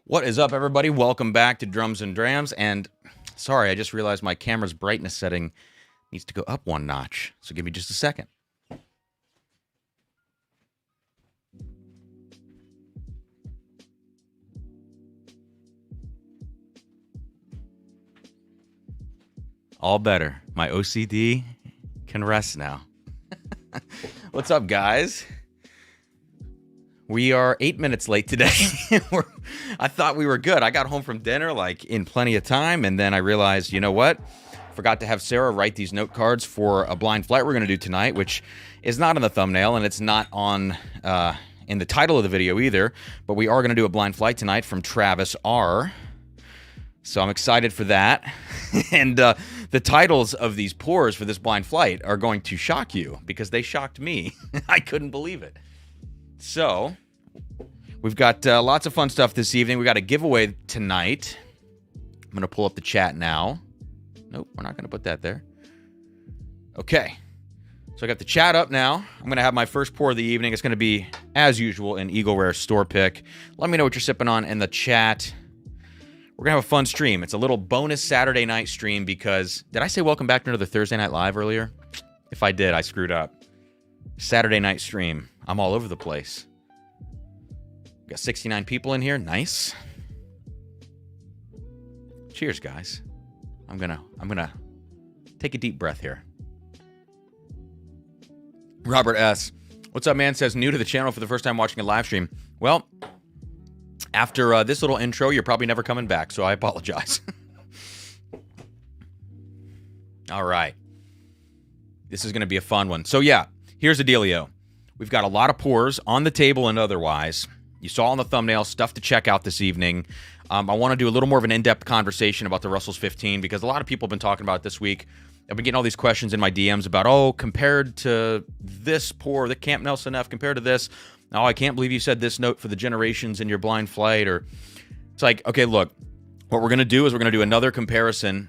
What is up, everybody? Welcome back to Drums and Drams. And sorry, I just realized my camera's brightness setting needs to go up one notch. So give me just a second. All better. My OCD can rest now. What's up, guys? We are 8 minutes late today. I thought we were good. I got home from dinner like in plenty of time, and then I realized, you know what? Forgot to have Sarah write these note cards for a blind flight we're going to do tonight, which is not in the thumbnail, and it's not on in the title of the video either, but we are going to do a blind flight tonight from Travis R. So I'm excited for that. And the titles of these pours for this blind flight are going to shock you because they shocked me. I couldn't believe it. So, we've got lots of fun stuff this evening. We got a giveaway tonight. I'm going to pull up the chat now. Nope, we're not going to put that there. Okay. So, I got the chat up now. I'm going to have my first pour of the evening. It's going to be, as usual, an Eagle Rare store pick. Let me know what you're sipping on in the chat. We're going to have a fun stream. It's a little bonus Saturday night stream because... Did I say welcome back to another Thursday Night Live earlier? If I did, I screwed up. Saturday night stream. I'm all over the place. Got 69 people in here. Nice. Cheers, guys. I'm gonna take a deep breath here. Robert S. What's up, man? Says new to the channel for the first time watching a live stream. Well, after this little intro, you're probably never coming back, so I apologize. All right. This is going to be a fun one. So, yeah, here's the dealio. We've got a lot of pours on the table and otherwise. You saw on the thumbnail stuff to check out this evening. I want to do a little more of an in-depth conversation about the Russell's 15 because a lot of people have been talking about it this week. I've been getting all these questions in my DMs about, oh, compared to this pour, the Camp Nelson F, compared to this, oh, I can't believe you said this note for the generations in your blind flight. Or it's like, okay, look, what we're going to do is we're going to do another comparison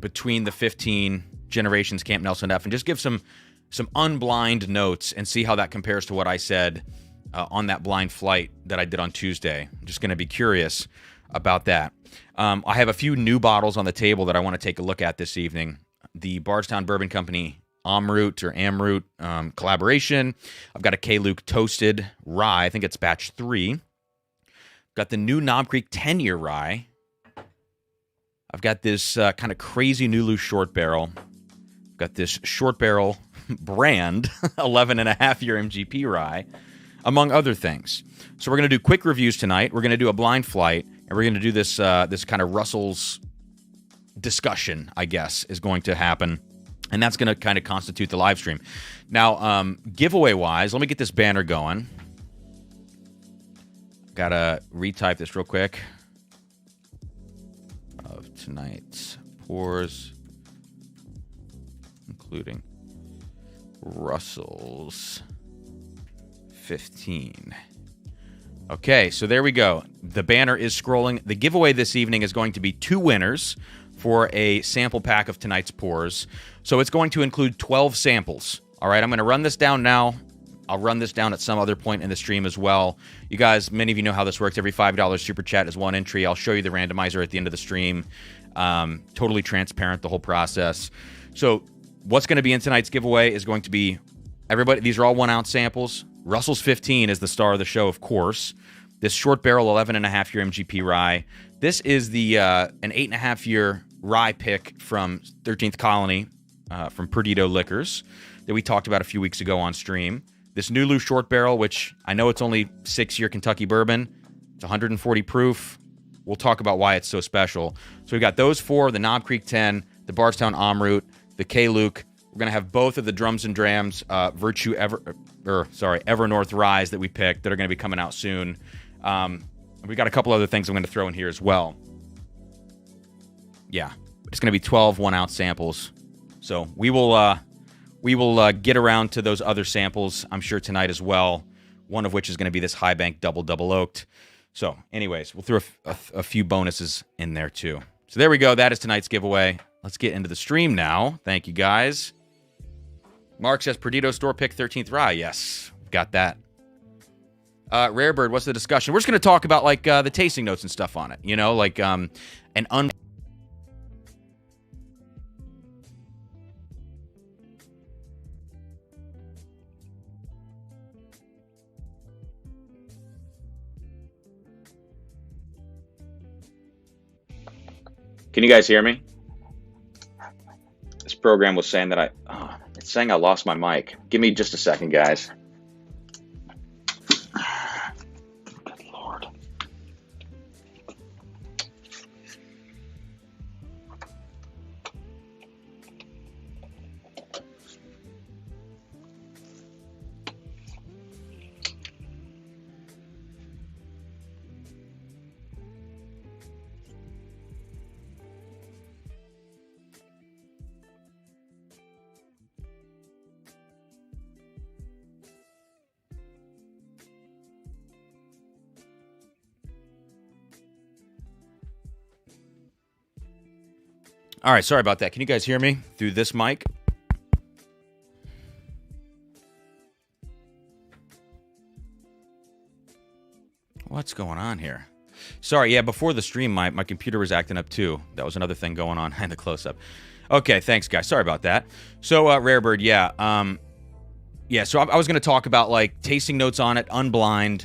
between the 15 generations Camp Nelson F and just give some unblind notes and see how that compares to what I said on that blind flight that I did on Tuesday. I'm just going to be curious about that. I have a few new bottles on the table that I want to take a look at this evening. The Bardstown Bourbon Company Amrut collaboration. I've got a K-Luke Toasted Rye. I think it's batch 3. Got the new Knob Creek 10-year rye. I've got this kind of crazy Nulu short barrel. Got this short barrel brand 11.5-year MGP rye, among other things. So we're going to do quick reviews tonight. We're going to do a blind flight, and we're going to do this this kind of Russell's discussion, I guess, is going to happen, and that's going to kind of constitute the live stream. Now, giveaway-wise, let me get this banner going. Got to retype this real quick. Of tonight's pours, including Russell's 15. Okay, so there we go. The banner is scrolling. The giveaway this evening is going to be 2 winners for a sample pack of tonight's pours. So it's going to include 12 samples. All right, I'm going to run this down now. I'll run this down at some other point in the stream as well. You guys, many of you know how this works. Every $5 super chat is 1 entry. I'll show you the randomizer at the end of the stream. Totally transparent, the whole process. So what's going to be in tonight's giveaway is going to be everybody. These are all 1-ounce samples. Russell's 15 is the star of the show, of course. This short barrel 11.5-year MGP rye. This is the an 8.5-year rye pick from 13th Colony from Perdido Liquors that we talked about a few weeks ago on stream. This Nulu short barrel, which I know it's only 6-year Kentucky bourbon. It's 140 proof. We'll talk about why it's so special. So we've got those 4, the Knob Creek 10, the Bardstown Amrut, the K-Luke. We're going to have both of the Drums and Drams Evernorth Ryes that we picked that are going to be coming out soon. We got a couple other things I'm going to throw in here as well. Yeah, it's going to be 12 1-ounce samples. So we will get around to those other samples, I'm sure, tonight as well, one of which is going to be this High Bank double oaked. So anyways, we'll throw a few bonuses in there too. So there we go. That is tonight's giveaway. Let's get into the stream now. Thank you, guys. Mark says, Perdido store pick 13th rye. Yes, got that. Rarebird, what's the discussion? We're just going to talk about, like, the tasting notes and stuff on it. You know, like, an Can you guys hear me? This program was saying that it's saying I lost my mic. Give me just a second, guys. Good Lord. All right, sorry about that. Can you guys hear me through this mic? What's going on here? Sorry, yeah, before the stream, my computer was acting up too. That was another thing going on in the close-up. Okay, thanks, guys. Sorry about that. So, Rarebird, yeah. Yeah, so I was going to talk about, like, tasting notes on it, unblind,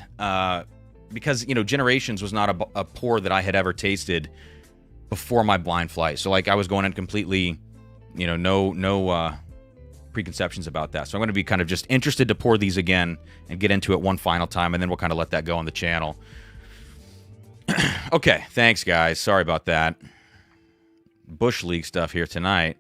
because, you know, Generations was not a pour that I had ever tasted before my blind flight. So, like, I was going in completely, you know, no preconceptions about that. So I'm going to be kind of just interested to pour these again and get into it one final time, and then we'll kind of let that go on the channel. Okay, thanks, guys. Sorry about that. Bush League stuff here tonight.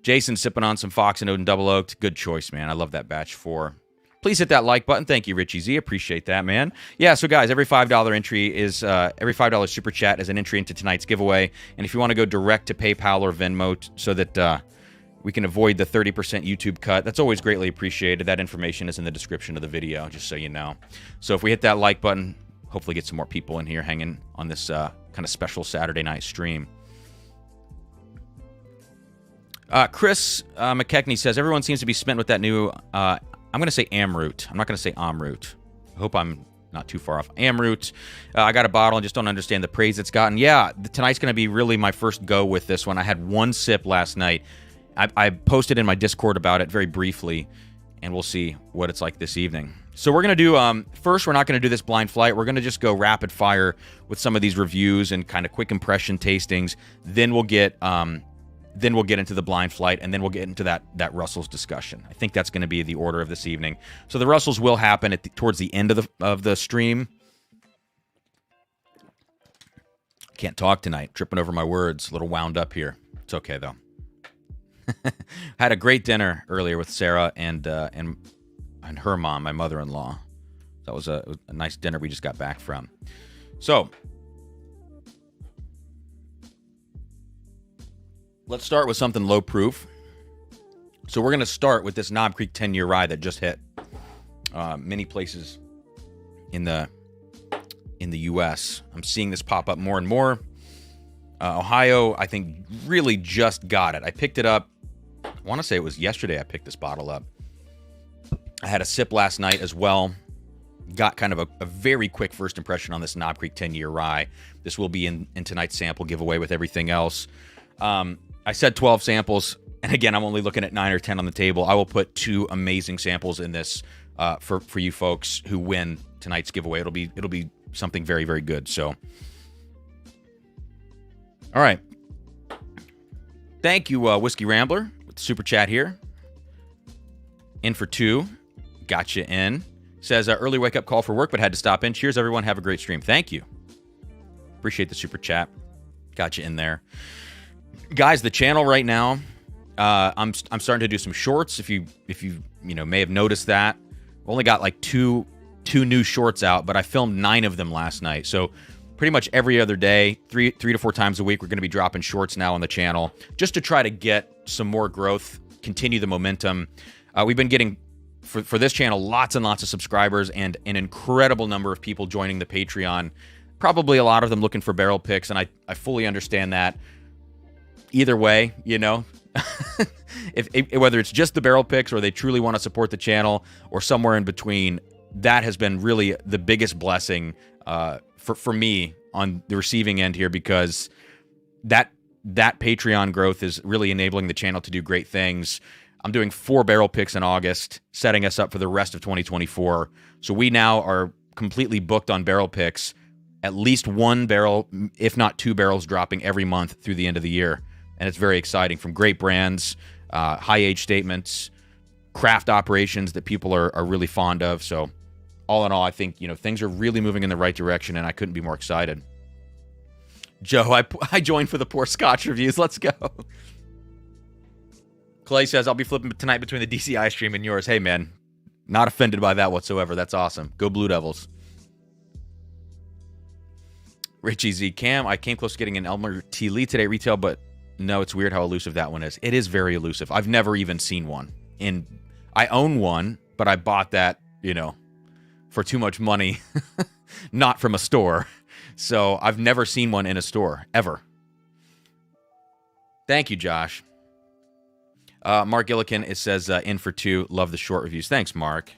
Jason sipping on some Fox and Odin Double Oaked. Good choice, man. I love that batch 4. Please hit that like button. Thank you, Richie Z. Appreciate that, man. Yeah, so guys, every $5 entry is every $5 super chat is an entry into tonight's giveaway. And if you want to go direct to PayPal or Venmo so that we can avoid the 30% YouTube cut, that's always greatly appreciated. That information is in the description of the video, just so you know. So if we hit that like button, hopefully get some more people in here hanging on this kind of special Saturday night stream. Chris McKechnie says, everyone seems to be smitten with that new... I'm going to say Amrut. I'm not going to say Amrut. I hope I'm not too far off. Amrut. I got a bottle and just don't understand the praise it's gotten. Yeah, tonight's going to be really my first go with this one. I had one sip last night. I posted in my Discord about it very briefly, and we'll see what it's like this evening. So we're going to do, first, we're not going to do this blind flight. We're going to just go rapid fire with some of these reviews and kind of quick impression tastings. Then we'll get into the blind flight, and then we'll get into that Russell's discussion. I think that's going to be the order of this evening. So the Russells will happen towards the end of the stream. Can't talk tonight. Tripping over my words. A little wound up here. It's okay though. Had a great dinner earlier with Sarah and her mom, my mother-in-law. That was a nice dinner we just got back from. So let's start with something low proof. So we're going to start with this Knob Creek 10-year rye that just hit many places in the U.S. I'm seeing this pop up more and more. Ohio, I think, really just got it. I picked it up. I want to say it was yesterday I picked this bottle up. I had a sip last night as well. Got kind of a very quick first impression on this Knob Creek 10-year rye. This will be in tonight's sample giveaway with everything else. I said 12 samples, and again, I'm only looking at 9 or 10 on the table. I will put 2 amazing samples in this for you folks who win tonight's giveaway. It'll be something very, very good. So, all right. Thank you, Whiskey Rambler, with the super chat here. In for 2. Got you in. Says, early wake-up call for work, but had to stop in. Cheers, everyone. Have a great stream. Thank you. Appreciate the super chat. Got you in there. Guys, the channel right now, I'm starting to do some shorts. If you may have noticed that. I've only got like two new shorts out, but I filmed 9 of them last night. So pretty much every other day, three to 4 times a week, we're going to be dropping shorts now on the channel just to try to get some more growth, continue the momentum. We've been getting, for this channel, lots and lots of subscribers and an incredible number of people joining the Patreon. Probably a lot of them looking for barrel picks, and I fully understand that. Either way, you know, if whether it's just the barrel picks or they truly want to support the channel or somewhere in between, that has been really the biggest blessing for me on the receiving end here, because that Patreon growth is really enabling the channel to do great things. I'm doing 4 barrel picks in August, setting us up for the rest of 2024. So we now are completely booked on barrel picks, at least 1 barrel, if not 2 barrels, dropping every month through the end of the year. And it's very exciting, from great brands, high age statements, craft operations that people are really fond of. So all in all, I think, things are really moving in the right direction, and I couldn't be more excited. Joe, I joined for the poor Scotch reviews. Let's go. Clay says, I'll be flipping tonight between the DCI stream and yours. Hey, man, not offended by that whatsoever. That's awesome. Go Blue Devils. Richie Z. Cam, I came close to getting an Elmer T. Lee today retail, but no, it's weird how elusive that one is. It is very elusive. I've never even seen one. I own one, but I bought that, for too much money, not from a store. So I've never seen one in a store, ever. Thank you, Josh. Mark Gillikin, it says, in for 2, love the short reviews. Thanks, Mark.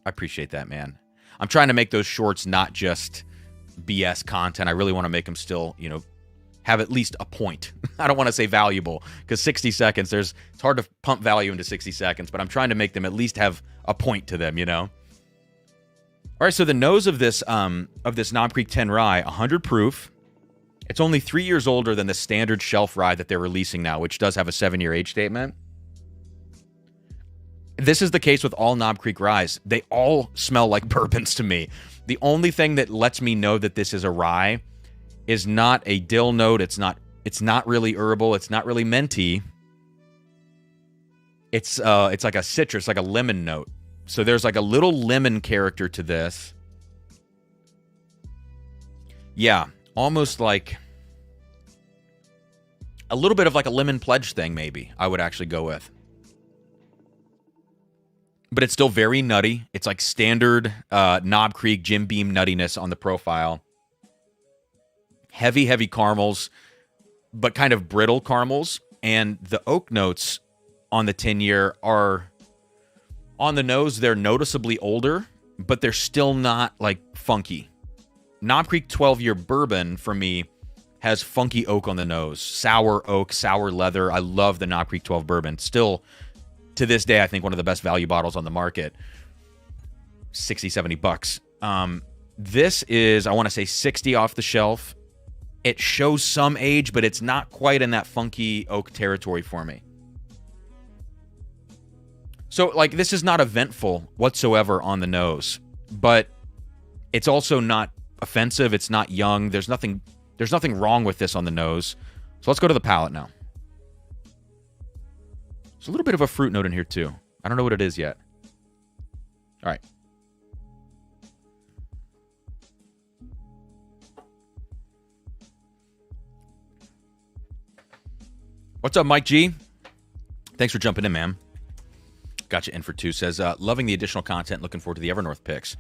I appreciate that, man. I'm trying to make those shorts not just BS content. I really want to make them still, have at least a point. I don't want to say valuable, because 60 seconds, it's hard to pump value into 60 seconds, but I'm trying to make them at least have a point to them, All right, so the nose of this Knob Creek 10 rye, 100 proof. It's only 3 years older than the standard shelf rye that they're releasing now, which does have a 7-year age statement. This is the case with all Knob Creek ryes. They all smell like bourbons to me. The only thing that lets me know that this is a rye is not a dill note. It's not really herbal. It's not really minty. It's like a citrus, like a lemon note. So there's like a little lemon character to this. Yeah, almost like a little bit of like a lemon pledge thing, maybe, I would actually go with. But it's still very nutty. It's like standard Knob Creek Jim Beam nuttiness on the profile. Heavy caramels, but kind of brittle caramels. And the oak notes on the 10-year are, on the nose, they're noticeably older, but they're still not like funky. Knob Creek 12-year bourbon, for me, has funky oak on the nose. Sour oak, sour leather. I love the Knob Creek 12 bourbon. Still, to this day, I think one of the best value bottles on the market. 60, 70 bucks. This is, I want to say, 60 off the shelf. It shows some age, but it's not quite in that funky oak territory for me. So, like, this is not eventful whatsoever on the nose, but it's also not offensive. It's not young. There's nothing wrong with this on the nose. So let's go to the palate now. There's a little bit of a fruit note in here too. I don't know what it is yet. All right. What's up, Mike G? Thanks for jumping in, man. Got you in for 2. Says, loving the additional content. Looking forward to the Evernorth picks.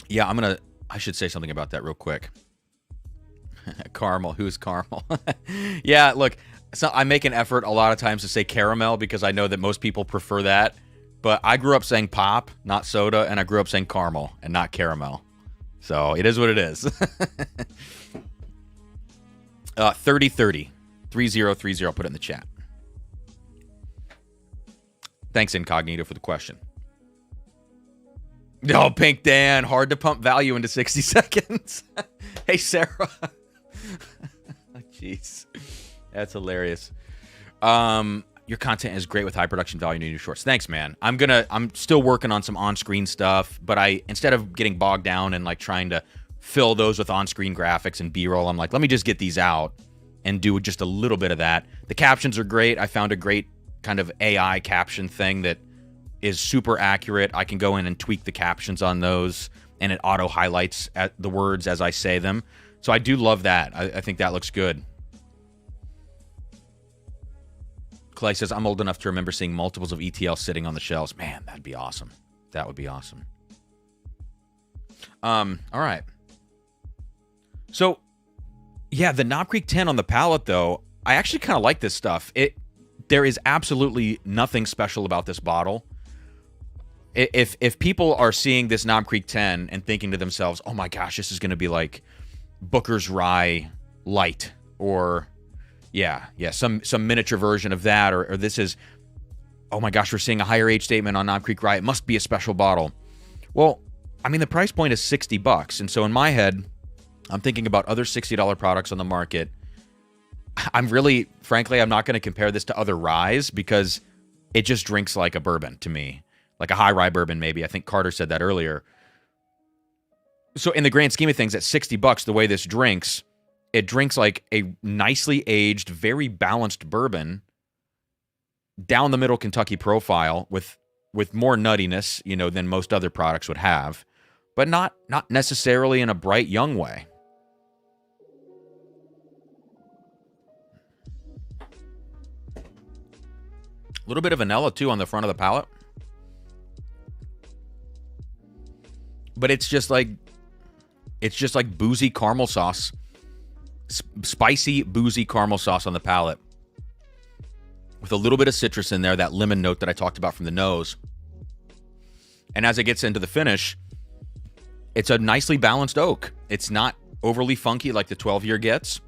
Yeah, I should say something about that real quick. Caramel. Who's caramel? Yeah, look, so I make an effort a lot of times to say caramel because I know that most people prefer that. But I grew up saying pop, not soda, and I grew up saying caramel and not caramel. So it is what it is. 3030. 3030. Put it in the chat. Thanks, Incognito, for the question. Oh, Pink Dan. Hard to pump value into 60 seconds. Hey, Sarah. Jeez. That's hilarious. Your content is great with high production value in your shorts. Thanks, man. I'm still working on some on-screen stuff, but instead of getting bogged down and like trying to fill those with on-screen graphics and B-roll, I'm like, let me just get these out and do just a little bit of that. The captions are great. I found a great kind of AI caption thing that is super accurate. I can go in and tweak the captions on those, and it auto highlights the words as I say them. So I do love that. I think that looks good. Clay says, I'm old enough to remember seeing multiples of ETL sitting on the shelves. Man, that'd be awesome. That would be awesome. All right. So, yeah, the Knob Creek 10 on the palate, though, I actually kind of like this stuff. There is absolutely nothing special about this bottle. if people are seeing this Knob Creek 10 and thinking to themselves, oh my gosh, this is going to be like Booker's Rye Light, or some miniature version of that, or this is, oh my gosh, we're seeing a higher age statement on Knob Creek Rye, it must be a special bottle. Well, I mean, the price point is $60, and so in my head, I'm thinking about other $60 products on the market. Frankly, I'm not going to compare this to other ryes because it just drinks like a bourbon to me. Like a high rye bourbon, maybe. I think Carter said that earlier. So in the grand scheme of things, at $60, the way this drinks, it drinks like a nicely aged, very balanced bourbon, down the middle Kentucky profile with more nuttiness, than most other products would have, but not necessarily in a bright young way. A little bit of vanilla too on the front of the palate. But it's just like boozy caramel sauce. Spicy, boozy caramel sauce on the palate. With a little bit of citrus in there, that lemon note that I talked about from the nose. And as it gets into the finish, it's a nicely balanced oak. It's not overly funky like the 12-year gets.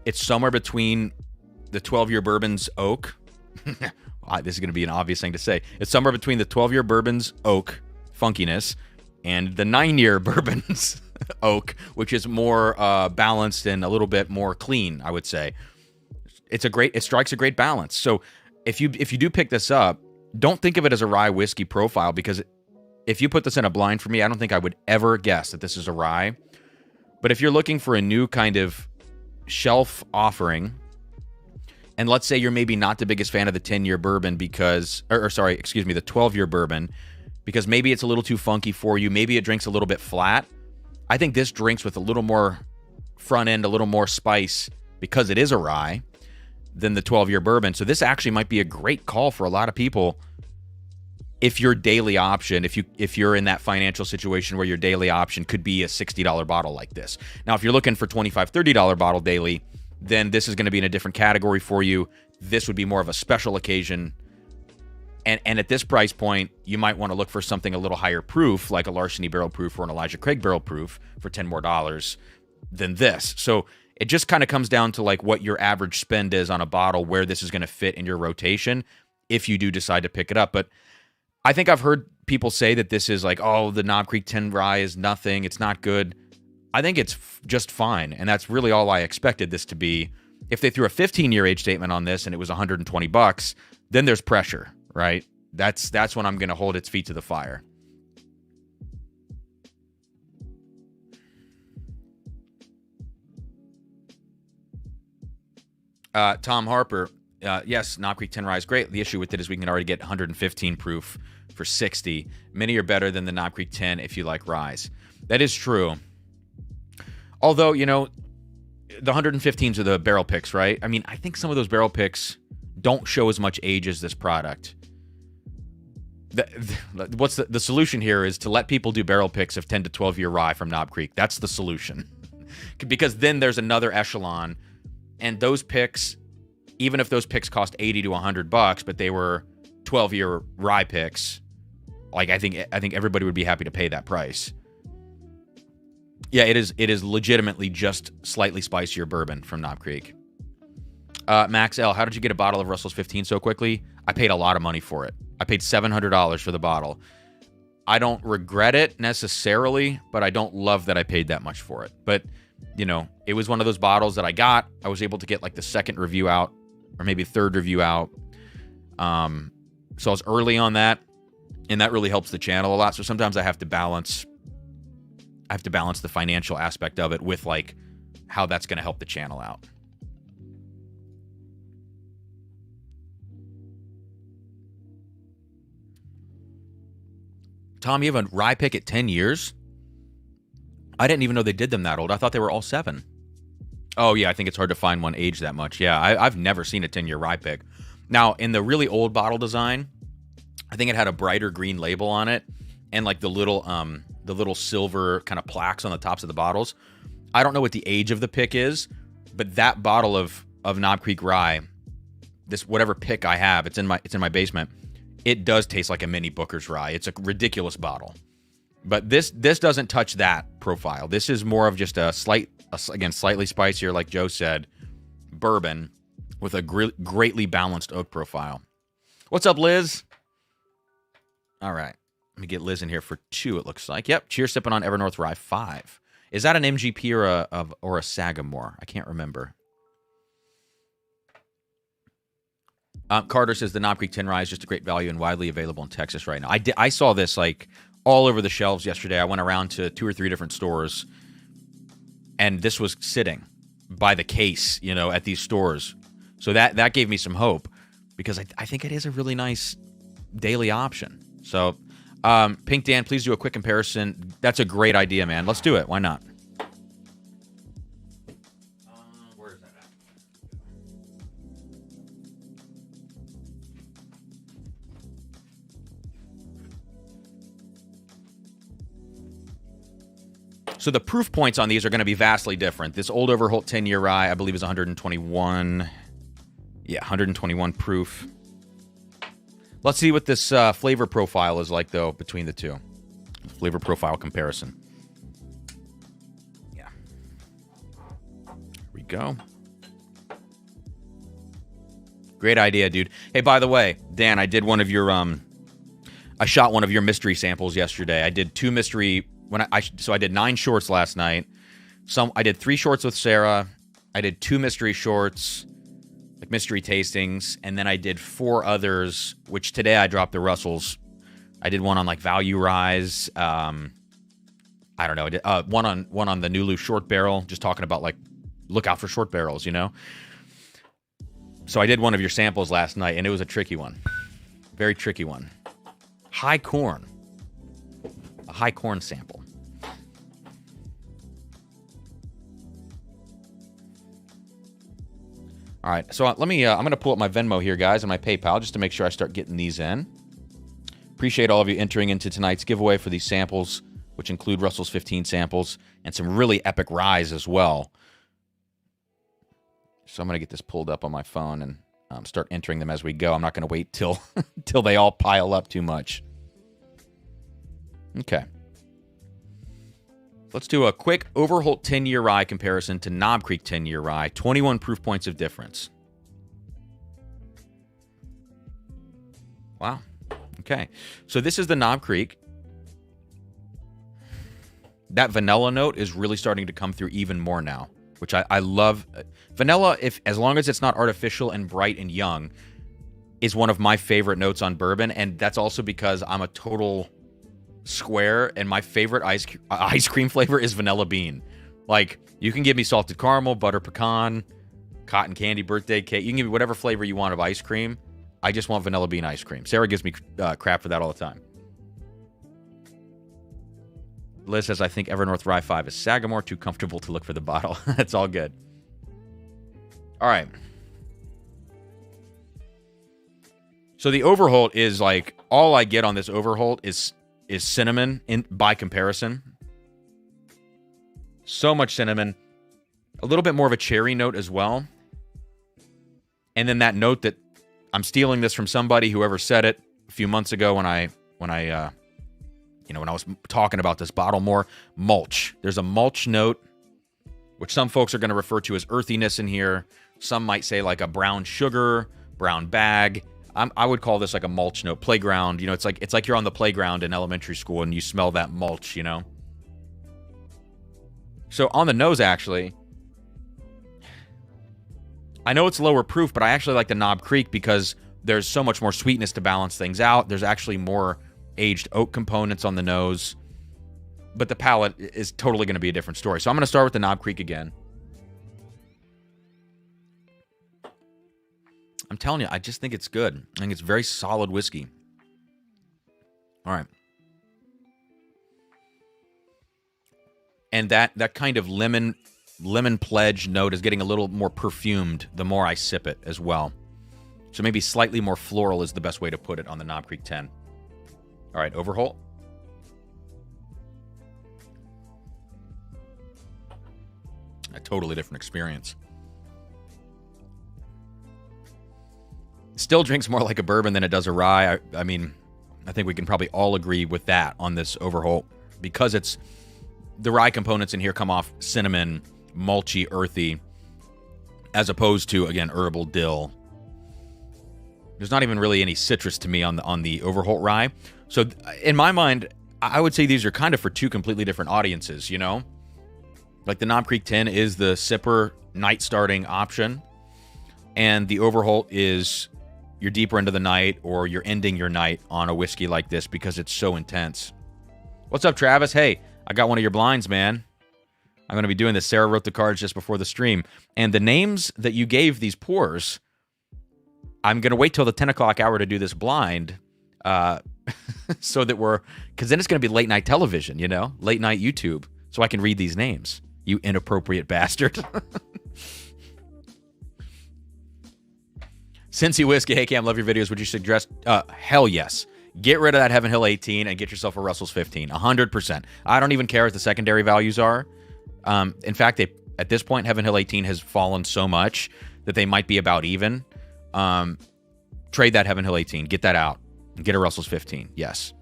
It's somewhere between the 12-year bourbon's oak. This is going to be an obvious thing to say. It's somewhere between the 12-year bourbon's oak funkiness and the 9-year bourbon's oak, which is more balanced and a little bit more clean, I would say. It strikes a great balance. So if you do pick this up, don't think of it as a rye whiskey profile, because if you put this in a blind for me, I don't think I would ever guess that this is a rye. But if you're looking for a new kind of shelf offering, and let's say you're maybe not the biggest fan of the 10-year bourbon the 12-year bourbon, because maybe it's a little too funky for you, maybe it drinks a little bit flat, I think this drinks with a little more front end, a little more spice, because it is a rye, than the 12-year bourbon. So this actually might be a great call for a lot of people if your daily option, if you're in that financial situation where your daily option could be a $60 bottle like this. Now, if you're looking for $25, $30 bottle daily, then this is going to be in a different category for you. This would be more of a special occasion. And at this price point, you might want to look for something a little higher proof, like a Larceny Barrel Proof or an Elijah Craig Barrel Proof for $10 more than this. So it just kind of comes down to like what your average spend is on a bottle, where this is going to fit in your rotation if you do decide to pick it up. But I think I've heard people say that this is like, oh, the Knob Creek 10 rye is nothing, it's not good. I think it's just fine, and that's really all I expected this to be. If they threw a 15-year age statement on this and it was $120, then there's pressure, right? That's when I'm going to hold its feet to the fire. Tom Harper, yes, Knob Creek 10 Rye is great. The issue with it is we can already get 115 proof for $60. Many are better than the Knob Creek 10 if you like ryes. That is true. Although, the 115s are the barrel picks, right? I mean, I think some of those barrel picks don't show as much age as this product. The solution here is to let people do barrel picks of 10 to 12-year rye from Knob Creek. That's the solution. Because then there's another echelon. And those picks, even if those picks cost $80 to $100, but they were 12-year rye picks, like I think everybody would be happy to pay that price. Yeah, it is legitimately just slightly spicier bourbon from Knob Creek. Max L, how did you get a bottle of Russell's 15 so quickly? I paid a lot of money for it. I paid $700 for the bottle. I don't regret it necessarily, but I don't love that I paid that much for it. But, it was one of those bottles that I got. I was able to get like the second review out, or maybe third review out. So I was early on that, and that really helps the channel a lot. So sometimes I have to balance the financial aspect of it with like how that's going to help the channel out. Tom, you have a rye pick at 10 years? I didn't even know they did them that old. I thought they were all 7. Oh, yeah, I think it's hard to find one aged that much. Yeah, I've never seen a 10-year rye pick. Now, in the really old bottle design, I think it had a brighter green label on it and like the little silver kind of plaques on the tops of the bottles. I don't know what the age of the pick is, but that bottle of Knob Creek rye, this whatever pick I have, it's in my basement. it does taste like a mini Booker's Rye. It's a ridiculous bottle. But this doesn't touch that profile. This is more of just again, slightly spicier, like Joe said, bourbon with a greatly balanced oak profile. What's up, Liz? All right. Let me get Liz in here for 2, it looks like. Yep, cheers sipping on Evernorth Rye 5. Is that an MGP or a Sagamore? I can't remember. Carter says the Knob Creek 10 Rye is just a great value and widely available in Texas right now. I saw this like all over the shelves yesterday. I went around to 2 or 3 different stores, and this was sitting by the case, you know, at these stores. So that gave me some hope, because I think it is a really nice daily option. So, Pink Dan, please do a quick comparison. That's a great idea, man. Let's do it. Why not? Where is that at? So the proof points on these are going to be vastly different. This Old Overholt 10-year rye, I believe, is 121. Yeah, 121 proof. Let's see what this flavor profile is like, though, between the two. Flavor profile comparison. Yeah. Here we go. Great idea, dude. Hey, by the way, Dan, I did one of your I shot one of your mystery samples yesterday. I did 2 mystery so I did 9 shorts last night. I did 3 shorts with Sarah. I did 2 mystery shorts, like mystery tastings, and then I did 4 others, which today I dropped the Russells. I did one on like value rise. I don't know. I did one on the Nulu short barrel, just talking about like look out for short barrels, you know. So I did one of your samples last night, and it was a tricky one, very tricky one. High corn, a high corn sample. All right, so let me. I'm going to pull up my Venmo here, guys, and my PayPal just to make sure I start getting these in. Appreciate all of you entering into tonight's giveaway for these samples, which include Russell's 15 samples and some really epic ryes as well. So I'm going to get this pulled up on my phone and start entering them as we go. I'm not going to wait till till they all pile up too much. Okay. Let's do a quick Overholt 10-year rye comparison to Knob Creek 10-year rye. 21 proof points of difference. Wow. Okay. So this is the Knob Creek. That vanilla note is really starting to come through even more now, which I love. Vanilla, as long as it's not artificial and bright and young, is one of my favorite notes on bourbon, and that's also because I'm a total square, and my favorite ice cream flavor is vanilla bean. Like, you can give me salted caramel, butter pecan, cotton candy, birthday cake. You can give me whatever flavor you want of ice cream. I just want vanilla bean ice cream. Sarah gives me crap for that all the time. Liz says, I think Evernorth Rye 5 is Sagamore, too comfortable to look for the bottle. That's all good. All right. So the Overholt is like, all I get on this Overholt is cinnamon by comparison. So much cinnamon. A little bit more of a cherry note as well. And then that note that I'm stealing this from somebody, whoever said it a few months ago when I was talking about this bottle more, mulch. There's a mulch note, which some folks are going to refer to as earthiness in here. Some might say like a brown sugar, brown bag. I would call this like a mulch note. Playground, it's like you're on the playground in elementary school and you smell that mulch, So on the nose, actually, I know it's lower proof, but I actually like the Knob Creek because there's so much more sweetness to balance things out. There's actually more aged oak components on the nose, but the palate is totally going to be a different story. So I'm going to start with the Knob Creek again. I'm telling you, I just think it's good. I think it's very solid whiskey. All right. And that kind of lemon pledge note is getting a little more perfumed the more I sip it as well. So maybe slightly more floral is the best way to put it on the Knob Creek 10. All right, Overholt. A totally different experience. Still drinks more like a bourbon than it does a rye. I mean, I think we can probably all agree with that on this Overholt, because it's the rye components in here come off cinnamon, mulchy, earthy, as opposed to, again, herbal, dill. There's not even really any citrus to me on the Overholt rye. So in my mind, I would say these are kind of for two completely different audiences, you know? Like the Knob Creek 10 is the sipper night starting option, and the Overholt is you're deeper into the night, or you're ending your night on a whiskey like this because it's so intense. What's up, Travis? Hey, I got one of your blinds, man. I'm going to be doing this. Sarah wrote the cards just before the stream. And the names that you gave these pours, I'm going to wait till the 10 o'clock hour to do this blind, so that because then it's going to be late night television, you know, late night YouTube, so I can read these names. You inappropriate bastard. Cincy Whiskey, hey Cam, love your videos. Would you suggest? Hell yes. Get rid of that Heaven Hill 18 and get yourself a Russell's 15. 100%. I don't even care what the secondary values are. In fact, at this point, Heaven Hill 18 has fallen so much that they might be about even. Trade that Heaven Hill 18. Get that out. And get a Russell's 15. Yes.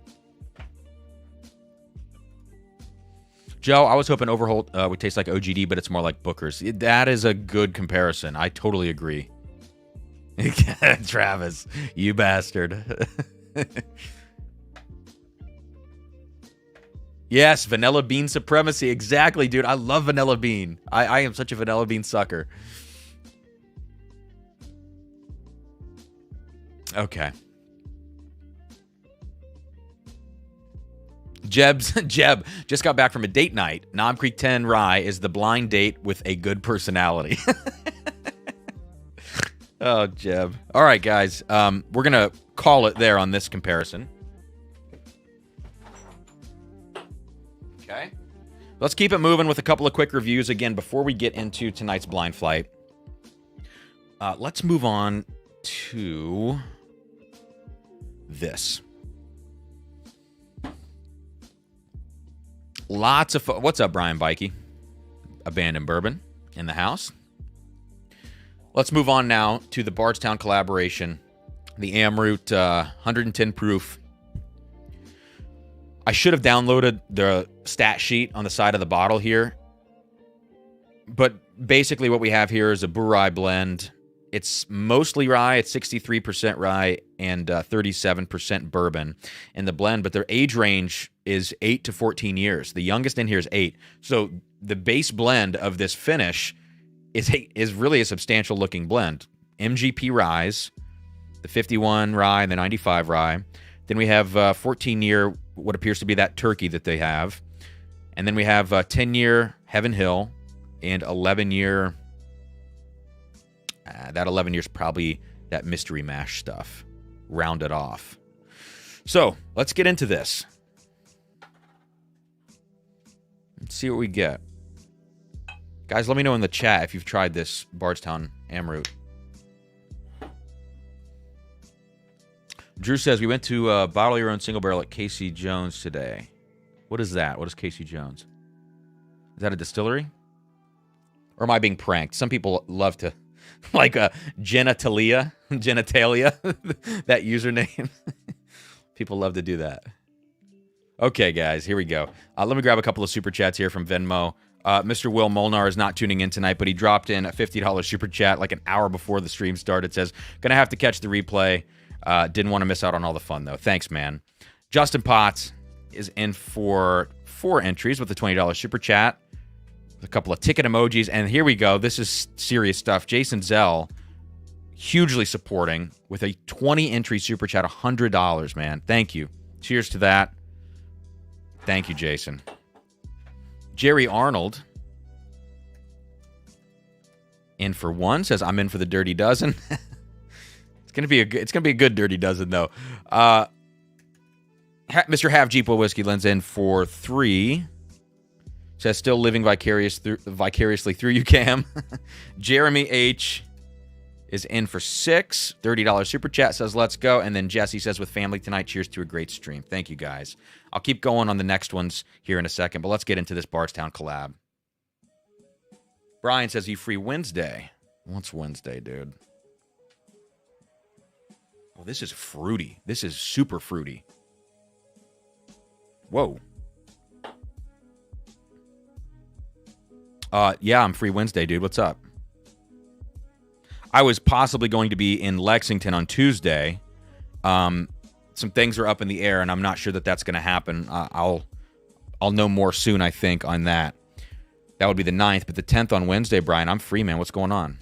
Joe, I was hoping Overholt would taste like OGD, but it's more like Booker's. That is a good comparison. I totally agree. Travis, you bastard. Yes, vanilla bean supremacy. Exactly, dude. I love vanilla bean. I am such a vanilla bean sucker. Okay. Jeb just got back from a date night. Knob Creek 10 Rye is the blind date with a good personality. Oh, Jeb. All right, guys. We're going to call it there on this comparison. Okay. Let's keep it moving with a couple of quick reviews. Again, before we get into tonight's blind flight, let's move on to this. Lots of... What's up, Brian Bikey? Abandoned Bourbon in the house. Let's move on now to the Bardstown collaboration, the Amrut 110 proof. I should have downloaded the stat sheet on the side of the bottle here. But basically what we have here is a Burai blend. It's mostly rye. It's 63% rye and 37% bourbon in the blend. But their age range is 8 to 14 years. The youngest in here is 8. So the base blend of this finish is really a substantial looking blend. MGP ryes, the 51 rye and the 95 rye. Then we have 14-year, what appears to be that turkey that they have. And then we have 10-year Heaven Hill and 11-year... that 11 years probably that mystery mash stuff. Rounded off. So, let's get into this. Let's see what we get. Guys, let me know in the chat if you've tried this Bardstown Amrut. Drew says, we went to bottle your own single barrel at Casey Jones today. What is that? What is Casey Jones? Is that a distillery? Or am I being pranked? Some people love to... like a genitalia, that username. People love to do that. Okay, guys, here we go. Let me grab a couple of super chats here from Venmo. Mr. Will Molnar is not tuning in tonight, but he dropped in a $50 super chat like an hour before the stream started. Says, gonna have to catch the replay. Didn't want to miss out on all the fun, though. Thanks, man. Justin Potts is in for 4 entries with a $20 super chat. A couple of ticket emojis, and here we go. This is serious stuff. Jason Zell, hugely supporting with a 20-entry super chat, $100, man. Thank you. Cheers to that. Thank you, Jason. Jerry Arnold, in for 1, says, I'm in for the Dirty Dozen. It's gonna be a good Dirty Dozen, though. Mr. Half Jeep Whiskey lends in for 3. Says, still living vicariously through you, Cam. Jeremy H. is in for 6. $30 super chat says, let's go. And then Jesse says, with family tonight, cheers to a great stream. Thank you, guys. I'll keep going on the next ones here in a second, but let's get into this Bardstown collab. Brian says, you free Wednesday. What's Wednesday, dude? Oh, this is fruity. This is super fruity. Whoa. Yeah, I'm free Wednesday, dude. What's up? I was possibly going to be in Lexington on Tuesday. Some things are up in the air, and I'm not sure that that's going to happen. I'll know more soon, I think, on that. That would be the 9th, but the 10th on Wednesday, Brian, I'm free, man. What's going on?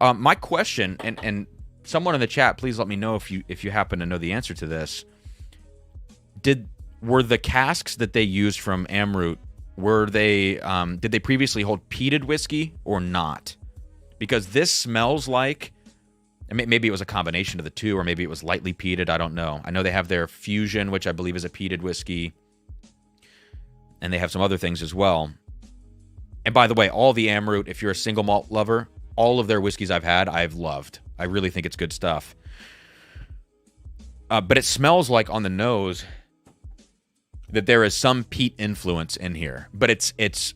My question, and someone in the chat, please let me know if you happen to know the answer to this. Were the casks that they used from Amrut, did they previously hold peated whiskey or not? Because this smells like, maybe it was a combination of the two, or maybe it was lightly peated. I don't know. I know they have their Fusion, which I believe is a peated whiskey, and they have some other things as well. And by the way, all the Amrut, if you're a single malt lover, all of their whiskeys I've had, I've loved. I really think it's good stuff. But it smells like on the nose that there is some peat influence in here. But it's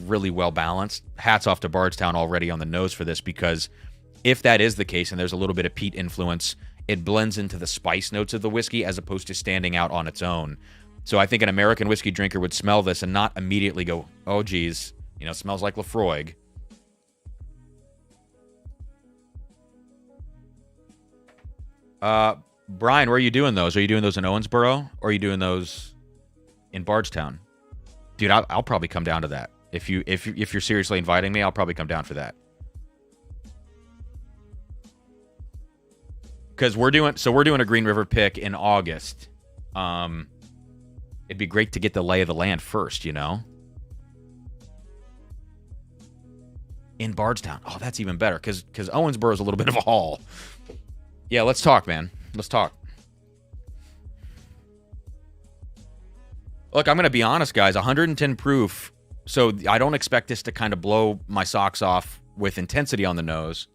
really well balanced. Hats off to Bardstown already on the nose for this, because if that is the case and there's a little bit of peat influence, it blends into the spice notes of the whiskey as opposed to standing out on its own. So I think an American whiskey drinker would smell this and not immediately go, oh, geez, it smells like Lafroig. Brian, where are you doing those? Are you doing those in Owensboro, or are you doing those in Bardstown? Dude, I'll probably come down to that. If you're seriously inviting me, I'll probably come down for that. Because we're doing a Green River pick in August. It'd be great to get the lay of the land first, In Bardstown. Oh, that's even better, because Owensboro is a little bit of a haul. Yeah, let's talk, man. Let's talk. Look, I'm going to be honest, guys. 110 proof, so I don't expect this to kind of blow my socks off with intensity on the nose.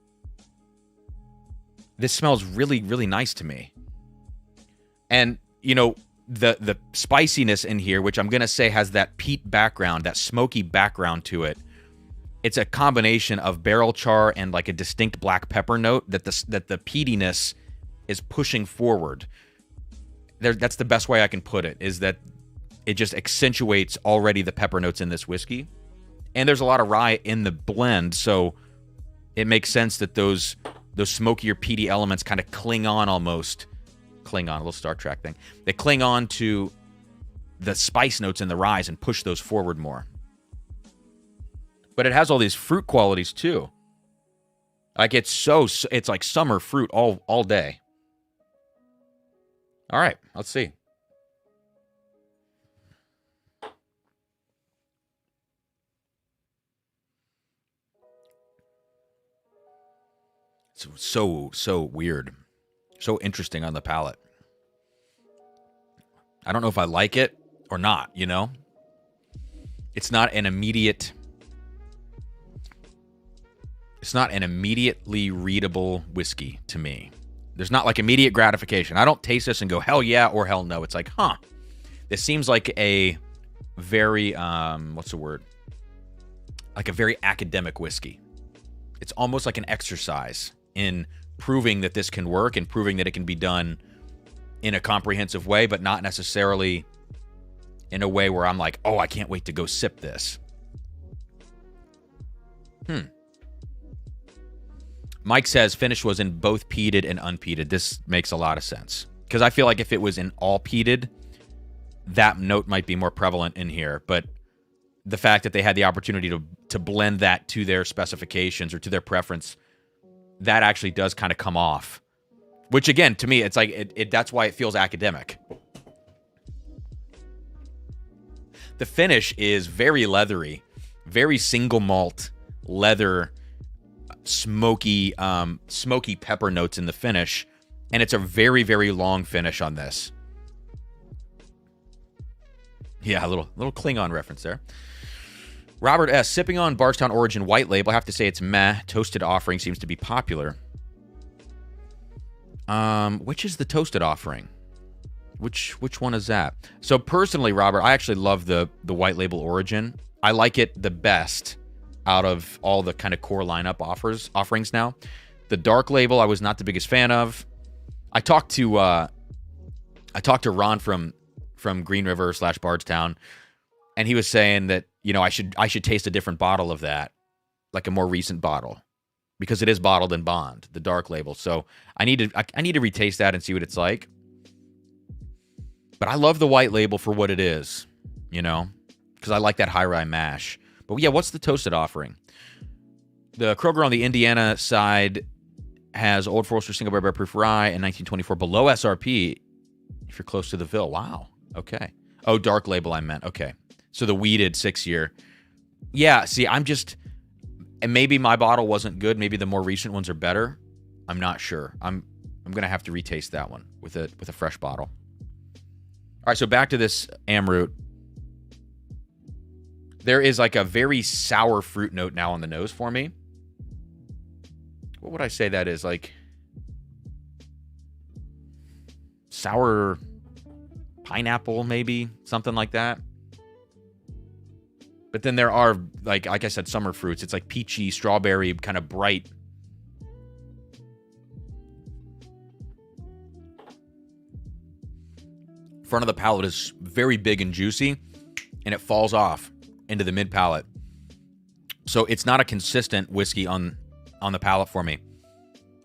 This smells really, really nice to me. And, the spiciness in here, which I'm going to say has that peat background, that smoky background to it. It's a combination of barrel char and like a distinct black pepper note that the peatiness is pushing forward. That's the best way I can put it, is that it just accentuates already the pepper notes in this whiskey. And there's a lot of rye in the blend, so it makes sense that those smokier, peaty elements kind of cling on, a little Star Trek thing. They cling on to the spice notes in the rye and push those forward more. But it has all these fruit qualities too. Like it's like summer fruit all day. All right, let's see. It's so weird. So interesting on the palate. I don't know if I like it or not, It's not an immediately readable whiskey to me. There's not like immediate gratification. I don't taste this and go, hell yeah or hell no. It's like, this seems like a very, what's the word? Like a very academic whiskey. It's almost like an exercise in proving that this can work and proving that it can be done in a comprehensive way, but not necessarily in a way where I'm like, oh, I can't wait to go sip this. Mike says finish was in both peated and unpeated. This makes a lot of sense. Because I feel like if it was in all peated, that note might be more prevalent in here. But the fact that they had the opportunity to blend that to their specifications or to their preference, that actually does kind of come off. Which, again, to me, it's like that's why it feels academic. The finish is very leathery, very single malt leather, smoky pepper notes in the finish, and it's a very, very long finish on this. Yeah, a little Klingon reference there. Robert S. Sipping on Bardstown Origin White Label. I have to say it's meh. Toasted offering seems to be popular. Which is the toasted offering? Which one is that? So personally, Robert, I actually love the white label Origin. I like it the best out of all the kind of core lineup offerings now. The dark label I was not the biggest fan of. I talked to Ron from Green River / Bardstown, and he was saying that, you know, I should taste a different bottle of that, like a more recent bottle, because it is bottled in bond, the dark label. So I need to retaste that and see what it's like. But I love the white label for what it is, you know, because I like that high rye mash. But yeah, what's the toasted offering? The Kroger on the Indiana side has Old Forester Single Barrel Proof Rye in 1924 below SRP if you're close to the Ville. Wow. Okay. Oh, dark label I meant. Okay. So the weeded 6-year. Yeah, see, and maybe my bottle wasn't good. Maybe the more recent ones are better. I'm not sure. I'm going to have to retaste that one with a fresh bottle. All right, so back to this Amrut. There is like a very sour fruit note now on the nose for me. What would I say that is? Like sour pineapple, maybe? Something like that. But then there are, like I said, summer fruits. It's like peachy, strawberry, kind of bright. Front of the palate is very big and juicy, and it falls off into the mid palate. So it's not a consistent whiskey on the palate for me.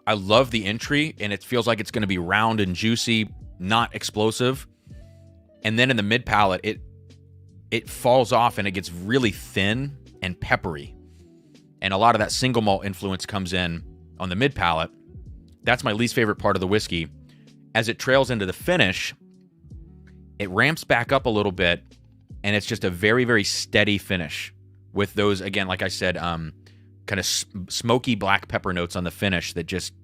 I love the entry, and it feels like it's going to be round and juicy, not explosive. And then in the mid palate, it falls off and it gets really thin and peppery. And a lot of that single malt influence comes in on the mid palate. That's my least favorite part of the whiskey. As it trails into the finish, it ramps back up a little bit, and it's just a very, very steady finish with those, again, like I said, kind of smoky black pepper notes on the finish that just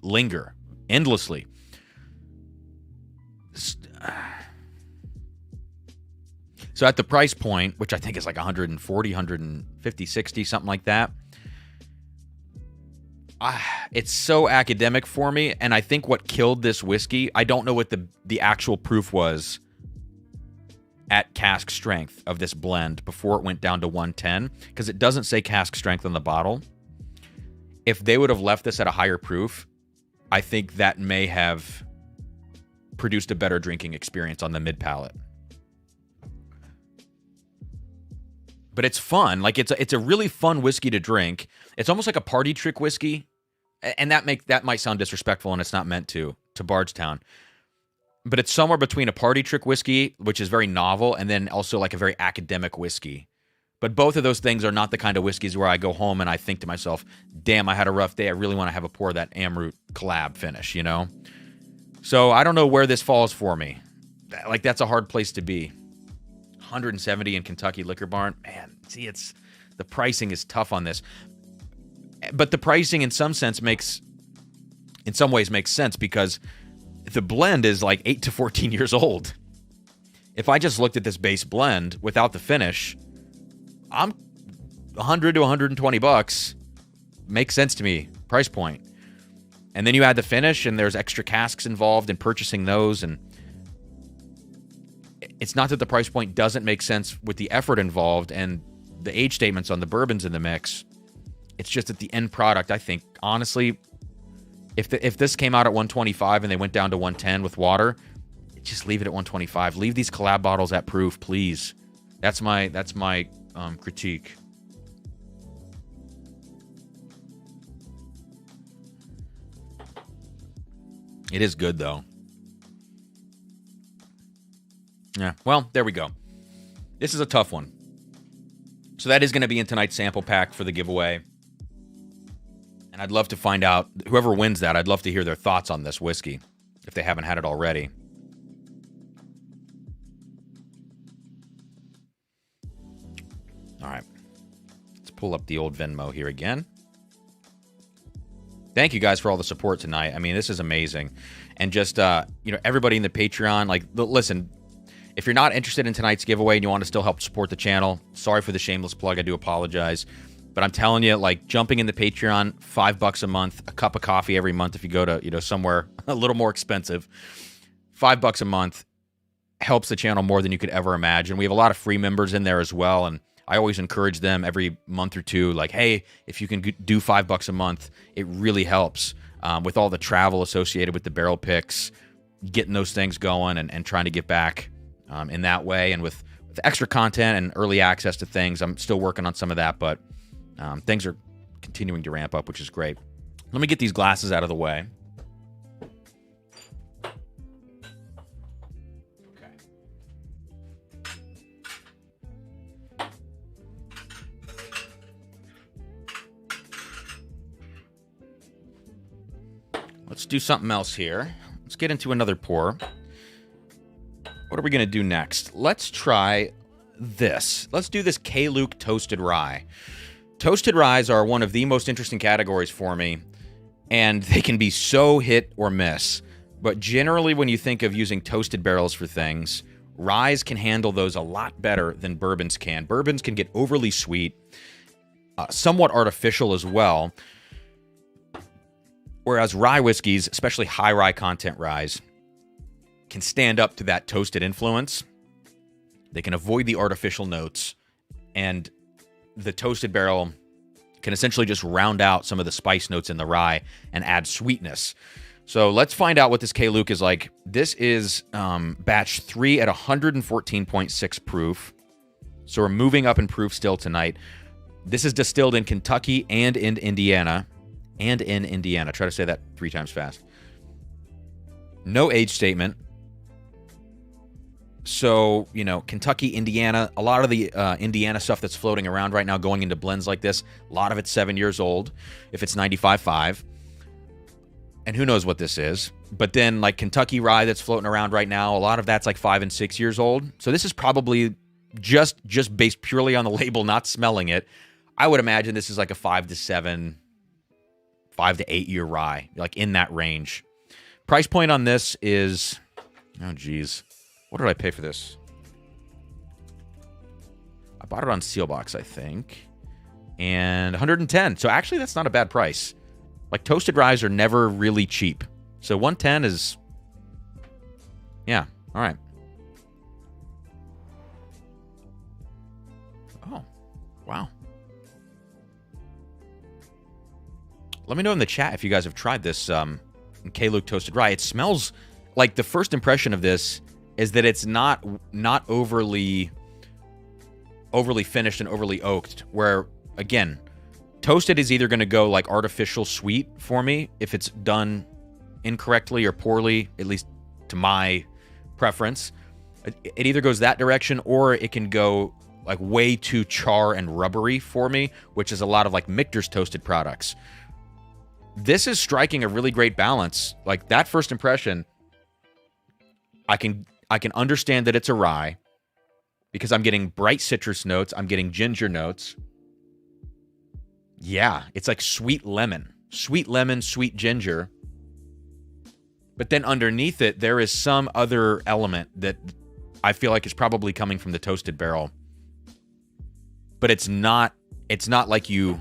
linger endlessly. So at the price point, which I think is like 140, 150, 60, something like that, it's so academic for me, and I think what killed this whiskey, I don't know what the actual proof was at cask strength of this blend before it went down to 110, because it doesn't say cask strength on the bottle. If they would have left this at a higher proof, I think that may have produced a better drinking experience on the mid palate. But it's fun. Like it's a really fun whiskey to drink. It's almost like a party trick whiskey, and that might sound disrespectful, and it's not meant to Bardstown. But it's somewhere between a party trick whiskey, which is very novel, and then also like a very academic whiskey. But both of those things are not the kind of whiskeys where I go home and I think to myself, damn, I had a rough day. I really want to have a pour of that Amrut collab finish, you know? So I don't know where this falls for me. Like, that's a hard place to be. 170 in Kentucky Liquor Barn. Man, see, the pricing is tough on this. But the pricing in some ways makes sense, because the blend is like 8 to 14 years old. If I just looked at this base blend without the finish, I'm 100 to 120 bucks. Makes sense to me, price point. And then you add the finish, and there's extra casks involved in purchasing those, and it's not that the price point doesn't make sense with the effort involved and the age statements on the bourbons in the mix. It's just that the end product, I think, honestly, if this came out at 125 and they went down to 110 with water, just leave it at 125. Leave these collab bottles at proof, please. That's my critique. It is good, though. Yeah, well, there we go. This is a tough one. So that is going to be in tonight's sample pack for the giveaway. And I'd love to find out, whoever wins that, I'd love to hear their thoughts on this whiskey, if they haven't had it already. All right. Let's pull up the old Venmo here again. Thank you guys for all the support tonight. I mean, this is amazing. And just, everybody in the Patreon, like, listen, if you're not interested in tonight's giveaway and you want to still help support the channel, sorry for the shameless plug. I do apologize. But I'm telling you, like, jumping in the Patreon, $5 a month, a cup of coffee every month if you go to, somewhere a little more expensive. $5 a month helps the channel more than you could ever imagine. We have a lot of free members in there as well, and I always encourage them every month or two, like, hey, if you can do $5 a month, it really helps with all the travel associated with the barrel picks, getting those things going and trying to get back in that way. And with extra content and early access to things, I'm still working on some of that, but things are continuing to ramp up, which is great. Let me get these glasses out of the way. Okay. Let's do something else here. Let's get into another pour. What are we going to do next? Let's try this. Let's do this Kuke Toasted Rye. Toasted ryes are one of the most interesting categories for me, and they can be so hit or miss. But generally, when you think of using toasted barrels for things, ryes can handle those a lot better than bourbons can. Bourbons can get overly sweet, somewhat artificial as well, whereas rye whiskeys, especially high rye content ryes, can stand up to that toasted influence. They can avoid the artificial notes, and the toasted barrel can essentially just round out some of the spice notes in the rye and add sweetness. So let's find out what this Kuke is like. This is batch 3 at 114.6 proof. So we're moving up in proof still tonight. This is distilled in Kentucky and in Indiana. Try to say that 3 times fast. No age statement. So, you know, Kentucky, Indiana, a lot of the Indiana stuff that's floating around right now going into blends like this, a lot of it's 7 years old, if it's 95.5. And who knows what this is. But then, like, Kentucky rye that's floating around right now, a lot of that's like 5 and 6 years old. So this is probably just based purely on the label, not smelling it. I would imagine this is like a 5 to 7, 5 to 8 year rye, like in that range. Price point on this is, oh, geez. What did I pay for this? I bought it on Sealbox, I think. And 110. So actually, that's not a bad price. Like, toasted ryes are never really cheap. So 110 is... yeah, all right. Oh, wow. Let me know in the chat if you guys have tried this Kuke Toasted Rye. It smells like, the first impression of this is that it's not overly finished and overly oaked, where, again, toasted is either going to go like artificial sweet for me if it's done incorrectly or poorly, at least to my preference. It either goes that direction, or it can go like way too char and rubbery for me, which is a lot of like Michter's toasted products. This is striking a really great balance. Like, that first impression, I can understand that it's a rye because I'm getting bright citrus notes. I'm getting ginger notes. Yeah, it's like sweet lemon, sweet ginger. But then underneath it, there is some other element that I feel like is probably coming from the toasted barrel. But it's not like you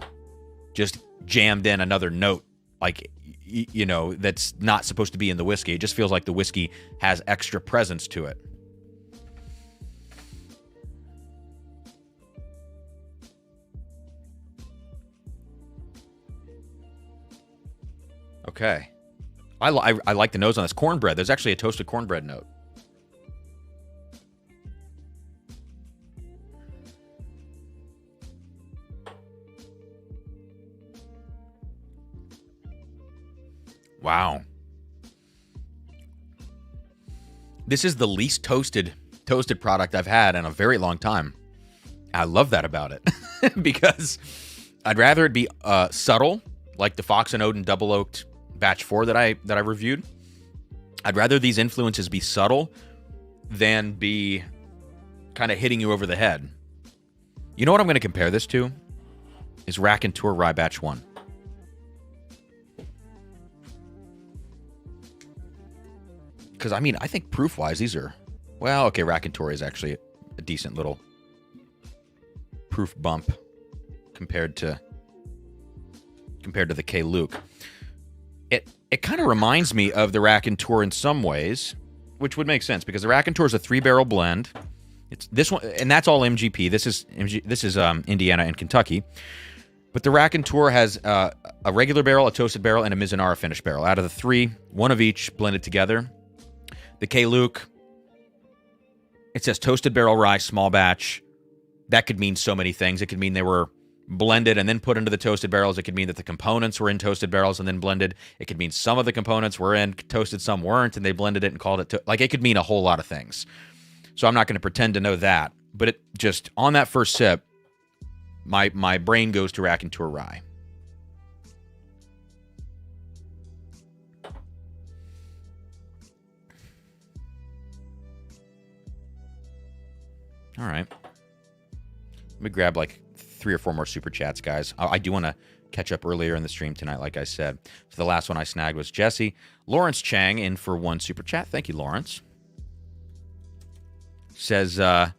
just jammed in another note, like, you know, that's not supposed to be in the whiskey. It just feels like the whiskey has extra presence to it. Okay. I like the nose on this. Cornbread. There's actually a toasted cornbread note. Wow. This is the least toasted product I've had in a very long time. I love that about it because I'd rather it be subtle, like the Fox and Odin Double Oaked Batch 4 that I reviewed. I'd rather these influences be subtle than be kind of hitting you over the head. You know what I'm going to compare this to? Is Raconteur Rye Batch 1. Because, I mean, I think proof-wise, these are... well, okay, Raconteur is actually a decent little proof bump compared to the Kuke. It kind of reminds me of the Raconteur in some ways. which would make sense because the Raconteur is a 3-barrel blend. It's this one, and that's all MGP. This is Indiana and Kentucky. But the Raconteur has a regular barrel, a toasted barrel, and a Mizunara finished barrel. Out of the 3, 1 of each blended together. The K-Luke, it says toasted barrel rye, small batch. That could mean so many things. It could mean they were blended and then put into the toasted barrels. It could mean that the components were in toasted barrels and then blended. It could mean some of the components were in toasted, some weren't, and they blended it and called it... Like, it could mean a whole lot of things. So I'm not going to pretend to know that. But it just, on that first sip, my brain goes to Raconteur rye. All right. Let me grab like 3 or 4 more super chats, guys. I do want to catch up earlier in the stream tonight, like I said. So the last one I snagged was Jesse. Lawrence Chang in for 1 super chat. Thank you, Lawrence. Says, got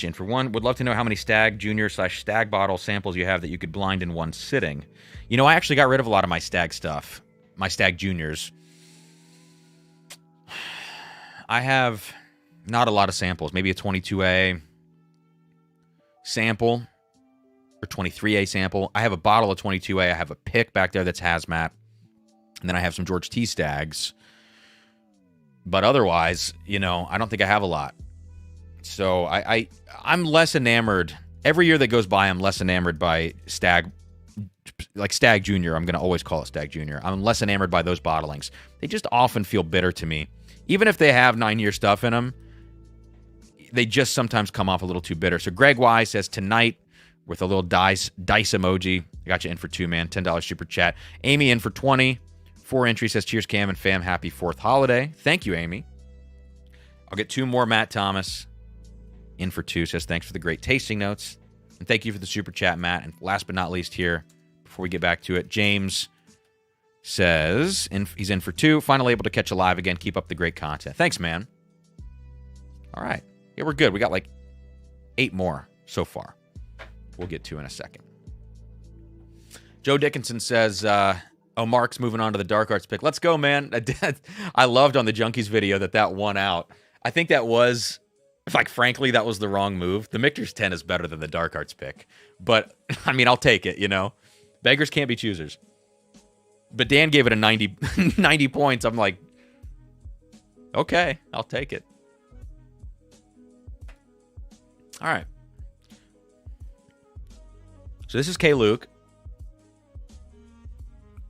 you in for 1. Would love to know how many Stag Junior / Stag bottle samples you have that you could blind in one sitting. You know, I actually got rid of a lot of my Stag stuff. My Stag Juniors. I have not a lot of samples. Maybe a 22A sample or 23A sample. I have a bottle of 22A. I have a pick back there that's hazmat. And then I have some George T. Stags. But otherwise, you know, I don't think I have a lot. So I'm less enamored. Every year that goes by, I'm less enamored by Stag, like Stag Junior. I'm going to always call it Stag Junior. I'm less enamored by those bottlings. They just often feel bitter to me. Even if they have 9-year stuff in them, they just sometimes come off a little too bitter. So Greg Y says tonight with a little dice emoji. I got you in for 2, man. $10 super chat. Amy in for 20. 4 entry says cheers, Cam and fam. Happy 4th holiday. Thank you, Amy. I'll get 2 more. Matt Thomas in for 2 says thanks for the great tasting notes. And thank you for the super chat, Matt. And last but not least here, before we get back to it, James says he's in for 2. Finally able to catch a live again. Keep up the great content. Thanks, man. All right. Yeah, we're good. We got like 8 more so far. We'll get to in a second. Joe Dickinson says, oh, Mark's moving on to the Dark Arts pick. Let's go, man. I loved on the Junkies video that won out. I think that was, like, frankly, that was the wrong move. The Michter's 10 is better than the Dark Arts pick. But, I mean, I'll take it, you know. Beggars can't be choosers. But Dan gave it a 90 points. I'm like, okay, I'll take it. All right. So this is K-Luke.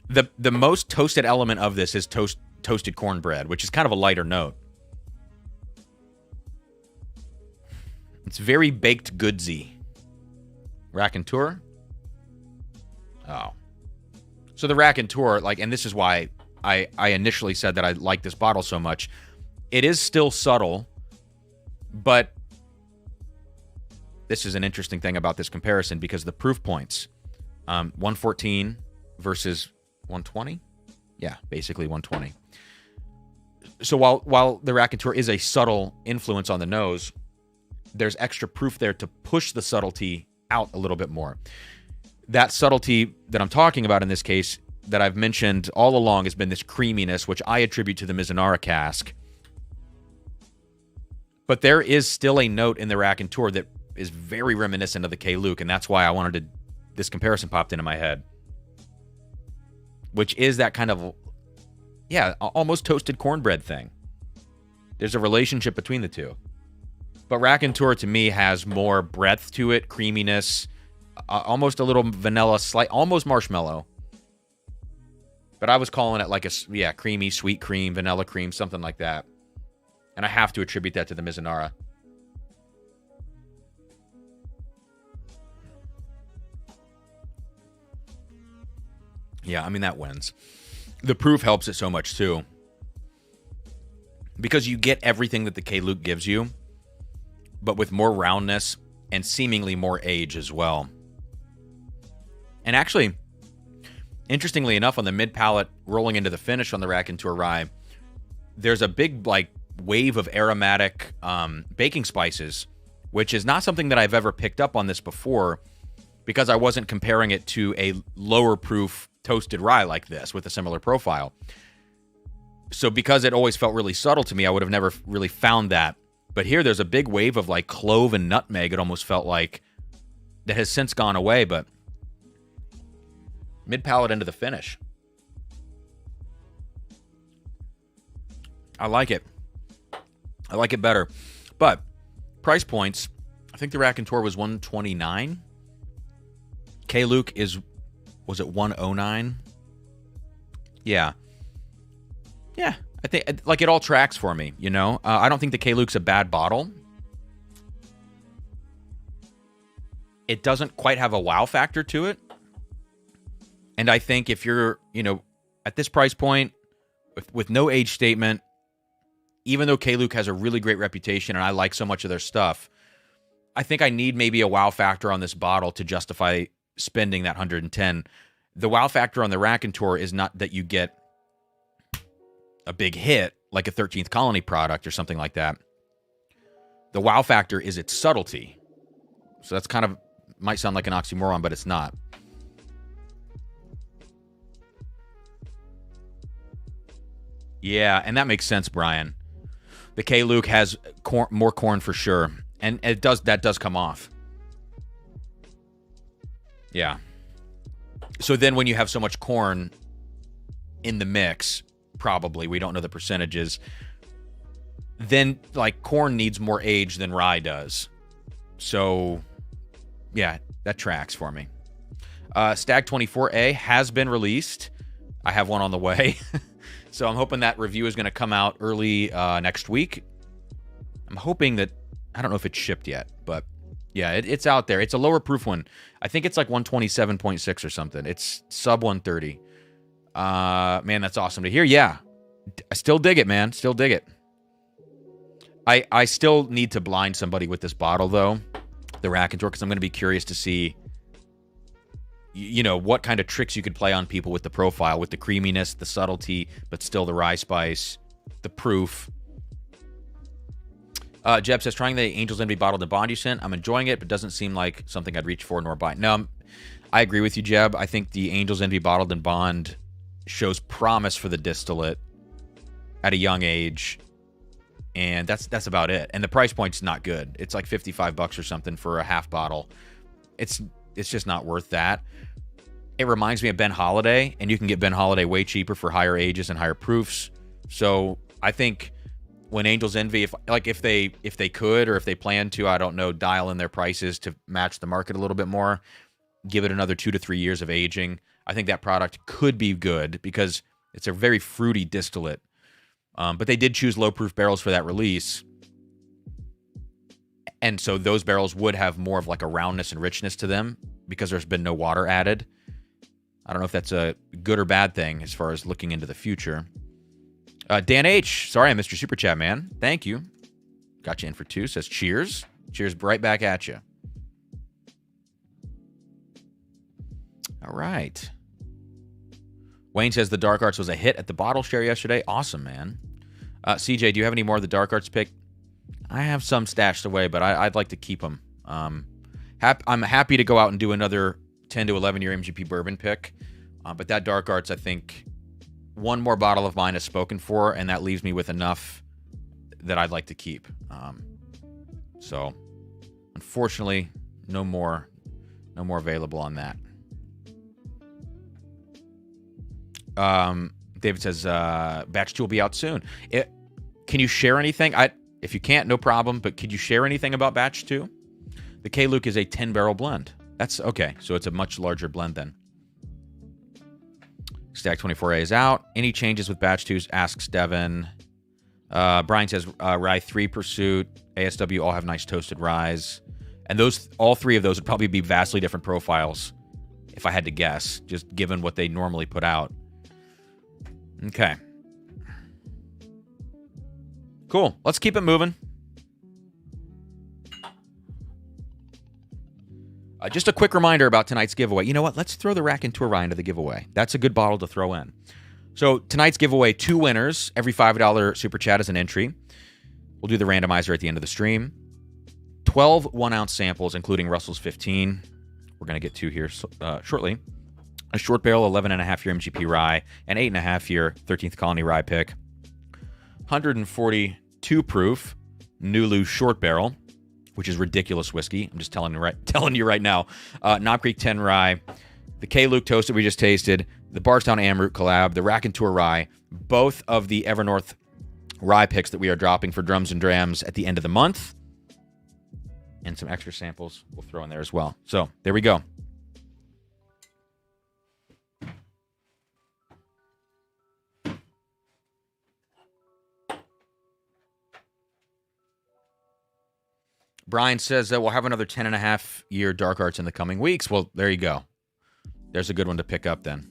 The most toasted element of this is toasted cornbread, which is kind of a lighter note. It's very baked goodsy. Raconteur? Oh. So the Raconteur, like, and this is why I initially said that I like this bottle so much. It is still subtle, but this is an interesting thing about this comparison because the proof points, 114 versus 120? Yeah, basically 120. So while the Raconteur is a subtle influence on the nose, there's extra proof there to push the subtlety out a little bit more. That subtlety that I'm talking about in this case, that I've mentioned all along, has been this creaminess, which I attribute to the Mizunara cask. But there is still a note in the Raconteur that is very reminiscent of the K-Luke, and that's why I wanted to... This comparison popped into my head. Which is that kind of... Yeah, almost toasted cornbread thing. There's a relationship between the two. But Raconteur, to me, has more breadth to it, creaminess, almost a little vanilla, almost marshmallow. But I was calling it like a, creamy, sweet cream, vanilla cream, something like that. And I have to attribute that to the Mizunara. Yeah, I mean, that wins. The proof helps it so much, too. Because you get everything that the K-Luke gives you, but with more roundness and seemingly more age as well. And actually, interestingly enough, on the mid-palate, rolling into the finish on the Raconteur Rye, there's a big, like, wave of aromatic baking spices, which is not something that I've ever picked up on this before, because I wasn't comparing it to a lower proof toasted rye like this with a similar profile. So because it always felt really subtle to me, I would have never really found that. But here there's a big wave of like clove and nutmeg, it almost felt like, that has since gone away, but mid-palate into the finish. I like it. I like it better. But price points, I think the Raconteur was $129. K-Luke was it $109? Yeah. Yeah, I think, like, it all tracks for me, you know? I don't think the K-Luke's a bad bottle. It doesn't quite have a wow factor to it. And I think if you're, you know, at this price point, with no age statement, even though K-Luke has a really great reputation and I like so much of their stuff, I think I need maybe a wow factor on this bottle to justify spending that $110. The wow factor on the Raconteur is not that you get a big hit like a 13th Colony product or something like that. The wow factor is its subtlety. So that's kind of, might sound like an oxymoron, but it's not. Yeah, and that makes sense, Brian. The K-Luke has more corn for sure, and that does come off. Yeah. So then when you have so much corn in the mix, probably, we don't know the percentages, then like corn needs more age than rye does. So yeah, that tracks for me. Stag 24A has been released. I have one on the way. So I'm hoping that review is going to come out early next week. I'm hoping that, I don't know if it's shipped yet, but yeah, it's out there. It's a lower proof one. I think it's like 127.6 or something. It's sub 130. Man, that's awesome to hear. Yeah, I still dig it, man. Still dig it. I still need to blind somebody with this bottle, though, the Raconteur, because I'm going to be curious to see, you know, what kind of tricks you could play on people with the profile, with the creaminess, the subtlety, but still the rye spice, the proof. Jeb says, trying the Angel's Envy bottled in bond you sent. I'm enjoying it, but doesn't seem like something I'd reach for nor buy. No, I agree with you, Jeb. I think the Angel's Envy bottled in bond shows promise for the distillate at a young age, and that's about it. And the price point's not good. It's like $55 or something for a half bottle. It's just not worth that. It reminds me of Ben Holiday, and you can get Ben Holiday way cheaper for higher ages and higher proofs. So I think when Angel's Envy, if they could, or if they plan to, I don't know, dial in their prices to match the market a little bit more, give it another 2 to 3 years of aging, I think that product could be good because it's a very fruity distillate. But they did choose low-proof barrels for that release. And so those barrels would have more of like a roundness and richness to them because there's been no water added. I don't know if that's a good or bad thing as far as looking into the future. Dan H., sorry I missed your super chat, man. Thank you. Got you in for 2. Says cheers. Cheers right back at you. All right. Wayne says the Dark Arts was a hit at the bottle share yesterday. Awesome, man. CJ, do you have any more of the Dark Arts pick? I have some stashed away, but I'd like to keep them. I'm happy to go out and do another 10 to 11 year MGP bourbon pick. But that Dark Arts, I think one more bottle of mine is spoken for, and that leaves me with enough that I'd like to keep. So, unfortunately, no more available on that. David says, batch 2 will be out soon. Can you share anything? If you can't, no problem, but could you share anything about batch 2? The K-Luke is a 10-barrel blend. That's okay, so it's a much larger blend then. Stag 24A is out. Any changes with batch 2s? Asks Devin. Brian says, rye 3 Pursuit, ASW all have nice toasted ryes. And all 3 of those would probably be vastly different profiles, if I had to guess, just given what they normally put out. Okay. Cool. Let's keep it moving. Just a quick reminder about tonight's giveaway. You know what? Let's throw the Raconteur rye into the giveaway. That's a good bottle to throw in. So tonight's giveaway, 2 winners. Every $5 super chat is an entry. We'll do the randomizer at the end of the stream. 12 1-ounce samples, including Russell's 15. We're going to get to here shortly. A short barrel 11.5 year MGP rye, an 8.5 year 13th Colony rye pick. 142 proof Nulu short barrel, which is ridiculous whiskey. I'm just telling you right now. Knob Creek 10 rye, the K. Luke toast that we just tasted, the Bardstown Amrut collab, the Raconteur rye, both of the Evernorth rye picks that we are dropping for Drums and Drams at the end of the month, and some extra samples we'll throw in there as well. So there we go. Brian says that we'll have another 10.5-year Dark Arts in the coming weeks. Well, there you go. There's a good one to pick up then.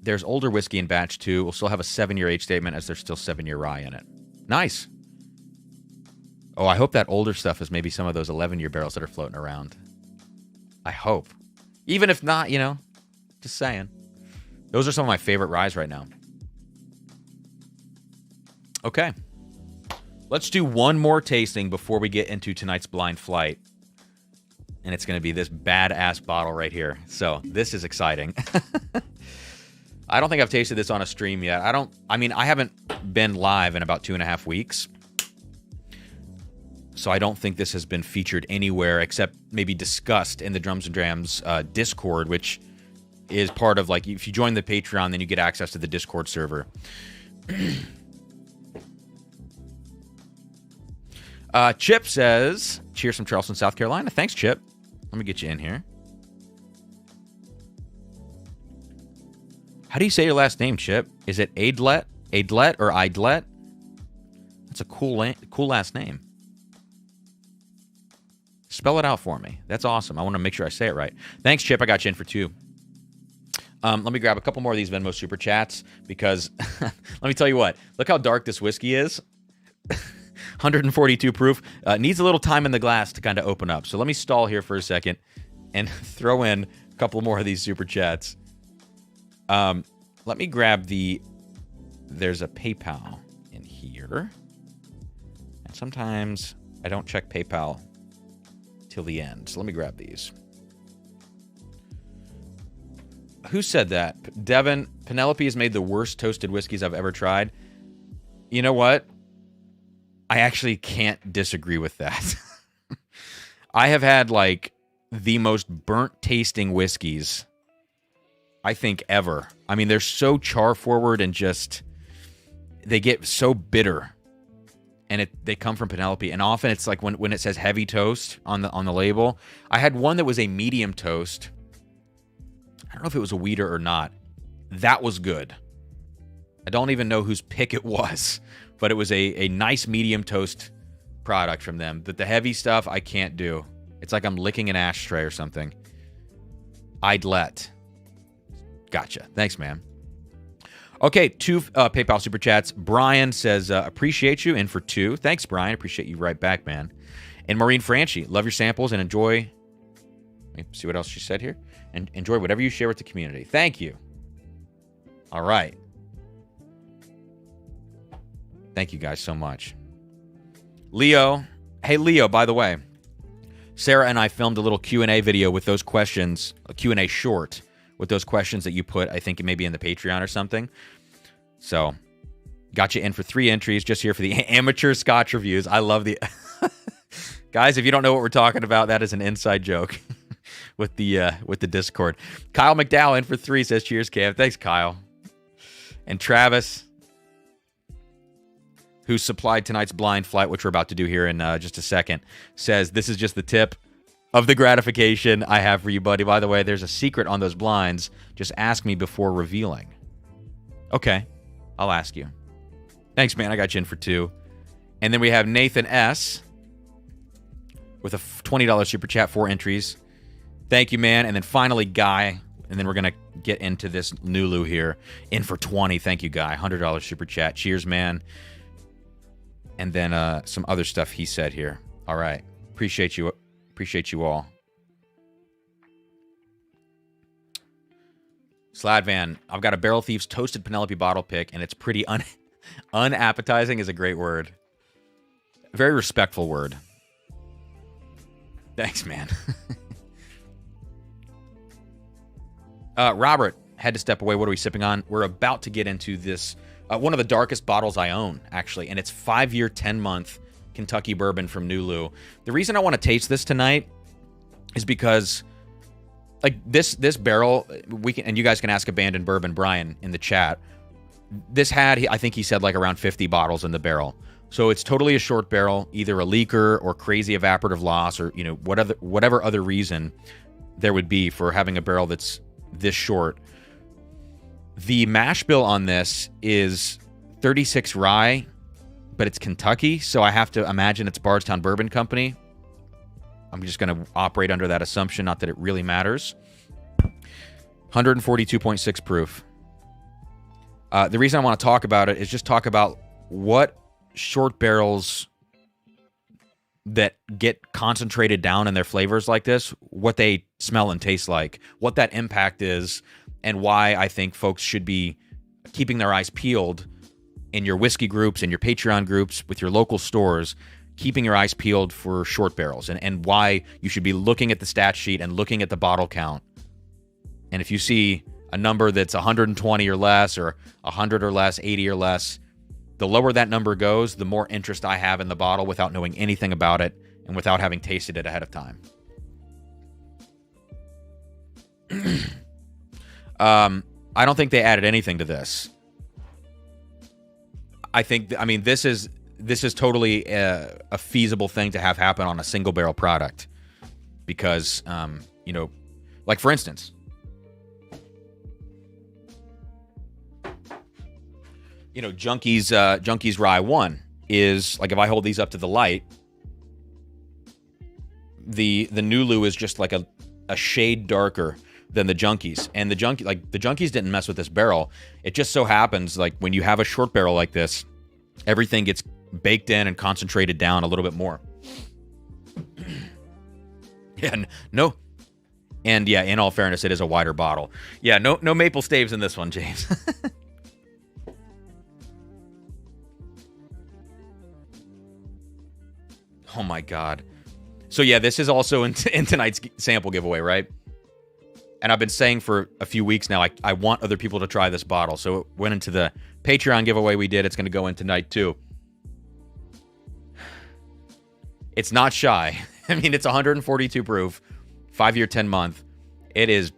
There's older whiskey in batch 2. We'll still have a 7-year age statement as there's still 7-year rye in it. Nice. Oh, I hope that older stuff is maybe some of those 11-year barrels that are floating around. I hope. Even if not, just saying. Those are some of my favorite ryes right now. Okay. Let's do one more tasting before we get into tonight's blind flight. And it's going to be this badass bottle right here. So this is exciting. I don't think I've tasted this on a stream yet. I haven't been live in about 2.5 weeks. So I don't think this has been featured anywhere except maybe discussed in the Drums and Drams Discord, which is part of, like, if you join the Patreon, then you get access to the Discord server. Chip says, cheers from Charleston, South Carolina. Thanks, Chip. Let me get you in here. How do you say your last name, Chip? Is it Aidlet? Aidlet or Idlet? That's a cool last name. Spell it out for me. That's awesome. I want to make sure I say it right. Thanks, Chip. I got you in for 2. Let me grab a couple more of these Venmo Super Chats because let me tell you what. Look how dark this whiskey is. 142 proof. Needs a little time in the glass to kind of open up. So let me stall here for a second and throw in a couple more of these Super Chats. Let me grab there's a PayPal in here. And sometimes I don't check PayPal till the end. So let me grab these. Who said that? Devin, Penelope has made the worst toasted whiskeys I've ever tried. You know what? I actually can't disagree with that. I have had, like, the most burnt tasting whiskeys, I think, ever. I mean, they're so char forward and just, they get so bitter. And they come from Penelope. And often it's like when it says heavy toast on the label. I had one that was a medium toast. I don't know if it was a wheater or not. That was good. I don't even know whose pick it was. But it was a nice medium toast product from them. But the heavy stuff, I can't do. It's like I'm licking an ashtray or something. Idlet. Gotcha. Thanks, man. Okay, 2 PayPal Super Chats. Brian says, appreciate you, in for 2. Thanks, Brian. Appreciate you right back, man. And Maureen Franchi, love your samples and enjoy. Let me see what else she said here. And enjoy whatever you share with the community. Thank you. All right. Thank you guys so much. Leo. Hey, Leo, by the way. Sarah and I filmed a little Q&A video with those questions, a Q&A short, with those questions that you put, I think maybe in the Patreon or something. So, got you in for 3 entries just here for the amateur Scotch reviews. I love the... Guys, if you don't know what we're talking about, that is an inside joke with the Discord. Kyle McDowell in for 3 says, cheers, Kev. Thanks, Kyle. And Travis, who supplied tonight's blind flight, which we're about to do here in just a second, says, this is just the tip of the gratification I have for you, buddy. By the way, there's a secret on those blinds. Just ask me before revealing. Okay, I'll ask you. Thanks, man. I got you in for 2. And then we have Nathan S. with a $20 super chat, 4 entries. Thank you, man. And then finally, Guy. And then we're going to get into this Nulu here. In for 20. Thank you, Guy. $100 super chat. Cheers, man. And then some other stuff he said here. All right. Appreciate you. Appreciate you all. Sladvan, I've got a Barrel Thieves Toasted Penelope bottle pick, and it's pretty unappetizing is a great word. A very respectful word. Thanks, man. Robert had to step away. What are we sipping on? We're about to get into this One of the darkest bottles I own, actually, and it's 5-year, 10-month Kentucky bourbon from Nulu. The reason I want to taste this tonight is because, like, this barrel, and you guys can ask Abandoned Bourbon Brian in the chat. This had, I think he said, like around 50 bottles in the barrel. So it's totally a short barrel, either a leaker or crazy evaporative loss, or whatever other reason there would be for having a barrel that's this short. The mash bill on this is 36 rye, but it's Kentucky, so I have to imagine it's Bardstown Bourbon Company. I'm just going to operate under that assumption, not that it really matters. 142.6 proof. The reason I want to talk about it is just talk about what short barrels that get concentrated down in their flavors like this, what they smell and taste like, what that impact is, and why I think folks should be keeping their eyes peeled in your whiskey groups, in your Patreon groups, with your local stores, keeping your eyes peeled for short barrels, and why you should be looking at the stat sheet and looking at the bottle count. And if you see a number that's 120 or less, or 100 or less, 80 or less, the lower that number goes, the more interest I have in the bottle without knowing anything about it and without having tasted it ahead of time. I don't think they added anything to this. I mean, this is totally a feasible thing to have happen on a single barrel product, because, like for instance, Junkies Rye 1 is, like, if I hold these up to the light, the Nulu is just like a shade darker than the Junkies. And the Junkies didn't mess with this barrel. It just so happens, like, when you have a short barrel like this, everything gets baked in and concentrated down a little bit more. In all fairness, it is a wider bottle. Yeah, no maple staves in this one, James. Oh my God. So yeah, this is also in tonight's sample giveaway, right? And I've been saying for a few weeks now, I want other people to try this bottle. So it went into the Patreon giveaway we did. It's going to go in tonight too. It's not shy. I mean, it's 142 proof, 5-year, 10-month. It is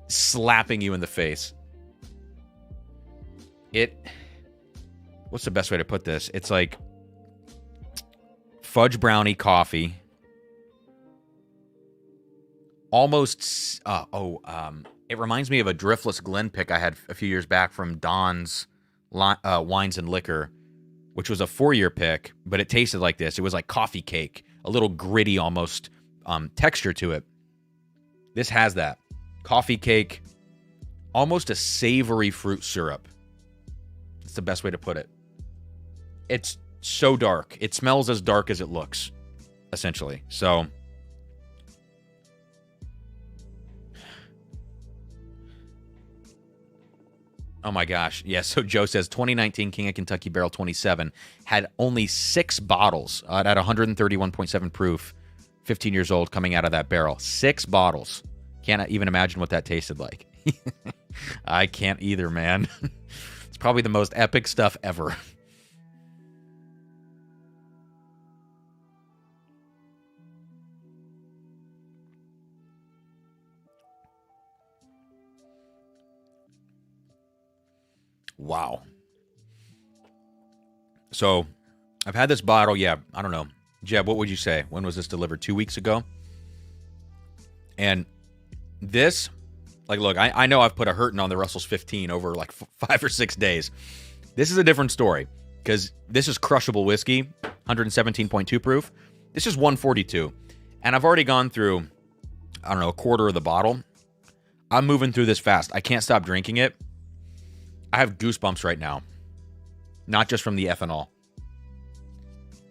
slapping you in the face. What's the best way to put this? It's like fudge brownie coffee. Almost, it reminds me of a driftless Glen pick I had a few years back from Don's Wines and Liquor, which was a 4-year pick, but it tasted like this. It was like coffee cake, a little gritty almost texture to it. This has that. Coffee cake, almost a savory fruit syrup. That's the best way to put it. It's so dark. It smells as dark as it looks, essentially. So, oh my gosh. Yeah, so Joe says 2019 King of Kentucky Barrel 27 had only 6 bottles at 131.7 proof, 15 years old, coming out of that barrel. 6 bottles. Can't even imagine what that tasted like. I can't either, man. It's probably the most epic stuff ever. Wow. So, I've had this bottle, I don't know. Jeb, what would you say? When was this delivered? 2 weeks ago? And this, like, look, I know I've put a hurtin' on the Russell's 15 over like 5 or 6 days. This is a different story, because this is crushable whiskey, 117.2 proof. This is 142. And I've already gone through, I don't know, a quarter of the bottle. I'm moving through this fast. I can't stop drinking it. I have goosebumps right now. Not just from the ethanol.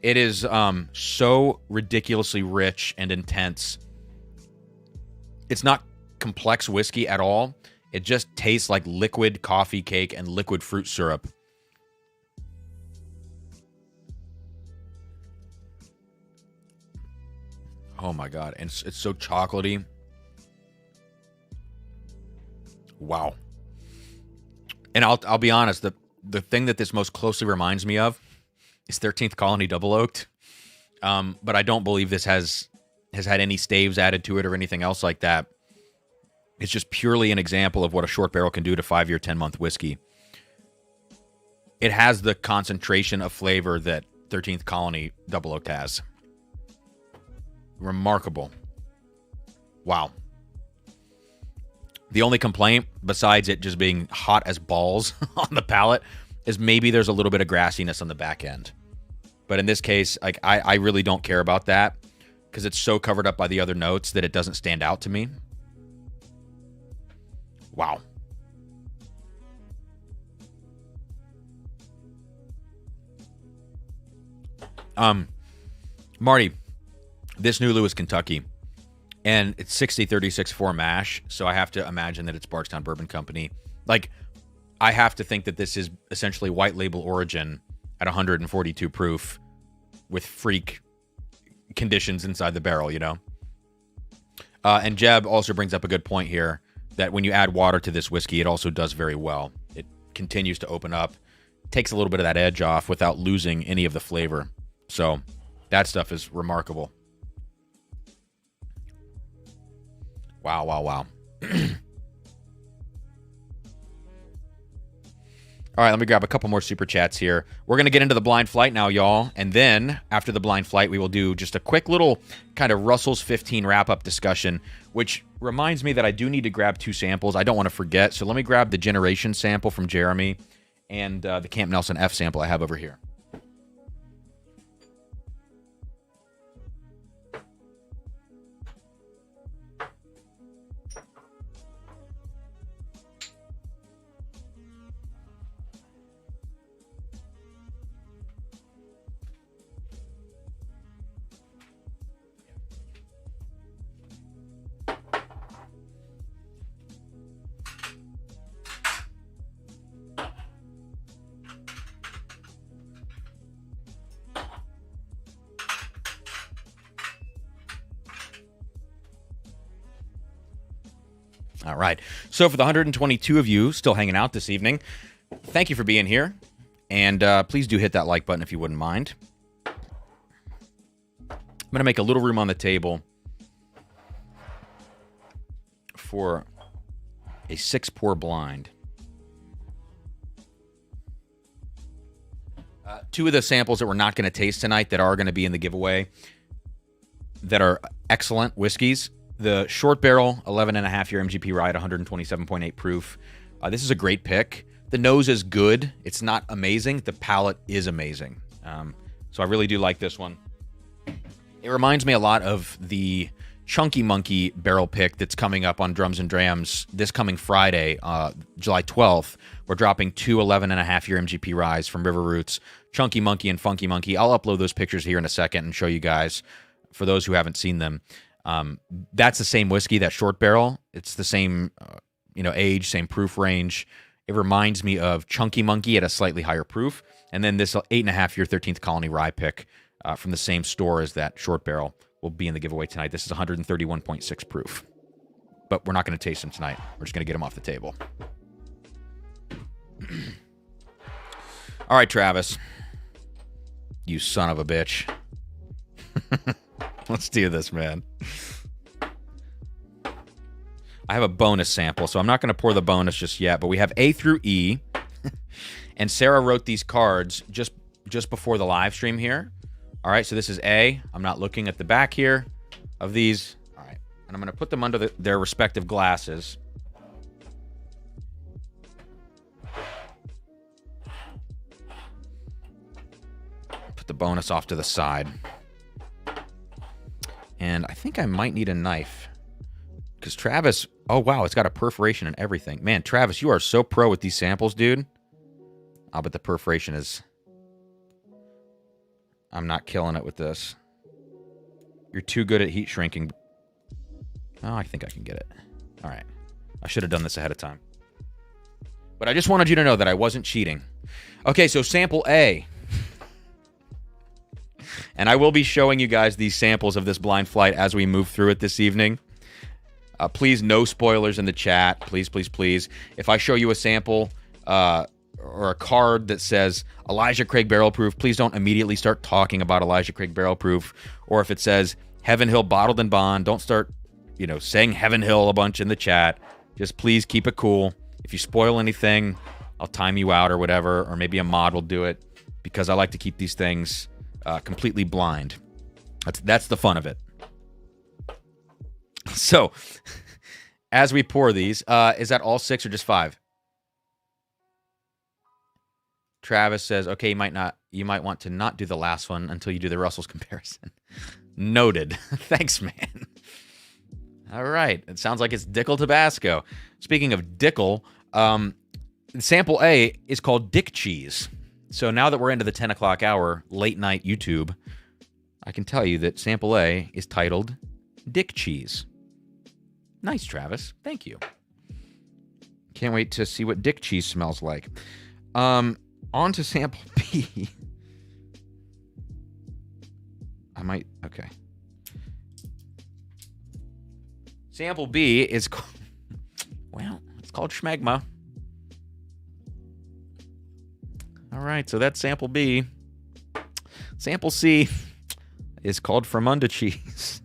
It is so ridiculously rich and intense. It's not complex whiskey at all. It just tastes like liquid coffee cake and liquid fruit syrup. Oh my God. And it's so chocolatey. Wow. And I'll be honest, The thing that this most closely reminds me of is 13th Colony Double Oaked. But I don't believe this has had any staves added to it or anything else like that. It's just purely an example of what a short barrel can do to 5-year, 10-month whiskey. It has the concentration of flavor that 13th Colony Double Oaked has. Remarkable. Wow. The only complaint, besides it just being hot as balls on the palate, is maybe there's a little bit of grassiness on the back end. But in this case, like I really don't care about that because it's so covered up by the other notes that it doesn't stand out to me. Wow. Marty, this Nulu is Kentucky, and it's 60-36-4 mash, so I have to imagine that it's Bardstown Bourbon Company. Like, I have to think that this is essentially white label origin at 142 proof with freak conditions inside the barrel, you know? And Jeb also brings up a good point here that when you add water to this whiskey, it also does very well. It continues to open up, takes a little bit of that edge off without losing any of the flavor. So that stuff is remarkable. Wow, wow, wow. All right, let me grab a couple more super chats here. We're going to get into the blind flight now, y'all. And then after the blind flight, we will do just a quick little kind of Russell's 15 wrap-up discussion, which reminds me that I do need to grab 2 samples. I don't want to forget. So let me grab the Generation sample from Jeremy and the Camp Nelson F sample I have over here. All right. So for the 122 of you still hanging out this evening, thank you for being here. And please do hit that like button if you wouldn't mind. I'm going to make a little room on the table for a 6-pour blind. 2 of the samples that we're not going to taste tonight that are going to be in the giveaway that are excellent whiskeys. The short barrel, 11.5-year MGP rye, 127.8 proof. This is a great pick. The nose is good. It's not amazing. The palate is amazing. So I really do like this one. It reminds me a lot of the Chunky Monkey barrel pick that's coming up on Drums and Drams this coming Friday, July 12th. We're dropping 2 11.5-year MGP ryes from River Roots, Chunky Monkey and Funky Monkey. I'll upload those pictures here in a second and show you guys, for those who haven't seen them. That's the same whiskey, that short barrel. It's the same, age, same proof range. It reminds me of Chunky Monkey at a slightly higher proof. And then this 8.5-year 13th Colony rye pick from the same store as that short barrel will be in the giveaway tonight. This is 131.6 proof. But we're not going to taste them tonight. We're just going to get them off the table. All right, Travis. You son of a bitch. Let's do this, man. I have a bonus sample, so I'm not going to pour the bonus just yet, but we have A through E. And Sarah wrote these cards just before the live stream here. All right, so this is A. I'm not looking at the back here of these. All right, and I'm going to put them under their respective glasses. Put the bonus off to the side. And I think I might need a knife. Because Travis... Oh, wow, it's got a perforation and everything. Man, Travis, you are so pro with these samples, dude. Oh, but the perforation is... I'm not killing it with this. You're too good at heat shrinking. Oh, I think I can get it. All right. I should have done this ahead of time. But I just wanted you to know that I wasn't cheating. Okay, so sample A. And I will be showing you guys these samples of this blind flight as we move through it this evening. Please, no spoilers in the chat. Please, please, please. If I show you a sample, or a card that says Elijah Craig Barrel Proof, please don't immediately start talking about Elijah Craig Barrel Proof. Or if it says Heaven Hill Bottled in Bond, don't start, saying Heaven Hill a bunch in the chat. Just please keep it cool. If you spoil anything, I'll time you out or whatever, or maybe a mod will do it, because I like to keep these things completely blind. That's the fun of it. So, as we pour these, is that all 6 or just 5? Travis says, okay, you might want to not do the last one until you do the Russell's comparison. Noted. Thanks, man. All right. It sounds like it's Dickel Tabasco. Speaking of Dickel, sample A is called Dick Cheese. So now that we're into the 10 o'clock hour, late night YouTube, I can tell you that sample A is titled Dick Cheese. Nice, Travis. Thank you. Can't wait to see what Dick Cheese smells like. On to sample B. Okay. Sample B is, it's called Schmegma. All right, so that's sample B. Sample C is called Fremunda Cheese.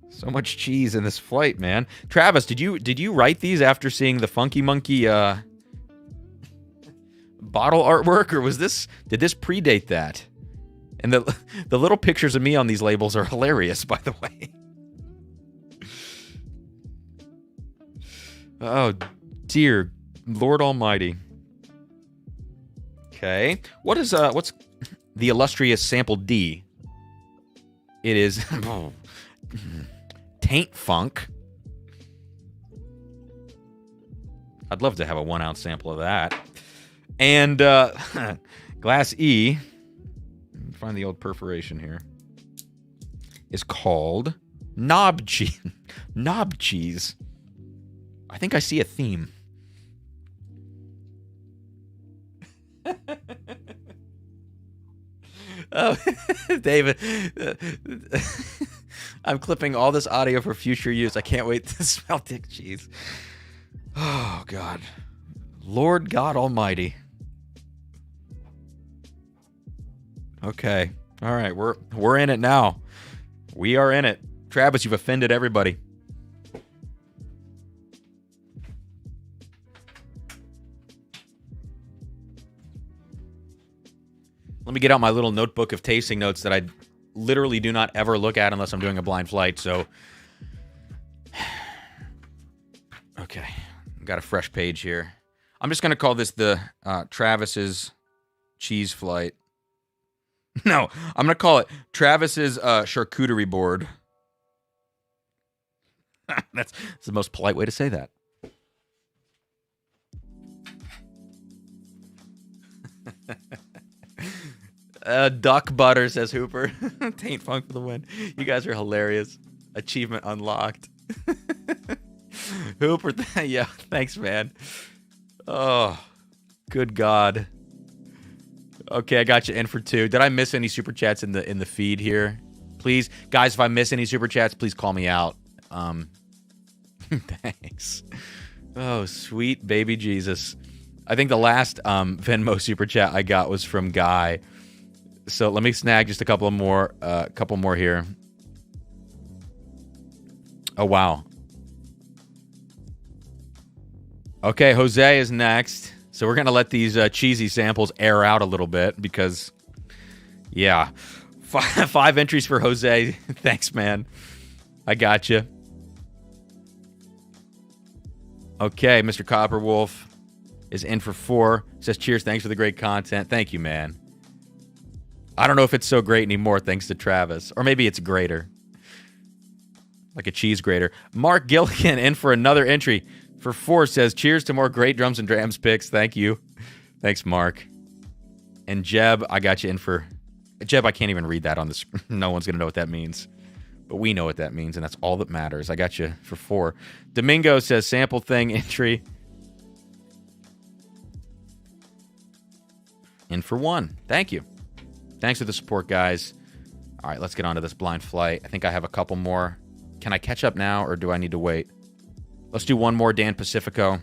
So much cheese in this flight, man. Travis, did you write these after seeing the Funky Monkey bottle artwork, or did this predate that? And the little pictures of me on these labels are hilarious, by the way. Oh, dear Lord Almighty. Okay. What's the illustrious sample D? It is Taint Funk. I'd love to have a 1 ounce sample of that. And Glass E, find the old perforation here, is called Knob Cheese. Knob Cheese. I think I see a theme. Oh, David. I'm clipping all this audio for future use. I can't wait to smell Dick Cheese. Oh, God. Lord God Almighty. Okay. All right. We're in it now. We are in it. Travis, you've offended everybody. Let me get out my little notebook of tasting notes that I literally do not ever look at unless I'm doing a blind flight. So, okay. Got a fresh page here. I'm just going to call this the Travis's cheese flight. No, I'm going to call it Travis's charcuterie board. That's the most polite way to say that. Duck butter, says Hooper. Taint Funk for the win. You guys are hilarious. Achievement unlocked. Hooper, yeah, thanks, man. Oh, good God. Okay, I got you in for 2. Did I miss any super chats in the feed here? Please, guys, if I miss any super chats, please call me out. Thanks. Oh, sweet baby Jesus. I think the last Venmo super chat I got was from Guy. So let me snag just a couple more here. Oh, wow. Okay, Jose is next. So we're going to let these cheesy samples air out a little bit because, yeah. 5 entries for Jose. Thanks, man. I got you. Okay, Mr. Copperwolf is in for 4. Says, cheers, thanks for the great content. Thank you, man. I don't know if it's so great anymore thanks to Travis. Or maybe it's greater. Like a cheese grater. Mark Gilligan in for another entry. For 4 says, cheers to more great drums and drams picks. Thank you. Thanks, Mark. And Jeb, I got you in for... Jeb, I can't even read that on this. No one's going to know what that means. But we know what that means, and that's all that matters. I got you for 4. Domingo says, sample thing entry. In for 1. Thank you. Thanks for the support, guys. All right, let's get on to this blind flight. I think I have a couple more. Can I catch up now, or do I need to wait? Let's do one more Dan Pacifico.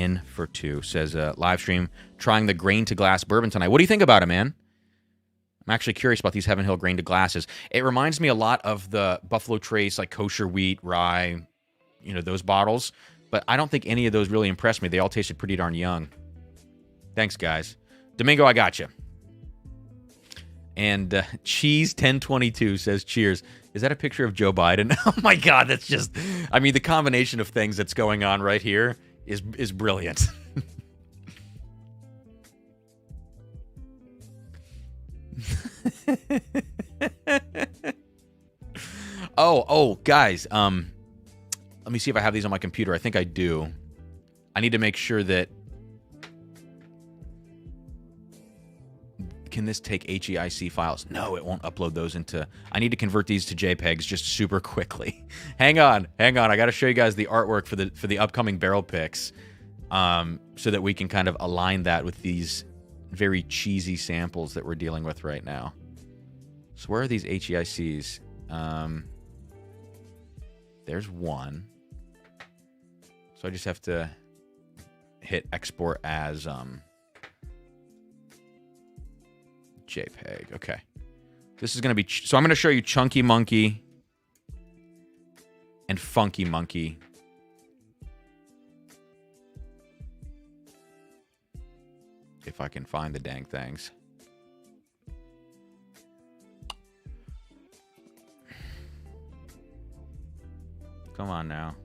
in for 2. Says, live stream, trying the grain to glass bourbon tonight. What do you think about it, man? I'm actually curious about these Heaven Hill grain to glasses. It reminds me a lot of the Buffalo Trace, like kosher wheat, rye, those bottles. But I don't think any of those really impressed me. They all tasted pretty darn young. Thanks, guys. Domingo, I got you. And Cheese 1022 says, cheers. Is that a picture of Joe Biden? Oh, my God. That's just, the combination of things that's going on right here is brilliant. oh, guys. Let me see if I have these on my computer. I think I do. I need to make sure that... Can this take HEIC files? No, it won't upload those into... I need to convert these to JPEGs just super quickly. Hang on. I got to show you guys the artwork for the upcoming barrel picks, so that we can kind of align that with these very cheesy samples that we're dealing with right now. So where are these HEICs? There's one. So I just have to hit export as JPEG. Okay. This is going to be... So I'm going to show you Chunky Monkey and Funky Monkey. If I can find the dang things. Come on now.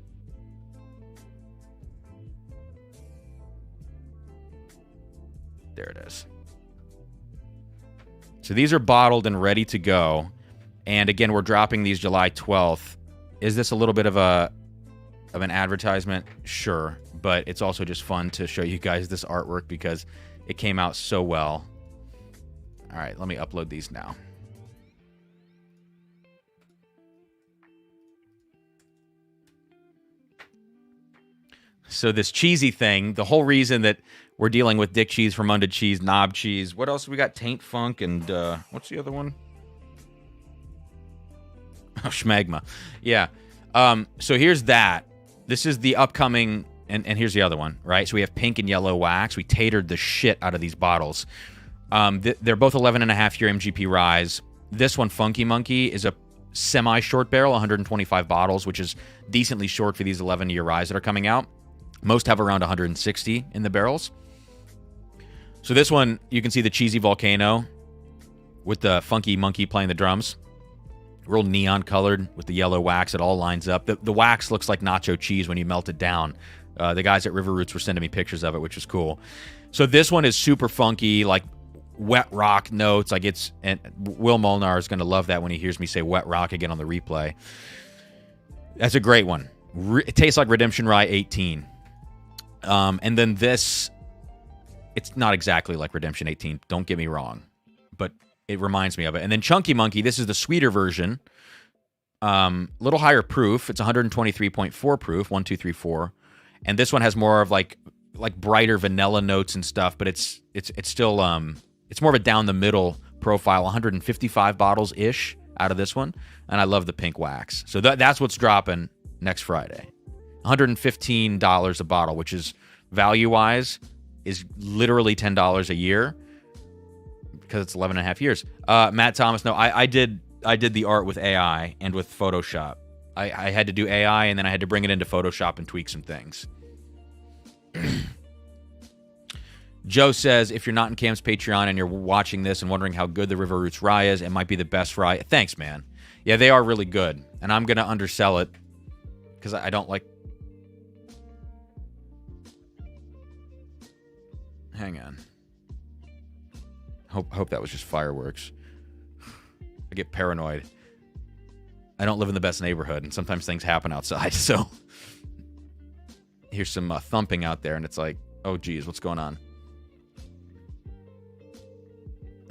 There it is. So these are bottled and ready to go. And again, we're dropping these July 12th. Is this a little bit of an advertisement? Sure. But it's also just fun to show you guys this artwork because it came out so well. All right, let me upload these now. So this cheesy thing, the whole reason that we're dealing with dick cheese, fermented cheese, knob cheese. What else we got? Taint funk and what's the other one? Oh, schmagma. Yeah. So here's that. This is the upcoming, and here's the other one, right? So we have pink and yellow wax. We tatered the shit out of these bottles. They're both 11.5-year MGP rise. This one, Funky Monkey, is a semi-short barrel, 125 bottles, which is decently short for these 11-year rise that are coming out. Most have around 160 in the barrels. So this one, you can see the cheesy volcano with the Funky Monkey playing the drums. Real neon colored with the yellow wax. It all lines up. The wax looks like nacho cheese when you melt it down. The guys at River Roots were sending me pictures of it, which was cool. So this one is super funky, like wet rock notes. Like it's, and Will Molnar is going to love that when he hears me say wet rock again on the replay. That's a great one. It tastes like Redemption Rye 18. And then this, it's not exactly like Redemption 18, don't get me wrong, but it reminds me of it. And then Chunky Monkey, this is the sweeter version, little higher proof. It's 123.4 proof, 1, 2, 3, 4. And this one has more of like brighter vanilla notes and stuff, but it's still, it's more of a down the middle profile, 155 bottles ish out of this one. And I love the pink wax. So that's what's dropping next Friday. $115 a bottle, which is value-wise is literally $10 a year because it's 11.5 years. Matt Thomas, no, I did the art with AI and with Photoshop. I had to do AI and then I had to bring it into Photoshop and tweak some things. Joe says, if you're not in Cam's Patreon and you're watching this and wondering how good the River Roots rye is, it might be the best rye. Thanks, man. Yeah, they are really good. And I'm going to undersell it because I don't like... Hang on. Hope that was just fireworks. I get paranoid. I don't live in the best neighborhood, and sometimes things happen outside, so... Here's some thumping out there, and it's like, oh, geez, what's going on?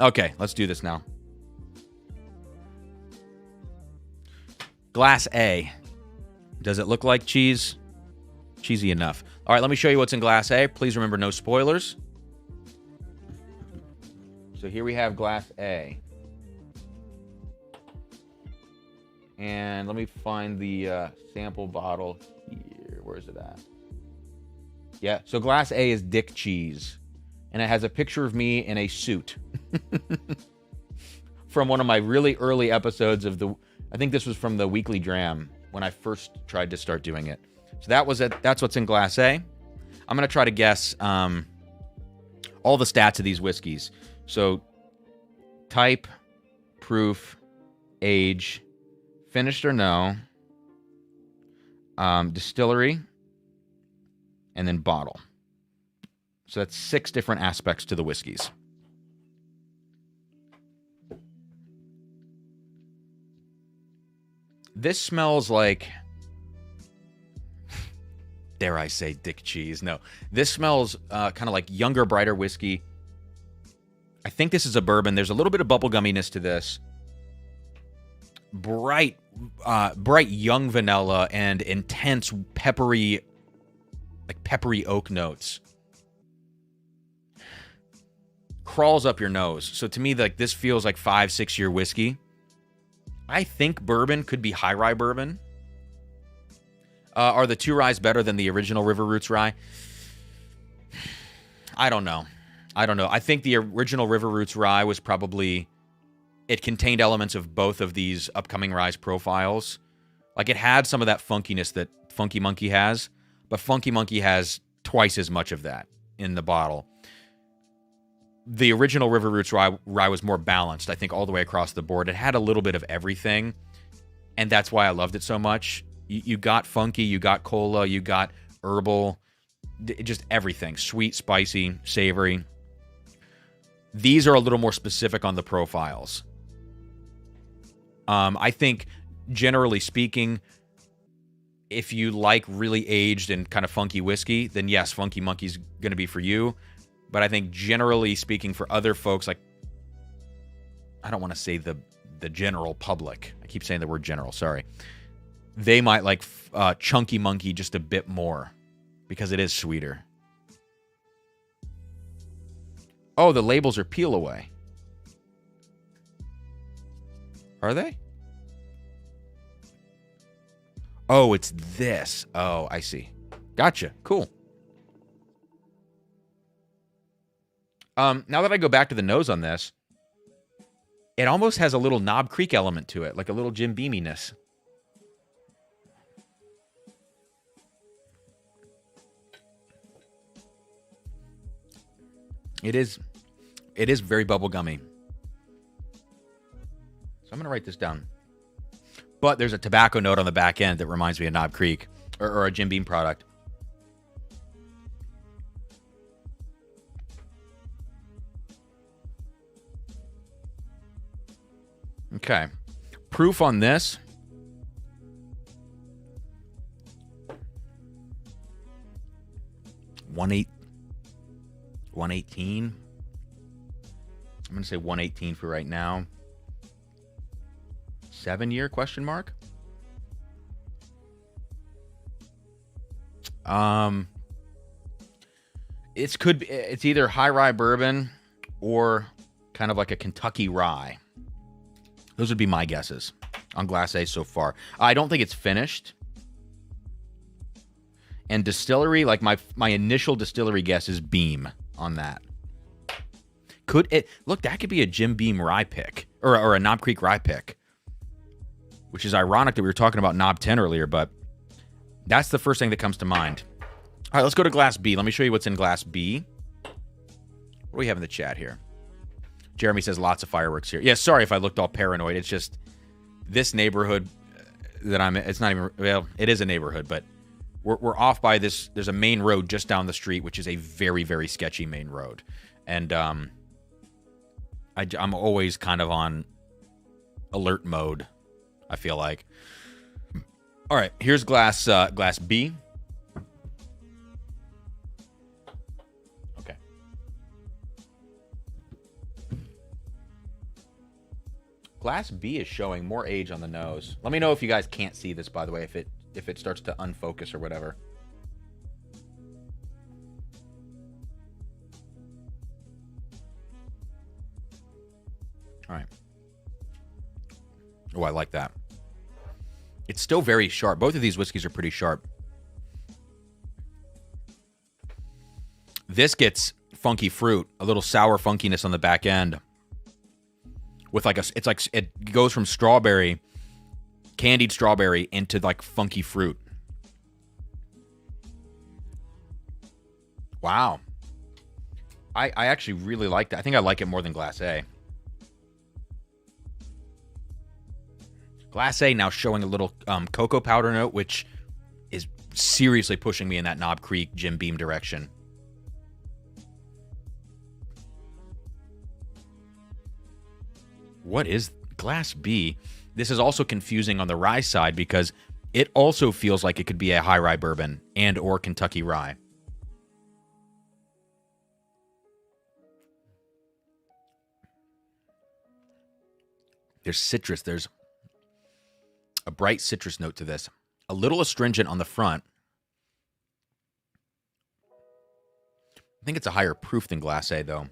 Okay, let's do this now. Glass A. Does it look like cheese? Cheesy enough. All right, let me show you what's in Glass A. Please remember, no spoilers. So here we have Glass A. And let me find the sample bottle here. Where is it at? Yeah, so glass A is Dick Cheese. And it has a picture of me in a suit. From one of my really early episodes of I think this was from the Weekly Dram when I first tried to start doing it. So that was it. That's what's in glass A. I'm going to try to guess all the stats of these whiskeys. So type, proof, age, finished or no, distillery, and then bottle. So that's 6 different aspects to the whiskeys. This smells like, dare I say, Dick Cheese. No, this smells kind of like younger, brighter whiskey. I think this is a bourbon. There's a little bit of bubblegumminess to this. Bright young vanilla and intense peppery oak notes. Crawls up your nose. So to me, like, this feels like 5-6 year whiskey. I think bourbon could be high rye bourbon. Are the 2 ryes better than the original River Roots rye? I don't know. I think the original River Roots rye was probably, it contained elements of both of these upcoming ryes profiles. Like, it had some of that funkiness that Funky Monkey has, but Funky Monkey has twice as much of that in the bottle. The original River Roots rye was more balanced, I think, all the way across the board. It had a little bit of everything, and that's why I loved it so much. You got funky, you got cola, you got herbal, just everything. Sweet, spicy, savory. These are a little more specific on the profiles. I think, generally speaking, if you like really aged and kind of funky whiskey, then yes, Funky Monkey's going to be for you. But I think, generally speaking, for other folks, like, I don't want to say the general public. I keep saying the word general, sorry. They might like Chunky Monkey just a bit more because it is sweeter. Oh, the labels are peel away. Are they? Oh, it's this. Oh, I see. Gotcha. Cool. Now that I go back to the nose on this, it almost has a little Knob Creek element to it, like a little Jim Beaminess. It is very bubblegummy. So I'm going to write this down. But there's a tobacco note on the back end that reminds me of Knob Creek or a Jim Beam product. Okay. Proof on this. $118. I'm going to say 118 for right now. 7-year question mark? It's either high rye bourbon or kind of like a Kentucky rye. Those would be my guesses on Glass A so far. I don't think it's finished. And distillery, like my initial distillery guess is Beam on that. Could it look? That could be a Jim Beam rye pick or a Knob Creek rye pick, which is ironic that we were talking about Knob 10 earlier, but that's the first thing that comes to mind. All right, let's go to Glass B. Let me show you what's in Glass B. What do we have in the chat here? Jeremy says lots of fireworks here. Yeah, sorry if I looked all paranoid. It's just this neighborhood that I'm in. It's not even, well, it is a neighborhood, but we're off by this. There's a main road just down the street, which is a very, very sketchy main road. And I'm always kind of on alert mode, I feel like. All right, here's Glass B. Glass B is showing more age on the nose. Let me know if you guys can't see this, by the way, if it starts to unfocus or whatever. All right. Oh, I like that. It's still very sharp. Both of these whiskeys are pretty sharp. This gets funky fruit, a little sour funkiness on the back end. With like it goes from strawberry, candied strawberry, into like funky fruit. Wow. I actually really like that. I think I like it more than Glass A. Glass A now showing a little cocoa powder note, which is seriously pushing me in that Knob Creek Jim Beam direction. What is Glass B? This is also confusing on the rye side because it also feels like it could be a high rye bourbon and or Kentucky rye. There's citrus. There's a bright citrus note to this. A little astringent on the front. I think it's a higher proof than Glass A, though.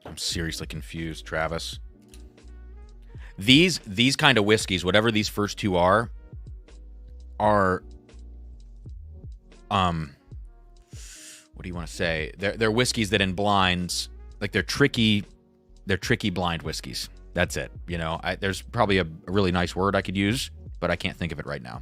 I'm seriously confused, Travis. These kind of whiskeys, whatever these first two are what do you want to say? They're whiskeys that in blinds, like they're tricky blind whiskeys. That's it. You know, there's probably a really nice word I could use, but I can't think of it right now.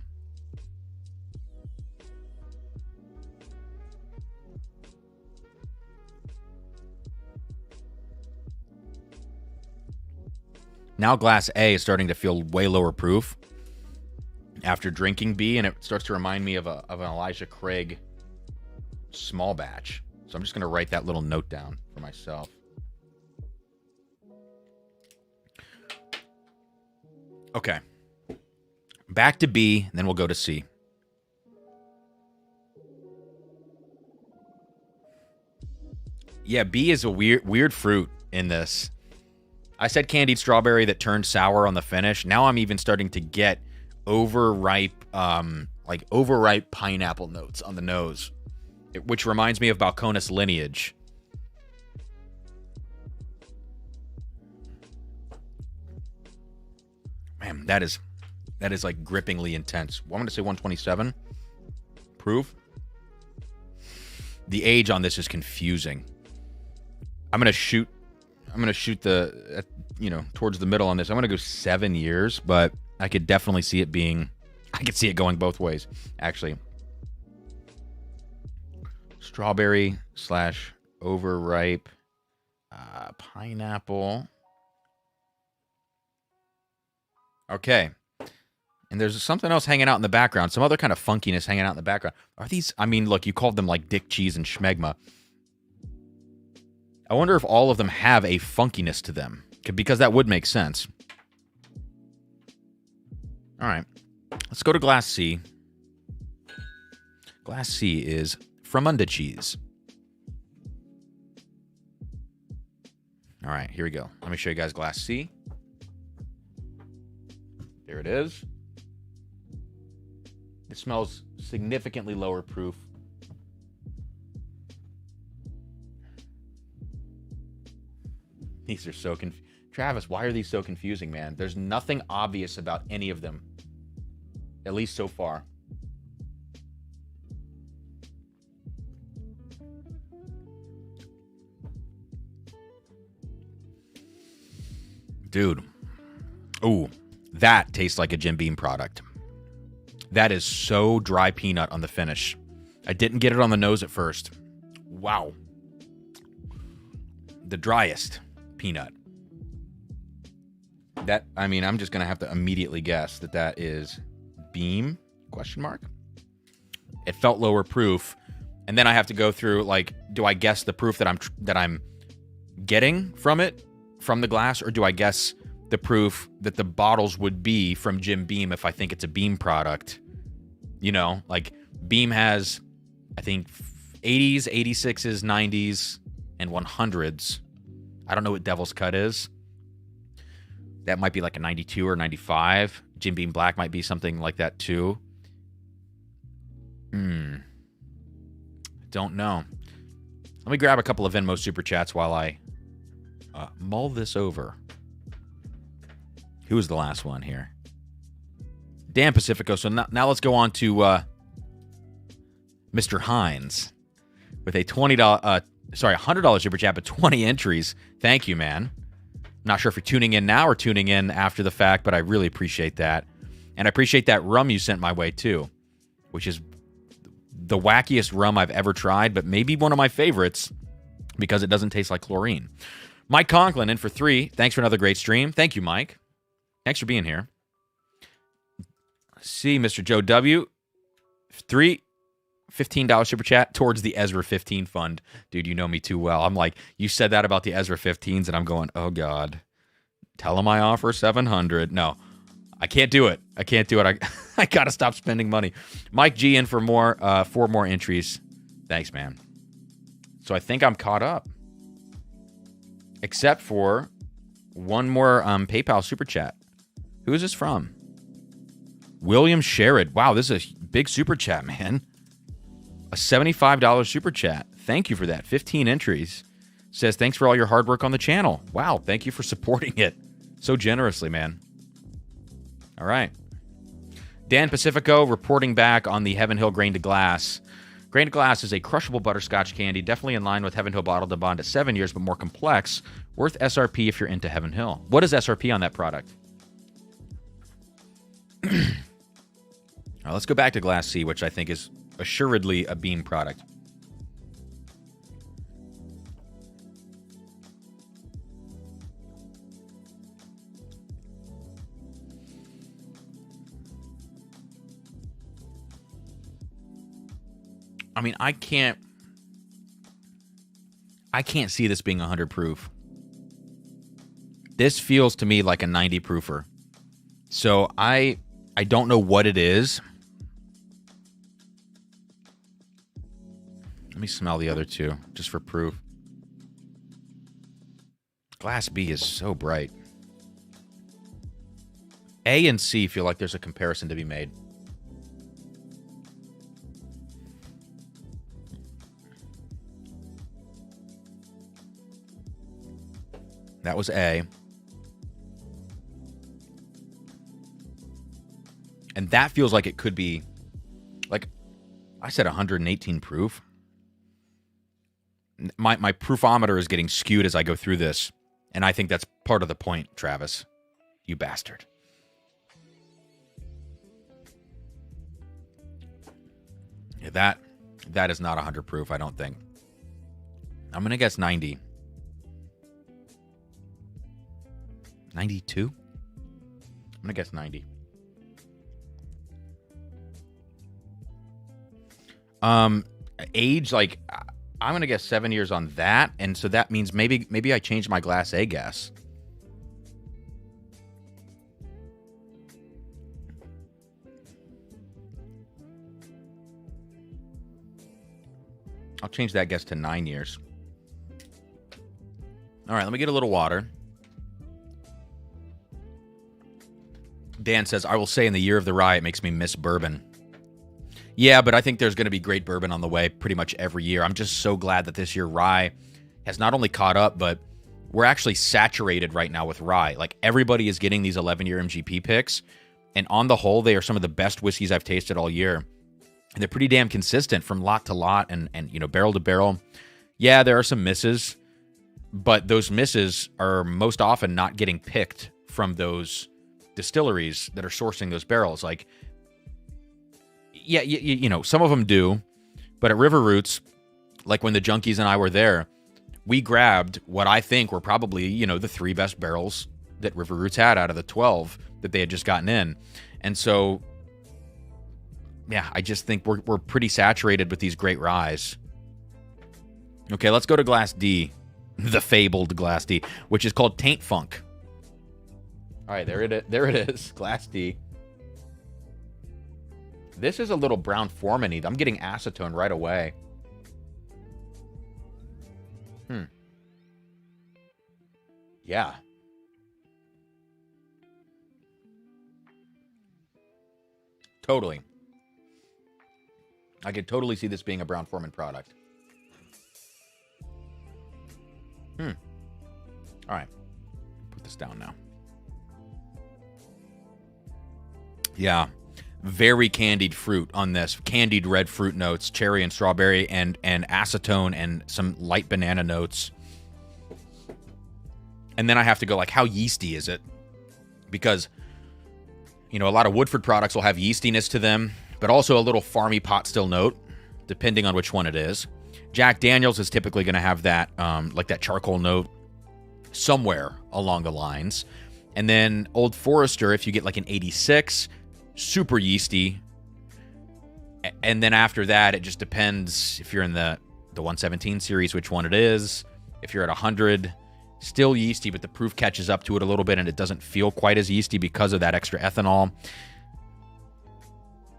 Now Glass A is starting to feel way lower proof after drinking B, and it starts to remind me of an Elijah Craig small batch. So I'm just going to write that little note down for myself. Okay. Back to B, then we'll go to C. Yeah, B is a weird fruit in this. I said candied strawberry that turned sour on the finish. Now I'm even starting to get overripe pineapple notes on the nose, which reminds me of Balcones lineage. Man, that is like grippingly intense. I'm going to say 127 proof. The age on this is confusing. I'm going to shoot the towards the middle on this. I'm going to go 7 years, but I could definitely see it going both ways, actually. Strawberry / overripe pineapple. Okay. And there's something else hanging out in the background. Some other kind of funkiness hanging out in the background. Are these... I mean, look, you called them like dick cheese and schmegma. I wonder if all of them have a funkiness to them. Because that would make sense. All right. Let's go to Glass C. Glass C is Fromunda cheese. All right, here we go. Let me show you guys Glass C. There it is. It smells significantly lower proof. These are so Travis, why are these so confusing, man? There's nothing obvious about any of them. At least so far. Dude. Ooh, that tastes like a Jim Beam product. That is so dry peanut on the finish. I didn't get it on the nose at first. Wow. The driest peanut. That, I mean, I'm just going to have to immediately guess that is Beam, ? It felt lower proof. And then I have to go through, like, do I guess the proof that I'm getting from it, from the glass, or do I guess the proof that the bottles would be from Jim Beam if I think it's a Beam product? You know, like, Beam has, I think, 80s, 86s, 90s, and 100s. I don't know what Devil's Cut is. That might be like a 92 or 95. Jim Beam Black might be something like that too. Don't know. Let me grab a couple of Venmo Super Chats while I mull this over. Who was the last one here? Dan Pacifico. So now let's go on to Mr. Hines with a $100 super chat, but 20 entries. Thank you, man. Not sure if you're tuning in now or tuning in after the fact, but I really appreciate that. And I appreciate that rum you sent my way, too, which is the wackiest rum I've ever tried, but maybe one of my favorites because it doesn't taste like chlorine. Mike Conklin in for 3. Thanks for another great stream. Thank you, Mike. Thanks for being here. See, Mr. Joe W. 3. $15 super chat towards the Ezra 15 fund. Dude, you know me too well. I'm like, you said that about the Ezra 15s, and I'm going, oh, God. Tell him I offer $700. No, I can't do it. I got to stop spending money. Mike G in for 4 more entries. Thanks, man. So I think I'm caught up. Except for one more PayPal super chat. Who is this from? William Sherrod. Wow, this is a big super chat, man. A $75 super chat. Thank you for that. 15 entries. Says, thanks for all your hard work on the channel. Wow, thank you for supporting it so generously, man. All right. Dan Pacifico reporting back on the Heaven Hill Grain to Glass. Grain to Glass is a crushable butterscotch candy, definitely in line with Heaven Hill Bottled to Bond at 7 years, but more complex. Worth SRP if you're into Heaven Hill. What is SRP on that product? All right, let's go back to Glass C, which I think is assuredly a Beam product. I mean, I can't see this being 100 proof. This feels to me like a 90 proofer. So I don't know what it is. Let me smell the other two, just for proof. Glass B is so bright. A and C feel like there's a comparison to be made. That was A. And that feels like it could be, like, I said 118 proof. My proofometer is getting skewed as I go through this. And I think that's part of the point, Travis. You bastard. Yeah, that is not 100 proof, I don't think. I'm going to guess 90. 92? I'm going to guess 90. Age, like, I'm going to guess 7 years on that. And so that means maybe I changed my Glass A guess. I'll change that guess to 9 years. All right, let me get a little water. Dan says, I will say in the year of the rye, it makes me miss bourbon. Yeah, but I think there's going to be great bourbon on the way pretty much every year. I'm just so glad that this year rye has not only caught up, but we're actually saturated right now with rye. Like, everybody is getting these 11-year MGP picks, and on the whole, they are some of the best whiskeys I've tasted all year. And they're pretty damn consistent from lot to lot and you know, barrel to barrel. Yeah, there are some misses, but those misses are most often not getting picked from those distilleries that are sourcing those barrels. Like, yeah, you know, some of them do, but at River Roots, like when the Junkies and I were there, we grabbed what I think were probably, you know, the 3 best barrels that River Roots had out of the 12 that they had just gotten in. And so, yeah, I just think we're pretty saturated with these great ryes. Okay, let's go to Glass D, the fabled Glass D, which is called Taint Funk. All right, there it is, Glass D. This is a little brown Foreman-y. I'm getting acetone right away. Yeah. Totally. I could totally see this being a Brown Foreman product. All right. Put this down now. Yeah. very candied fruit on this. Candied red fruit notes, cherry and strawberry, and acetone and some light banana notes. And then I have to go, like, how yeasty is it? Because, you know, a lot of Woodford products will have yeastiness to them, but also a little farmy pot still note, depending on which one it is. Jack Daniel's is typically going to have that, like that charcoal note somewhere along the lines. And then Old Forester, if you get like an 86, super yeasty. And then after that, it just depends if you're in the 117 series, which one it is. If you're at 100, still yeasty, but the proof catches up to it a little bit and it doesn't feel quite as yeasty because of that extra ethanol.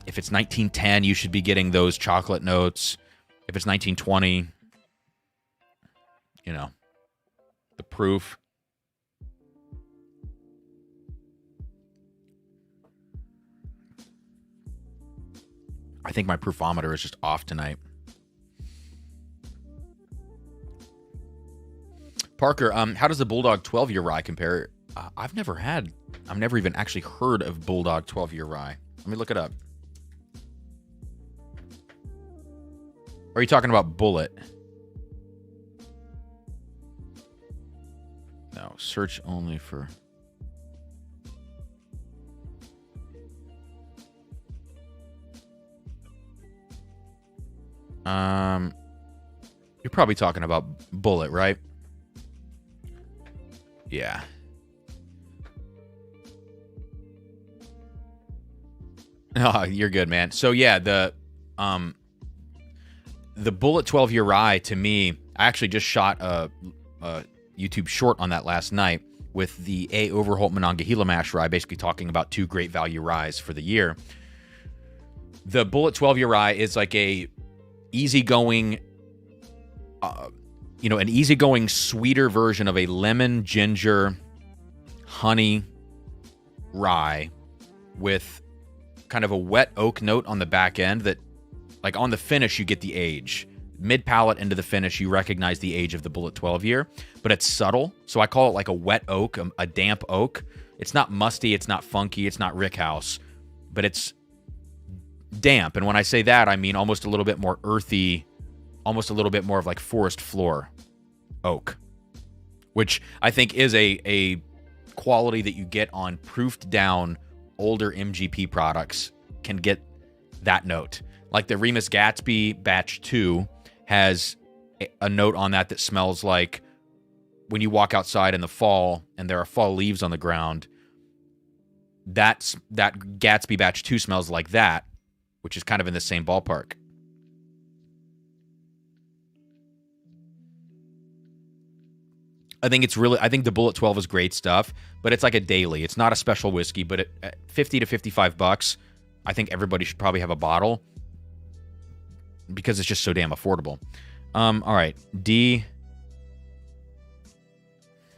If it's 1910, you should be getting those chocolate notes. If it's 1920, you know, the proof. I think my proofometer is just off tonight. Parker, how does the Bulldog 12-year rye compare? I've never even actually heard of Bulldog 12-year rye. Let me look it up. Or are you talking about Bullet? No, search only for... You're probably talking about Bullet, right? Yeah. Oh, you're good, man. So yeah, the Bullet 12-year rye, to me, I actually just shot a YouTube short on that last night with the A. Overholt Monongahela Mash rye, basically talking about 2 great value ryes for the year. The Bullet 12-year rye is like a easygoing, an easygoing, sweeter version of a lemon, ginger, honey rye with kind of a wet oak note on the back end that, like, on the finish, you get the age. Mid-palate into the finish, you recognize the age of the Bullet 12-year, but it's subtle, so I call it like a wet oak, a damp oak. It's not musty, it's not funky, it's not Rickhouse, but it's damp. And when I say that, I mean almost a little bit more earthy, almost a little bit more of like forest floor oak, which I think is a quality that you get on proofed down older MGP products, can get that note. Like the Remus Gatsby Batch 2 has a note on that smells like when you walk outside in the fall and there are fall leaves on the ground. That Gatsby Batch 2 smells like that, which is kind of in the same ballpark. I think the Bullet 12 is great stuff, but it's like a daily. It's not a special whiskey, but at $50 to $55, I think everybody should probably have a bottle because it's just so damn affordable. All right, D.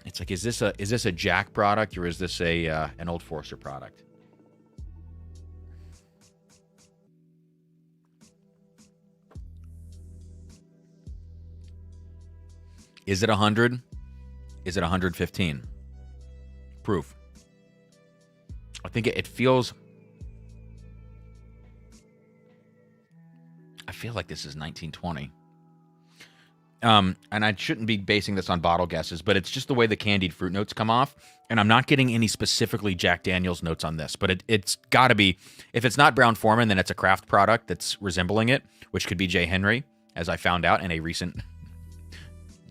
It's like, is this a Jack product or is this an Old Forester product? Is it 100? Is it 115? Proof. I think it feels... I feel like this is 1920. And I shouldn't be basing this on bottle guesses, but it's just the way the candied fruit notes come off. And I'm not getting any specifically Jack Daniel's notes on this, but it's got to be... If it's not Brown-Forman, then it's a craft product that's resembling it, which could be J. Henry, as I found out in a recent...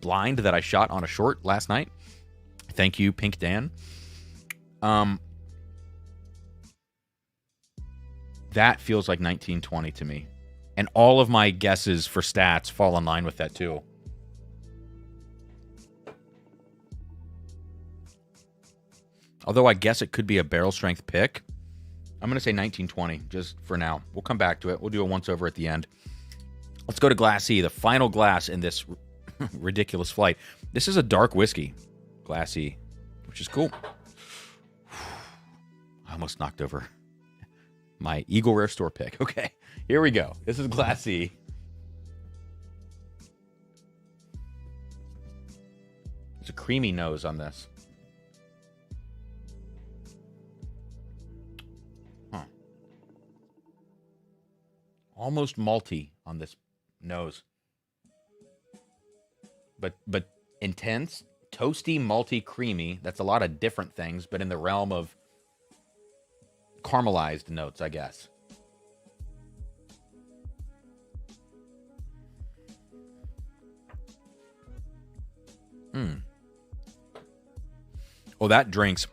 blind that I shot on a short last night. Thank you, Pink Dan. That feels like 1920 to me. And all of my guesses for stats fall in line with that too. Although I guess it could be a barrel strength pick. I'm going to say 1920 just for now. We'll come back to it. We'll do a once over at the end. Let's go to Glass E, the final glass in this ridiculous flight. This is a dark whiskey, Glass E, which is cool. I almost knocked over my Eagle Rare Store pick. Okay, here we go. This is Glass E. There's a creamy nose on this. Huh. almost malty on this nose. But intense, toasty, malty, creamy. That's a lot of different things, but in the realm of caramelized notes, I guess. Oh, that drinks.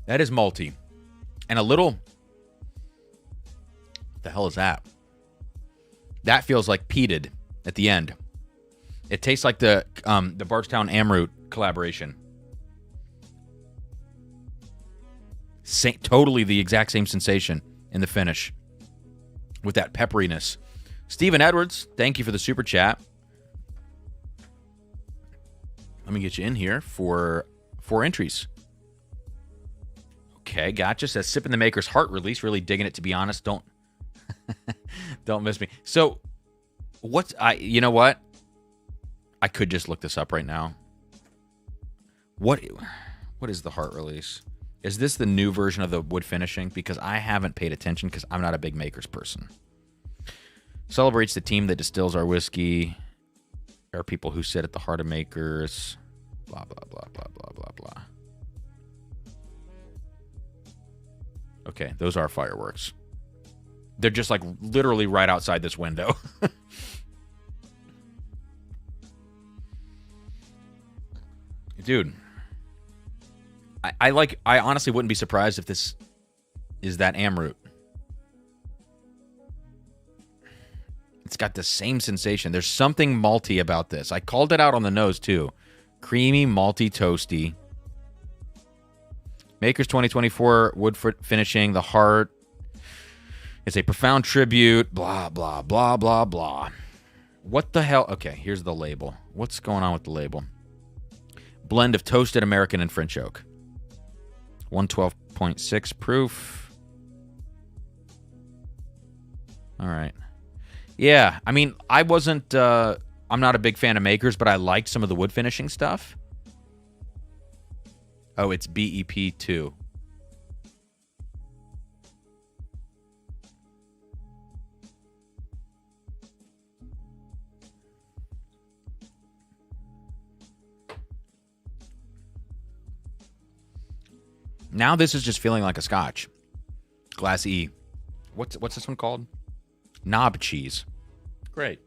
That is malty. And a little... What the hell is that? That feels like peated at the end. It tastes like the Bardstown Amrut collaboration. Totally the exact same sensation in the finish with that pepperiness. Stephen Edwards, thank you for the super chat. Let me get you in here for 4 entries. Okay, gotcha. Says Sipping the Maker's Heart Release. Really digging it, to be honest. Don't miss me. So, you know what? I could just look this up right now. What is the Heart Release? Is this the new version of the wood finishing? Because I haven't paid attention because I'm not a big makers person. Celebrates the team that distills our whiskey. There are people who sit at the heart of makers. Blah, blah, blah, blah, blah, blah, blah. Okay, those are fireworks. They're just like literally right outside this window. Dude. I honestly wouldn't be surprised if this is that Amrut. It's got the same sensation. There's something malty about this. I called it out on the nose too. Creamy, malty, toasty. Makers 2024 wood finishing. The heart. It's a profound tribute. Blah, blah, blah, blah, blah. What the hell? Okay, here's the label. What's going on with the label? Blend of toasted American and French oak. 112.6 proof. All right. Yeah, I mean, I'm not a big fan of makers, but I liked some of the wood finishing stuff. Oh, it's BEP2. Now this is just feeling like a scotch. Glass E. What's this one called? Knob cheese. Great.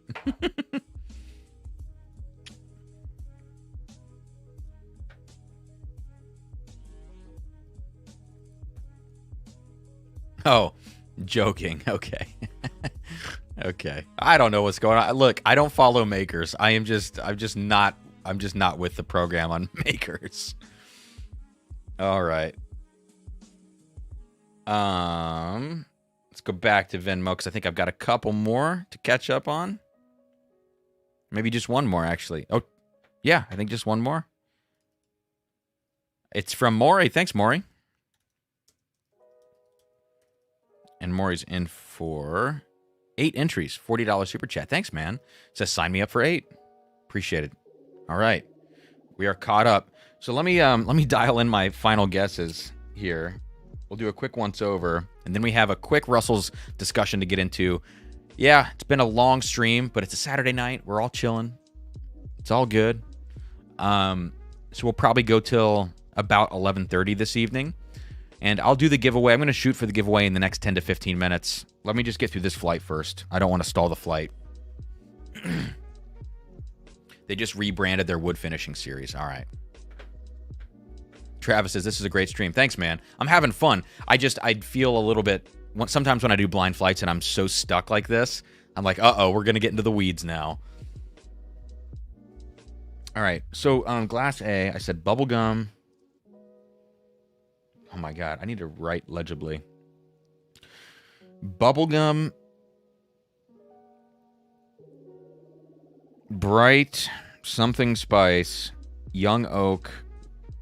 Oh, joking. Okay. Okay. I don't know what's going on. Look, I don't follow makers. I'm just not with the program on makers. All right. Let's go back to Venmo because I think I've got a couple more to catch up on. Maybe just one more, actually. Oh, yeah, I think just one more. It's from Maury. Thanks, Maury. And Maury's in for 8 entries, $40 super chat. Thanks, man. It says sign me up for 8. Appreciate it. All right, we are caught up. So let me dial in my final guesses here. We'll do a quick once over, and then we have a quick Russell's discussion to get into. Yeah, it's been a long stream, but it's a Saturday night. We're all chilling. It's all good. So we'll probably go till about 11:30 this evening, and I'll do the giveaway. I'm going to shoot for the giveaway in the next 10 to 15 minutes. Let me just get through this flight first. I don't want to stall the flight. They just rebranded their wood finishing series. All right. Travis says, this is a great stream. Thanks, man. I'm having fun. I feel a little bit... Sometimes when I do blind flights and I'm so stuck like this, I'm like, uh-oh, we're going to get into the weeds now. All right. So, Glass A, I said bubblegum. Oh, my God. I need to write legibly. Bubblegum. Bright. Something spice. Young oak.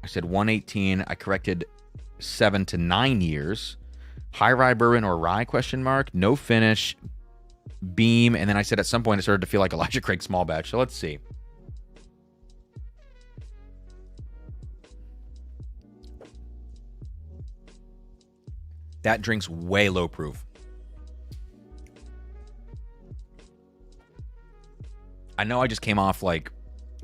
I said 118. I corrected 7 to 9 years. High rye bourbon or rye ? No finish. Beam. And then I said at some point it started to feel like Elijah Craig small batch. So let's see. That drink's way low proof. I know I just came off like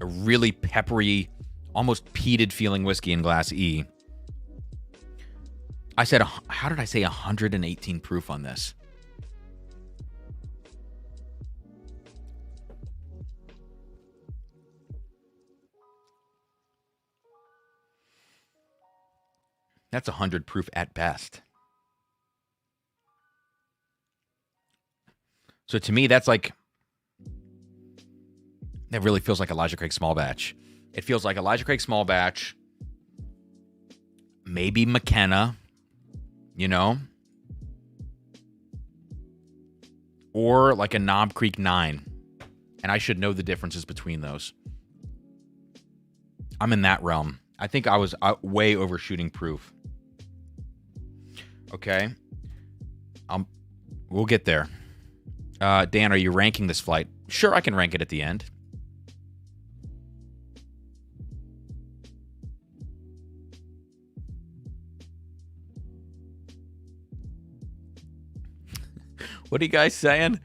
a really peppery, almost peated feeling whiskey in Glass E. I said, how did I say 118 proof on this? That's 100 proof at best. So to me, that's like, that really feels like Elijah Craig Small Batch. It feels like Elijah Craig Small Batch, maybe McKenna, you know, or like a Knob Creek 9. And I should know the differences between those. I'm in that realm. I think I was way overshooting proof. Okay. We'll get there. Dan, are you ranking this flight? Sure, I can rank it at the end. What are you guys saying?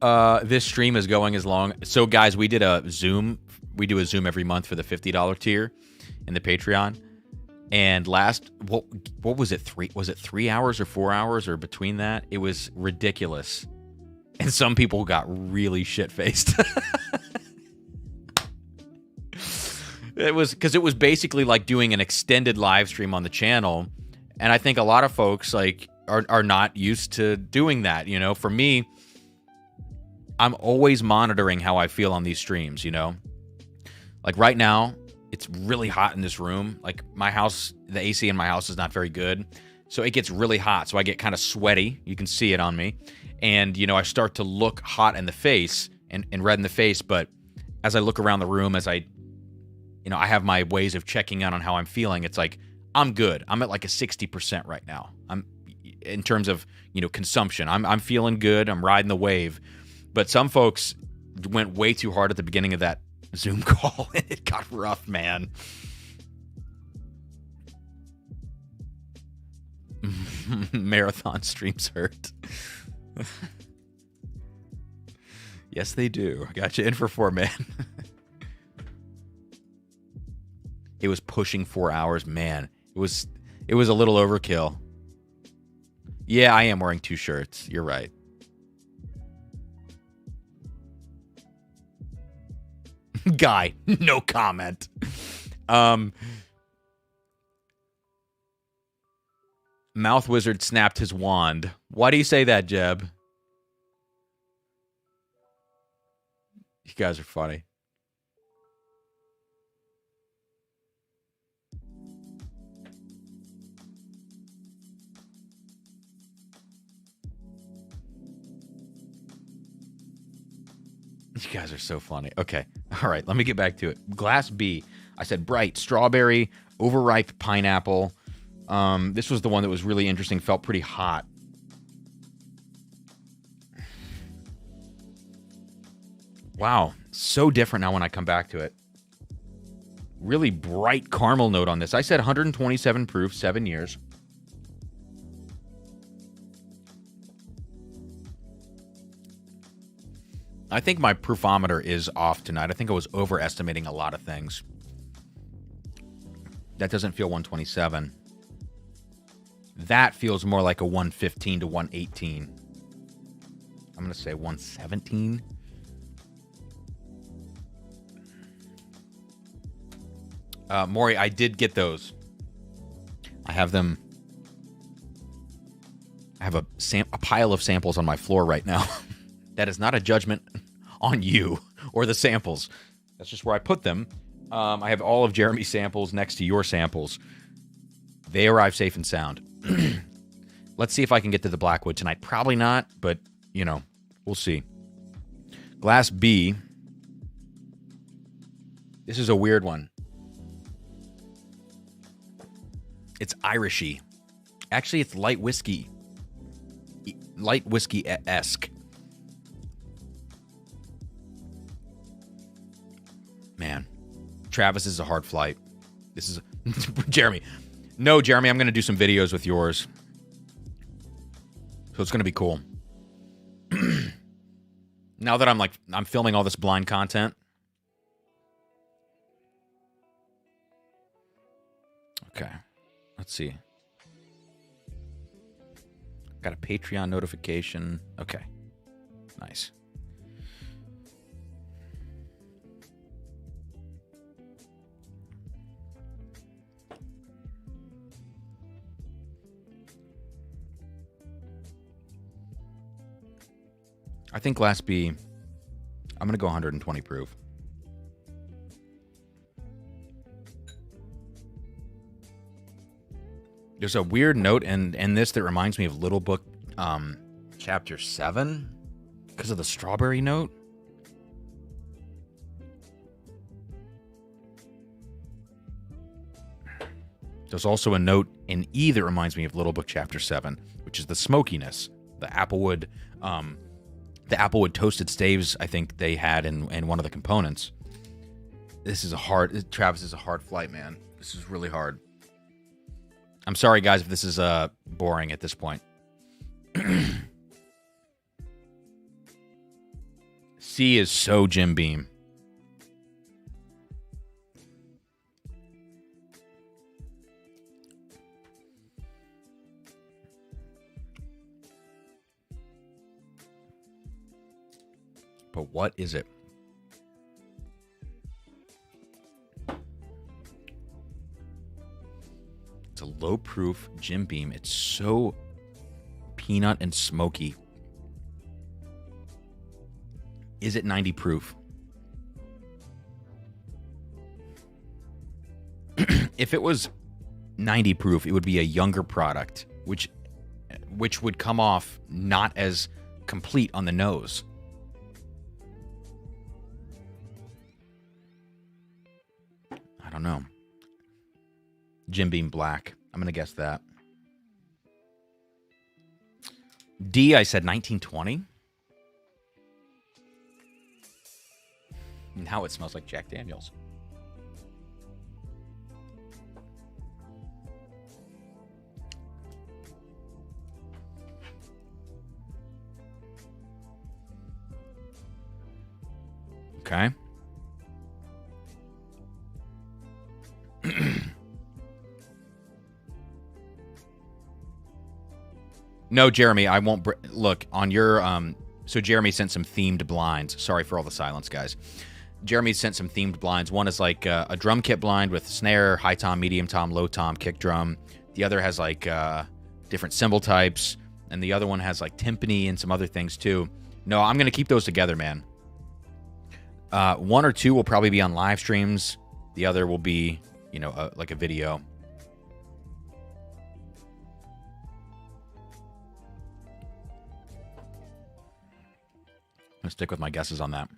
This stream is going as long. So, guys, we did a Zoom. We do a Zoom every month for the $50 tier in the Patreon. And last, what was it? Was it 3 hours or 4 hours or between that? It was ridiculous. And some people got really shit-faced. It was because it was basically like doing an extended live stream on the channel. And I think a lot of folks like are not used to doing that. You know, for me, I'm always monitoring how I feel on these streams, you know? Like right now, it's really hot in this room. Like my house, the AC in my house is not very good. So it gets really hot. So I get kind of sweaty. You can see it on me. And, you know, I start to look hot in the face and red in the face. But as I look around the room, as I have my ways of checking out on how I'm feeling. It's like, I'm good. I'm at like a 60% right now. I'm in terms of, you know, consumption. I'm feeling good. I'm riding the wave. But some folks went way too hard at the beginning of that Zoom call, and it got rough, man. Marathon streams hurt. Yes, they do. I got you in for 4, man. It was pushing 4 hours, man. It was a little overkill. Yeah, I am wearing 2 shirts. You're right. Guy, no comment. Mouth Wizard snapped his wand. Why do you say that, Jeb? You guys are funny. You guys are so funny. Okay. All right. Let me get back to it. Glass B. I said bright strawberry, overripe pineapple. This was the one that was really interesting. Felt pretty hot. Wow. So different now when I come back to it. Really bright caramel note on this. I said 127 proof, 7 years. I think my proofometer is off tonight. I think I was overestimating a lot of things. That doesn't feel 127. That feels more like a 115 to 118. I'm going to say 117. Maury, I did get those. I have them. I have a pile of samples on my floor right now. That is not a judgment on you or the samples. That's just where I put them. I have all of Jeremy's samples next to your samples. They arrive safe and sound. Let's see if I can get to the Blackwood tonight. Probably not, but, you know, we'll see. Glass B. This is a weird one. It's Irishy. Actually, it's light whiskey. Light whiskey-esque. Man, Travis is a hard flight. This is Jeremy. No, Jeremy, I'm going to do some videos with yours. So it's going to be cool. Now that I'm filming all this blind content. Okay. Let's see. Got a Patreon notification. Okay. Nice. I think Glass B, I'm going to go 120 proof. There's a weird note in this that reminds me of Little Book Chapter 7 because of the strawberry note. There's also a note in E that reminds me of Little Book Chapter 7, which is the smokiness, the applewood toasted staves I think they had in one of the components. This is Travis is a hard flight, man. This is really hard. I'm sorry, guys, if this is boring at this point. C is so Jim Beam. But what is it? It's a low-proof Jim Beam. It's so peanut and smoky. Is it 90 proof? If it was 90 proof, it would be a younger product, which would come off not as complete on the nose. I don't know. Jim Beam Black. I'm going to guess that. D, I said 1920. Now it smells like Jack Daniels. Okay. No, Jeremy, I won't look on your so Jeremy sent some themed blinds. Sorry for all the silence, guys. Jeremy sent some themed blinds. One is like a drum kit blind with snare, high tom, medium tom, low tom, kick drum. The other has like different cymbal types, and the other one has like timpani and some other things too. No, I'm gonna keep those together, man. One or two will probably be on live streams. The other will be, like a video. I'm gonna stick with my guesses on that.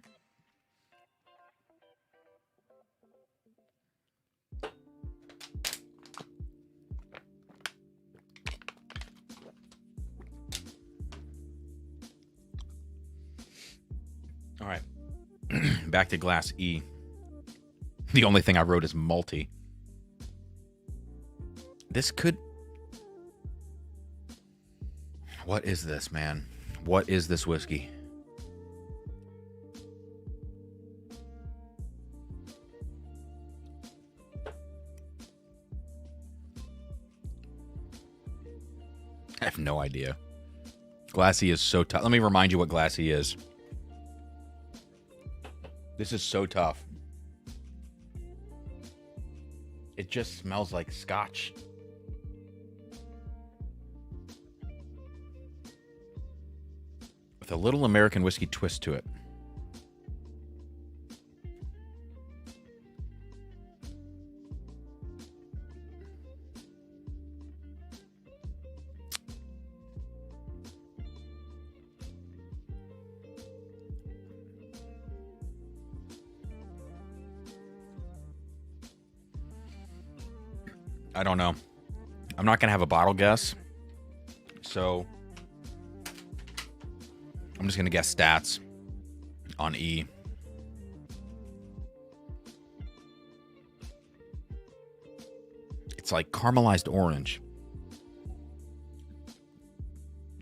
All right. Back to Glass E. The only thing I wrote is malty. This could... What is this, man? What is this whiskey? I have no idea. Glass E is so tough. Let me remind you what Glass E is. This is so tough. It just smells like scotch. With a little American whiskey twist to it. I don't know. I'm not going to have a bottle guess. So I'm just going to guess stats on E. It's like caramelized orange.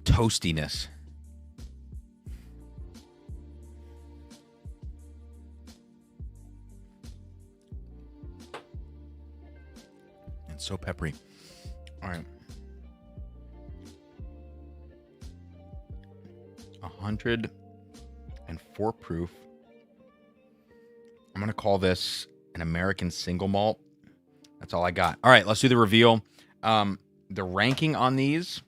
Toastiness. So peppery. All right. 104 proof. I'm going to call this an American single malt. That's all I got. All right, let's do the reveal. The ranking on these.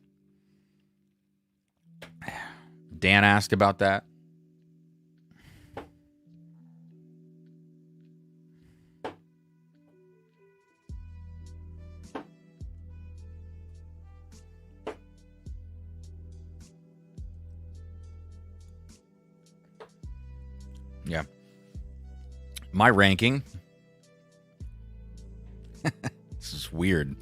Dan asked about that. Yeah. My ranking. This is weird.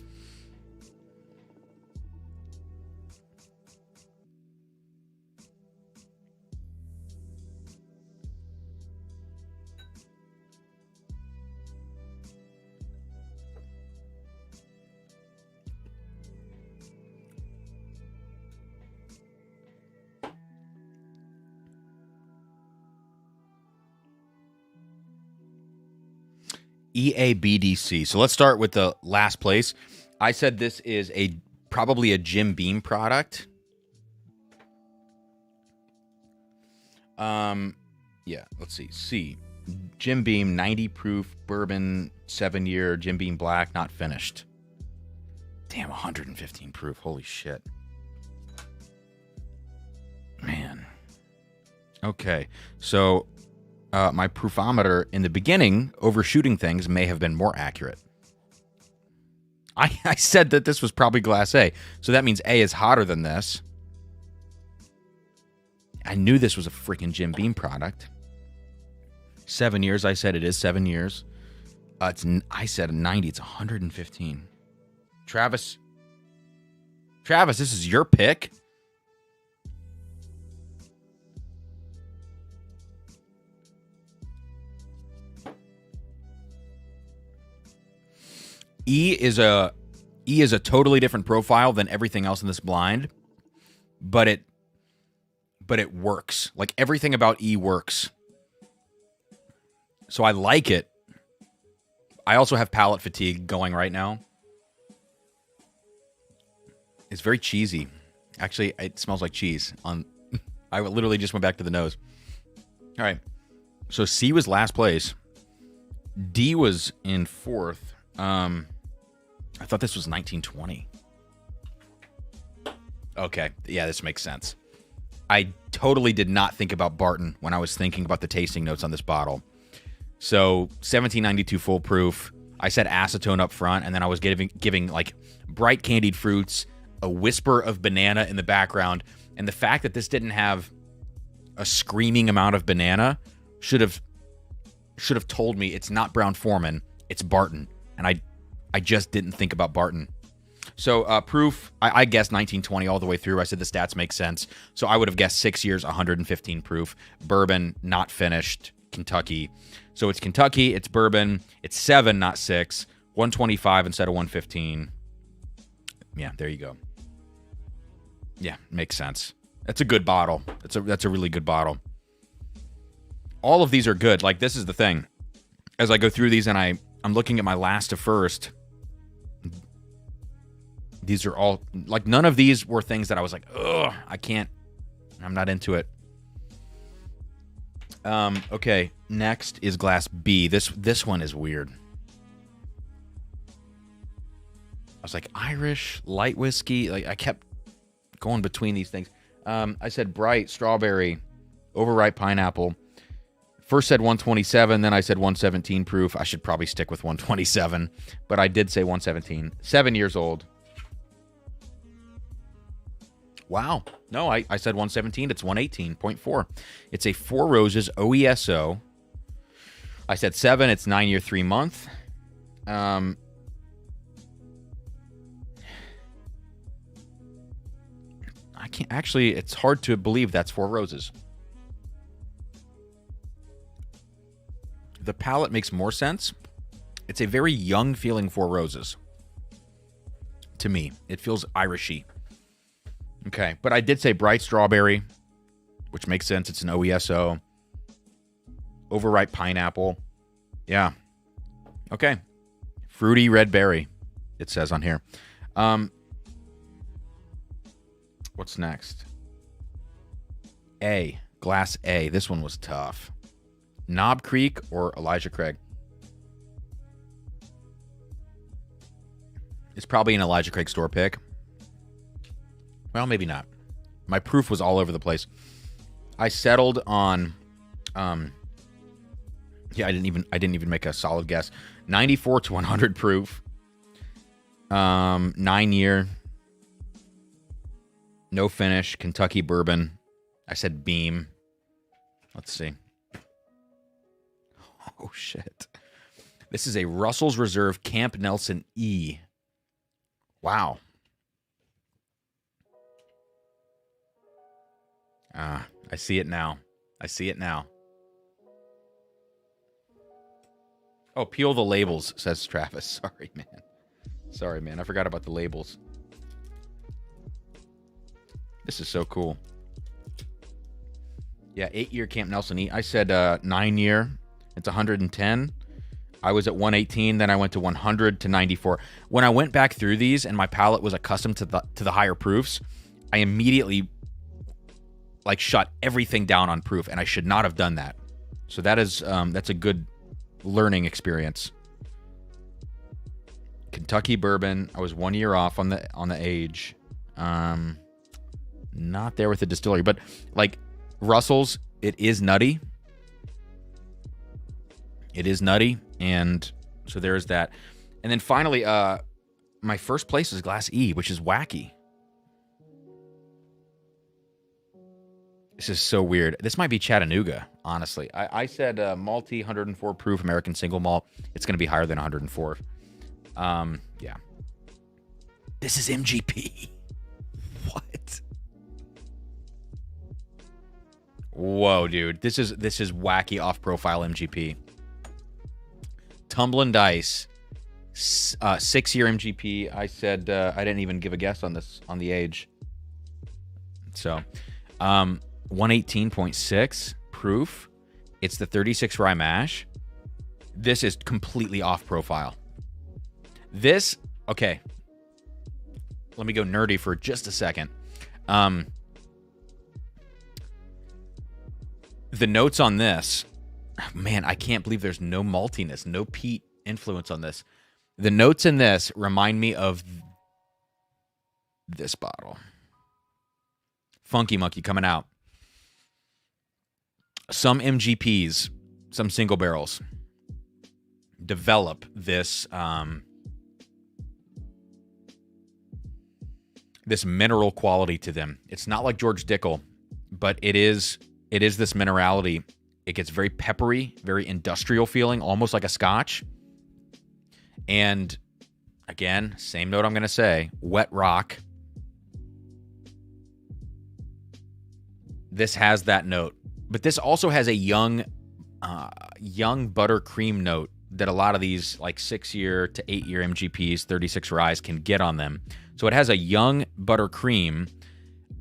EABDC. So let's start with the last place. I said this is probably a Jim Beam product. Yeah, let's see. C. Jim Beam 90 proof bourbon 7-year Jim Beam black, not finished. Damn, 115 proof. Holy shit. Man. Okay. So my proofometer in the beginning, overshooting things, may have been more accurate. I said that this was probably Glass A. So that means A is hotter than this. I knew this was a freaking Jim Beam product. 7 years, I said it is 7 years. I said 90, it's 115. Travis, this is your pick? E is a totally different profile than everything else in this blind, but it works. Like everything about E works. So I like it. I also have palate fatigue going right now. It's very cheesy. Actually, it smells like cheese. I literally just went back to the nose. All right. So C was last place. D was in fourth. I thought this was 1920. Okay. Yeah, this makes sense. I totally did not think about Barton when I was thinking about the tasting notes on this bottle. So 1792 full proof. I said acetone up front, and then I was giving like bright candied fruits, a whisper of banana in the background, and the fact that this didn't have a screaming amount of banana should have told me it's not Brown-Forman, it's Barton, and I just didn't think about Barton. So proof, I guessed 1920 all the way through. I said the stats make sense, so I would have guessed 6 years, 115 proof, bourbon, not finished, Kentucky. So it's Kentucky, it's bourbon, it's 7, not 6, 125 instead of 115. Yeah, there you go. Yeah, makes sense. That's a good bottle. That's a really good bottle. All of these are good. Like, this is the thing. As I go through these and I'm looking at my last to first, these are all, like, none of these were things that I was like, ugh, I'm not into it. Okay, next is Glass B. This one is weird. I was like, Irish, light whiskey. Like, I kept going between these things. I said bright, strawberry, overripe pineapple. First said 127, then I said 117 proof. I should probably stick with 127, but I did say 117. 7 years old. Wow. No, I said 117. It's 118.4. It's a Four Roses OESO. I said 7. It's 9 year, 3 month. I can't actually, it's hard to believe that's Four Roses. The palate makes more sense. It's a very young feeling Four Roses. To me, it feels Irishy. Okay, but I did say bright strawberry, which makes sense. It's an OESO. Overripe pineapple. Yeah. Okay. Fruity red berry. it says on here. What's next? Glass A. This one was tough. Knob Creek or Elijah Craig? It's probably an Elijah Craig store pick. Well, maybe not. My proof was all over the place. I settled on I didn't even make a solid guess. 94 to 100 proof. 9-year. No finish. Kentucky bourbon. I said Beam. Let's see. Oh, shit. This is a Russell's Reserve Camp Nelson E. Wow. I see it now. Oh, peel the labels, says Travis. Sorry, man. I forgot about the labels. This is so cool. Yeah, 8-year Camp Nelson E. I said 9-year. It's 110. I was at 118, then I went to 100 to 94. When I went back through these and my palate was accustomed to the higher proofs, I immediately shut everything down on proof, and I should not have done that. So that's a good learning experience. Kentucky bourbon. I was 1 year off on the age. Not there with the distillery, but Russell's, it is nutty. And so there's that. And then finally, my first place is Glass E, which is wacky. This is so weird. This might be Chattanooga, honestly. I said malty 104 proof American single malt. It's going to be higher than 104. Yeah. This is MGP. What? Whoa, dude. This is wacky off-profile MGP. Tumblin' Dice. 6-year MGP. I said I didn't even give a guess on the age. So, 118.6 proof. It's the 36 rye mash. This is completely off profile. Okay. Let me go nerdy for just a second. The notes on this, man, I can't believe there's no maltiness, no peat influence on this. The notes in this remind me of this bottle. Funky Monkey coming out. Some MGPs, some single barrels, develop this this mineral quality to them. It's not like George Dickel, but it is this minerality. It gets very peppery, very industrial feeling, almost like a Scotch. And again, same note I'm going to say, wet rock. This has that note. But this also has a young buttercream note that a lot of these 6-year to 8-year MGPs, 36 ryes can get on them. So it has a young buttercream.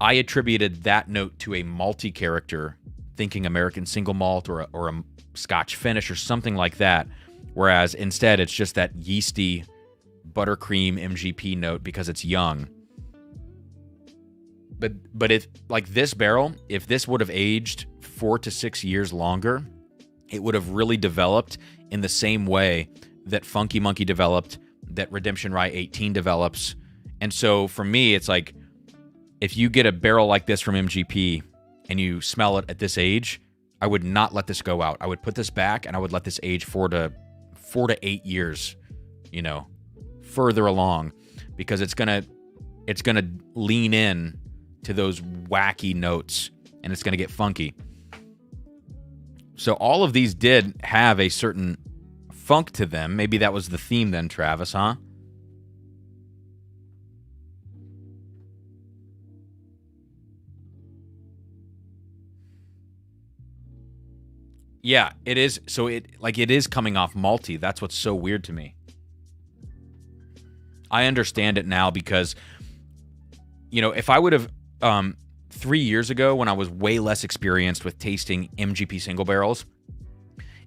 I attributed that note to a malty character, thinking American single malt or a Scotch finish or something like that. Whereas instead it's just that yeasty buttercream MGP note because it's young. But if this barrel, if this would have aged 4 to 6 years longer, it would have really developed in the same way that Funky Monkey developed, that Redemption Rye 18 develops. And so for me, it's if you get a barrel like this from MGP and you smell it at this age, I would not let this go out. I would put this back and I would let this age 4 to 8 years, further along, because it's gonna lean in to those wacky notes and it's gonna get funky. So all of these did have a certain funk to them. Maybe that was the theme then, Travis, huh? Yeah, it is. So it is coming off malty. That's what's so weird to me. I understand it now because, if I would have 3 years ago when I was way less experienced with tasting MGP single barrels,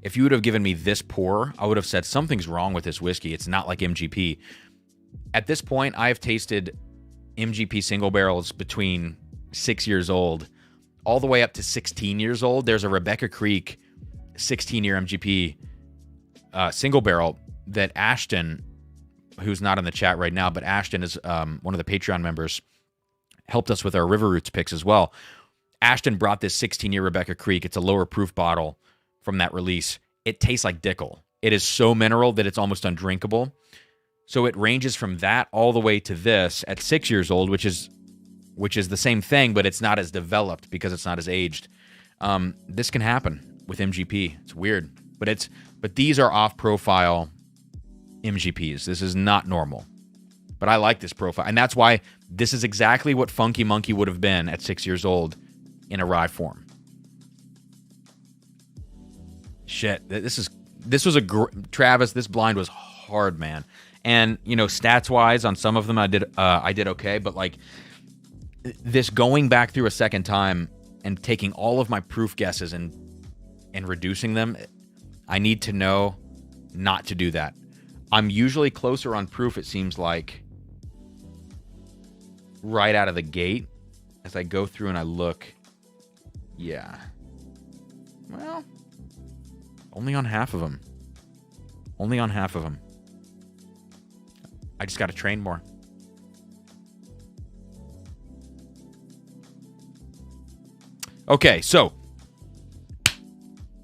if you would have given me this pour, I would have said something's wrong with this whiskey. It's not like MGP. At this point, I have tasted MGP single barrels between 6 years old all the way up to 16 years old. There's a Rebecca Creek 16-year MGP single barrel that Ashton, who's not in the chat right now, but Ashton is one of the Patreon members, helped us with our River Roots picks as well. Ashton brought this 16-year Rebecca Creek. It's a lower proof bottle from that release. It tastes like Dickel. It is so mineral that it's almost undrinkable. So it ranges from that all the way to this at 6 years old, which is the same thing, but it's not as developed because it's not as aged. This can happen with MGP. It's weird, but these are off-profile MGPs. This is not normal, but I like this profile, and that's why this is exactly what Funky Monkey would have been at 6 years old in a rye form. Shit, this was Travis. This blind was hard, man. And, you know, stats-wise, on some of them I did okay, but, like, this going back through a second time and taking all of my proof guesses and reducing them, I need to know not to do that. I'm usually closer on proof, it seems like, right out of the gate. As I go through and I look, yeah. Well, only on half of them. Only on half of them. I just got to train more. Okay, so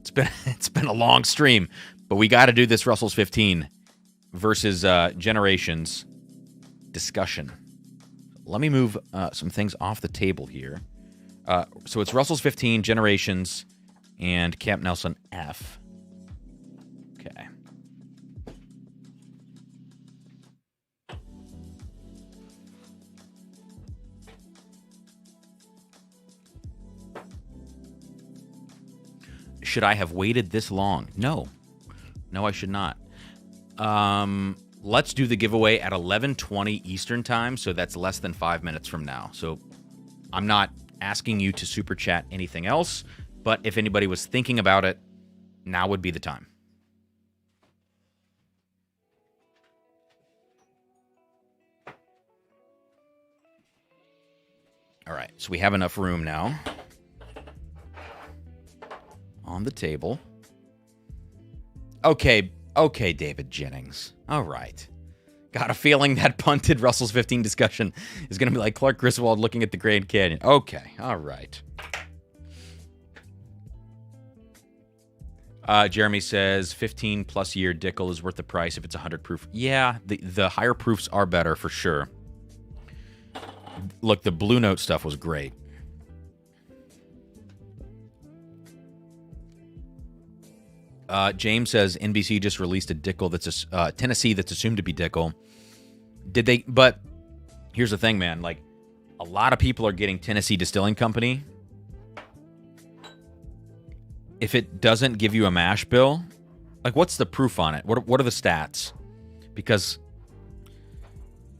it's been a long stream, but we got to do this Russell's 15 versus Generations discussion. Let me move some things off the table here. So it's Russell's 15, Generations, and Camp Nelson F. Okay. Should I have waited this long? No. No, I should not. Let's do the giveaway at 11:20 Eastern time, so that's less than 5 minutes from now. So I'm not asking you to super chat anything else, but if anybody was thinking about it, now would be the time. All right, so we have enough room now on the table. Okay, David Jennings. All right. Got a feeling that punted Russell's 15 discussion is going to be like Clark Griswold looking at the Grand Canyon. Okay, all right. Jeremy says 15-plus year Dickel is worth the price if it's 100 proof. Yeah, the higher proofs are better for sure. Look, the Blue Note stuff was great. James says NBC just released a Dickel that's a Tennessee that's assumed to be Dickel. Did they? But here's the thing, man. Like, a lot of people are getting Tennessee Distilling Company. If it doesn't give you a mash bill, like, what's the proof on it? What are the stats? Because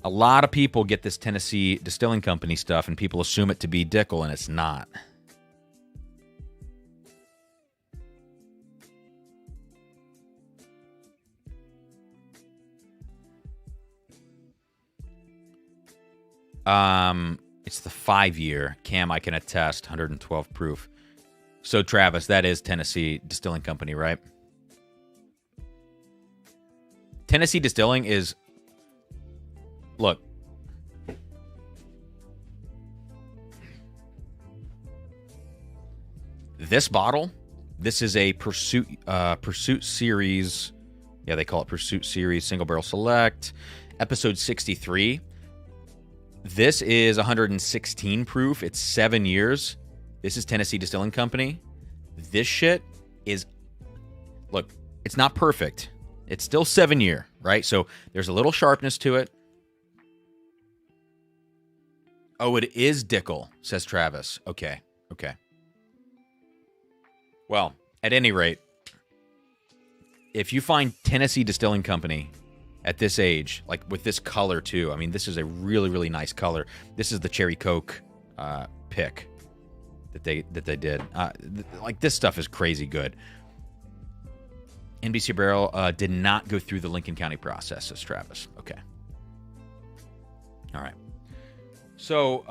a lot of people get this Tennessee Distilling Company stuff, and people assume it to be Dickel, and it's not. It's the 5-year. Cam, I can attest, 112 proof. So, Travis, that is Tennessee Distilling Company, right? Tennessee Distilling is... Look. This bottle, this is a Pursuit Series... Yeah, they call it Pursuit Series Single Barrel Select. Episode 63. This is 116 proof. It's 7 years. This is Tennessee Distilling Company. This shit is... Look, it's not perfect. It's still 7 year, right? So there's a little sharpness to it. Oh, it is Dickel, says Travis. Okay. Well, at any rate, if you find Tennessee Distilling Company at this age, like with this color too, I mean, this is a really, really nice color. This is the Cherry Coke pick that they did. Like, this stuff is crazy good. NBC Barrel did not go through the Lincoln County process, says Travis. Okay. All right. So,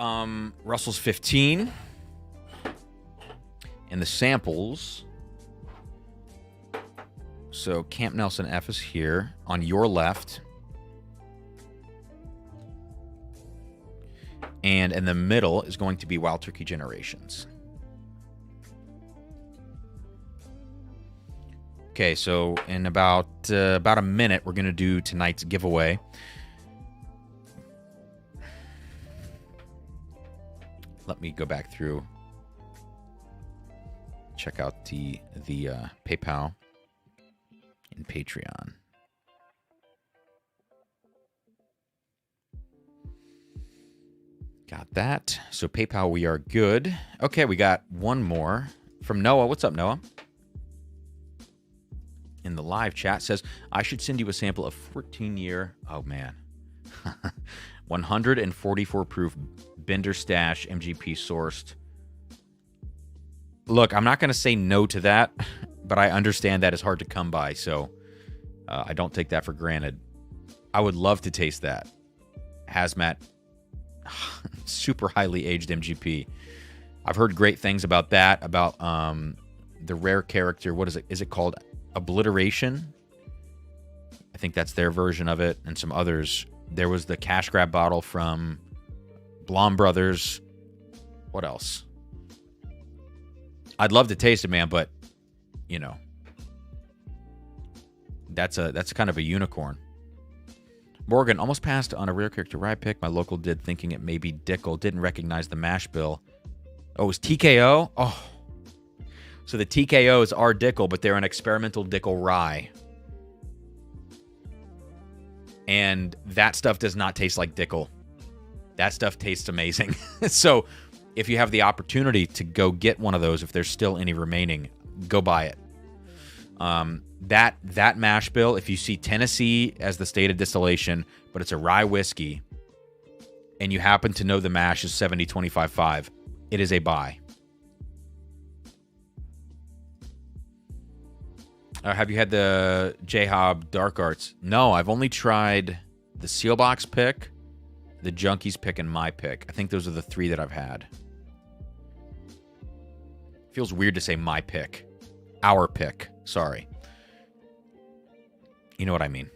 Russell's 15. And the samples. So, Camp Nelson F is here on your left. And in the middle is going to be Wild Turkey Generations. Okay, so in about a minute, we're going to do tonight's giveaway. Let me go back through. Check out the PayPal and Patreon. Got that. So PayPal, we are good. Okay, we got one more from Noah. What's up, Noah? In the live chat says, I should send you a sample of 14-year, oh man, 144 proof Bender Stash MGP sourced. Look, I'm not going to say no to that, but I understand that is hard to come by, so I don't take that for granted. I would love to taste that. Hazmat, super highly aged MGP. I've heard great things about that, about the rare character, what is it? Is it called Obliteration? I think that's their version of it, and some others. There was the cash grab bottle from Blom Brothers. What else? I'd love to taste it, man, but you know, that's kind of a unicorn. Morgan almost passed on a rare character rye pick. My local did, thinking it may be Dickel. Didn't recognize the mash bill. Oh, it was TKO? Oh. So the TKOs are Dickel, but they're an experimental Dickel rye. And that stuff does not taste like Dickel. That stuff tastes amazing. So if you have the opportunity to go get one of those, if there's still any remaining, go buy it. That mash bill, if you see Tennessee as the state of distillation, but it's a rye whiskey, and you happen to know the mash is 70-25-5, it is a buy. Have you had the J-Hob Dark Arts? No, I've only tried the Sealbox pick, the Junkies pick, and my pick. I think those are the three that I've had. Feels weird to say my pick. Our pick. Sorry. You know what I mean.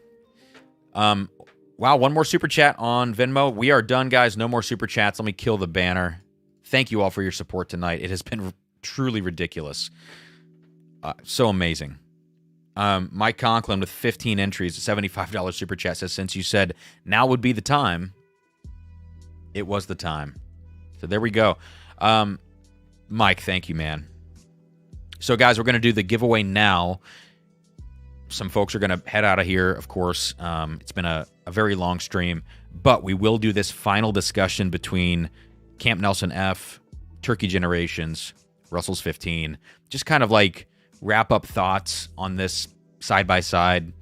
Wow, one more super chat on Venmo. We are done, guys. No more super chats. Let me kill the banner. Thank you all for your support tonight. It has been truly ridiculous. So amazing. Mike Conklin with 15 entries, a $75 super chat says, since you said now would be the time, it was the time. So there we go. Mike, thank you, man. So, guys, we're going to do the giveaway now. Some folks are going to head out of here, of course. It's been a very long stream, but we will do this final discussion between Camp Nelson F, Turkey Generations, Russell's 15. Just kind of like wrap up thoughts on this side by side.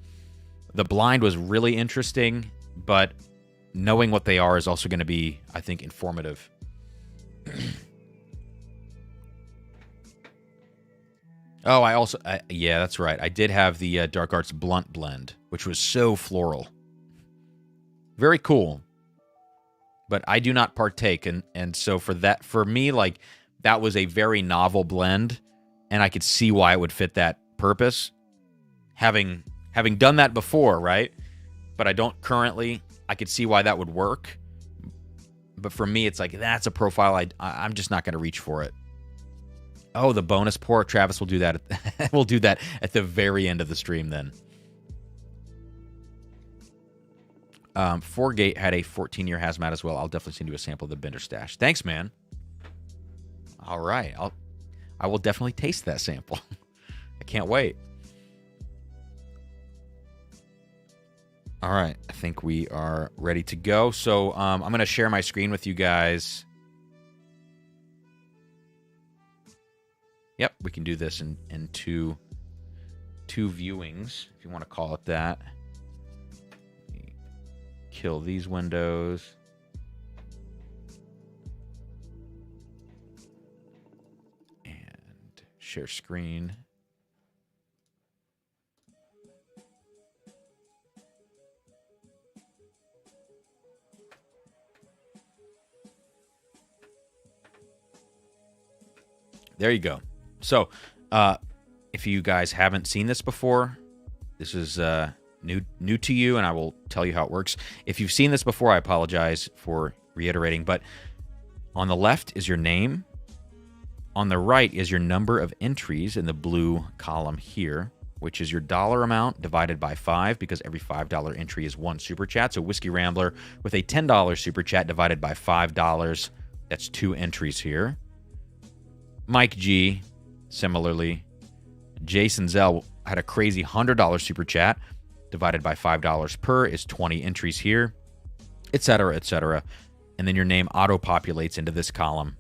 The blind was really interesting, but knowing what they are is also going to be, I think, informative. Oh, yeah, that's right. I did have the Dark Arts Blunt Blend, which was so floral. Very cool. But I do not partake, and so for me, like, that was a very novel blend, and I could see why it would fit that purpose. Having done that before, right? But I don't currently. I could see why that would work. But for me, it's like, that's a profile I'm just not going to reach for it. Oh, the bonus pour. Travis will do that. We'll do that at the very end of the stream then. Fourgate had a 14-year hazmat as well. I'll definitely send you a sample of the Bender Stash. Thanks, man. All right. I will definitely taste that sample. I can't wait. All right. I think we are ready to go. So I'm going to share my screen with you guys. Yep, we can do this in two viewings, if you want to call it that. Kill these windows. And share screen. There you go. So, if you guys haven't seen this before, this is new to you, and I will tell you how it works. If you've seen this before, I apologize for reiterating, but on the left is your name. On the right is your number of entries in the blue column here, which is your dollar amount divided by 5, because every $5 entry is 1 super chat. So Whiskey Rambler with a $10 super chat divided by $5, that's 2 entries here. Mike G, similarly. Jason Zell had a crazy $100 super chat divided by $5 per is 20 entries here, etc., etc. And then your name auto-populates into this column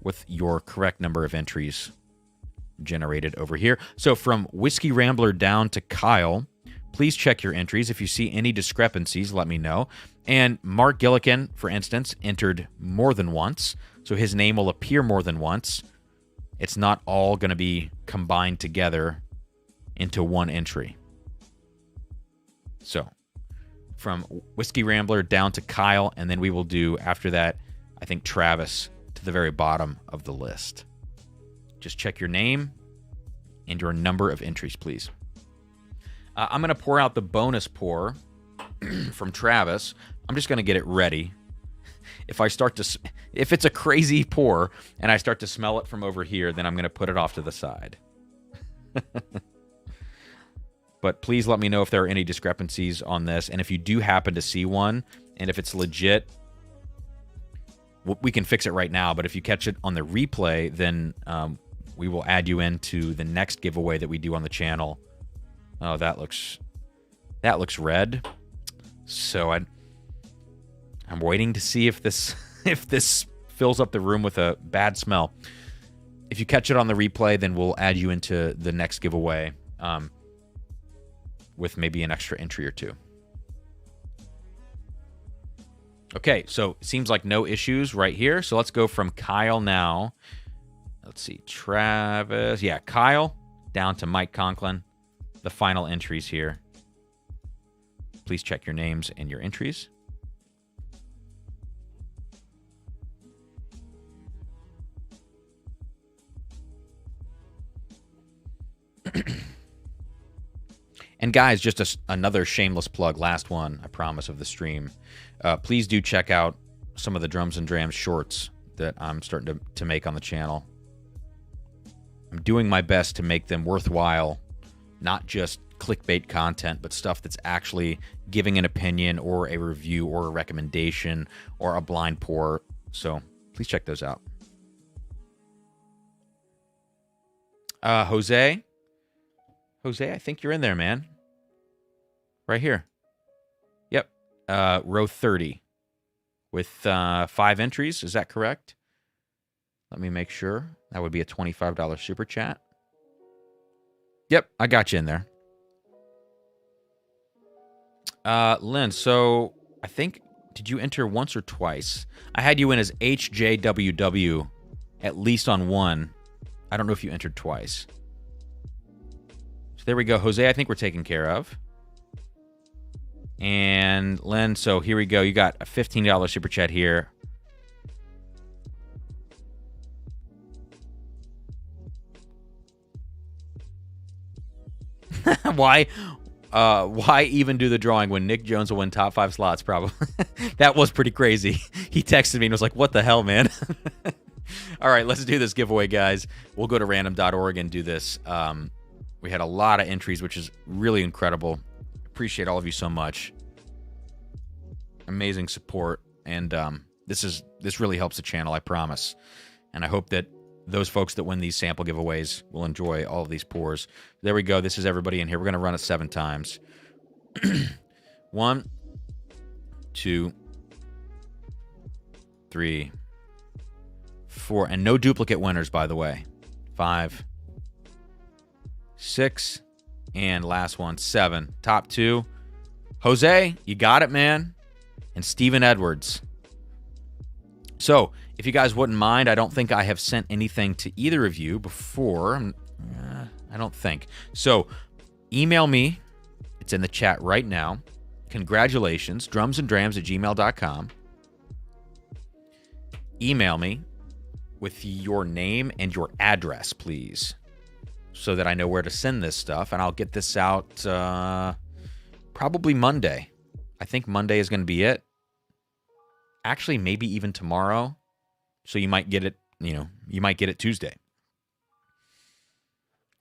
with your correct number of entries generated over here. So from Whiskey Rambler down to Kyle, please check your entries. If you see any discrepancies, let me know. And Mark Gillikin, for instance, entered more than once, so his name will appear more than once. It's not all going to be combined together into one entry. So from Whiskey Rambler down to Kyle, and then we will do, after that, I think Travis to the very bottom of the list. Just check your name and your number of entries, please. I'm going to pour out the bonus pour from Travis. I'm just going to get it ready. If it's a crazy pour and I start to smell it from over here, then I'm going to put it off to the side. But please let me know if there are any discrepancies on this. And if you do happen to see one, and if it's legit, we can fix it right now. But if you catch it on the replay, then we will add you into the next giveaway that we do on the channel. Oh, that looks red. So I'm waiting to see if this fills up the room with a bad smell. If you catch it on the replay, then we'll add you into the next giveaway with maybe an extra entry or 2. Okay, so it seems like no issues right here. So let's go from Kyle now. Let's see, Travis. Yeah, Kyle down to Mike Conklin. The final entries here. Please check your names and your entries. And guys, just another shameless plug, last one, I promise, of the stream. Please do check out some of the Drums and Drams shorts that I'm starting to make on the channel. I'm doing my best to make them worthwhile, not just clickbait content, but stuff that's actually giving an opinion or a review or a recommendation or a blind pour. So please check those out. Jose, I think you're in there, man. Right here. Yep. Row 30 with 5 entries. Is that correct? Let me make sure. That would be a $25 super chat. Yep, I got you in there. Lynn, so I think, did you enter once or twice? I had you in as HJWW, at least on one. I don't know if you entered twice. So there we go. Jose, I think we're taken care of. And Len, so here we go. You got a $15 super chat here. Why even do the drawing when Nick Jones will win top 5 slots? Probably. That was pretty crazy. He texted me and was like, "What the hell, man?" All right, let's do this giveaway, guys. We'll go to random.org and do this. We had a lot of entries, which is really incredible. Appreciate all of you so much. Amazing support, and this really helps the channel, I promise. And I hope that those folks that win these sample giveaways will enjoy all of these pours. There we go. This is everybody in here. We're going to run it 7 times. 1, 2, 3, 4, and no duplicate winners, by the way. 5, 6, and last one, 7. Top 2. Jose, you got it, man. And Steven Edwards. So, if you guys wouldn't mind, I don't think I have sent anything to either of you before. I don't think. So, email me. It's in the chat right now. Congratulations, drumsanddrams@gmail.com. Email me with your name and your address, please, so that I know where to send this stuff, and I'll get this out probably Monday. I think Monday is going to be it. Actually, maybe even tomorrow. So you might get it, you might get it Tuesday.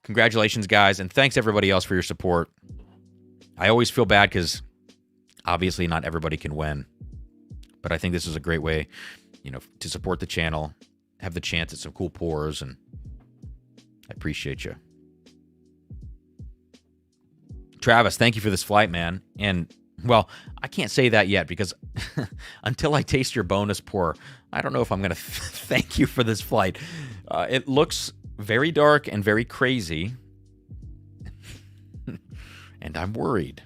Congratulations, guys, and thanks everybody else for your support. I always feel bad because obviously not everybody can win, but I think this is a great way, to support the channel, have the chance at some cool pours, and I appreciate you. Travis, thank you for this flight, man. And, well, I can't say that yet because until I taste your bonus pour, I don't know if I'm going to thank you for this flight. It looks very dark and very crazy, and I'm worried.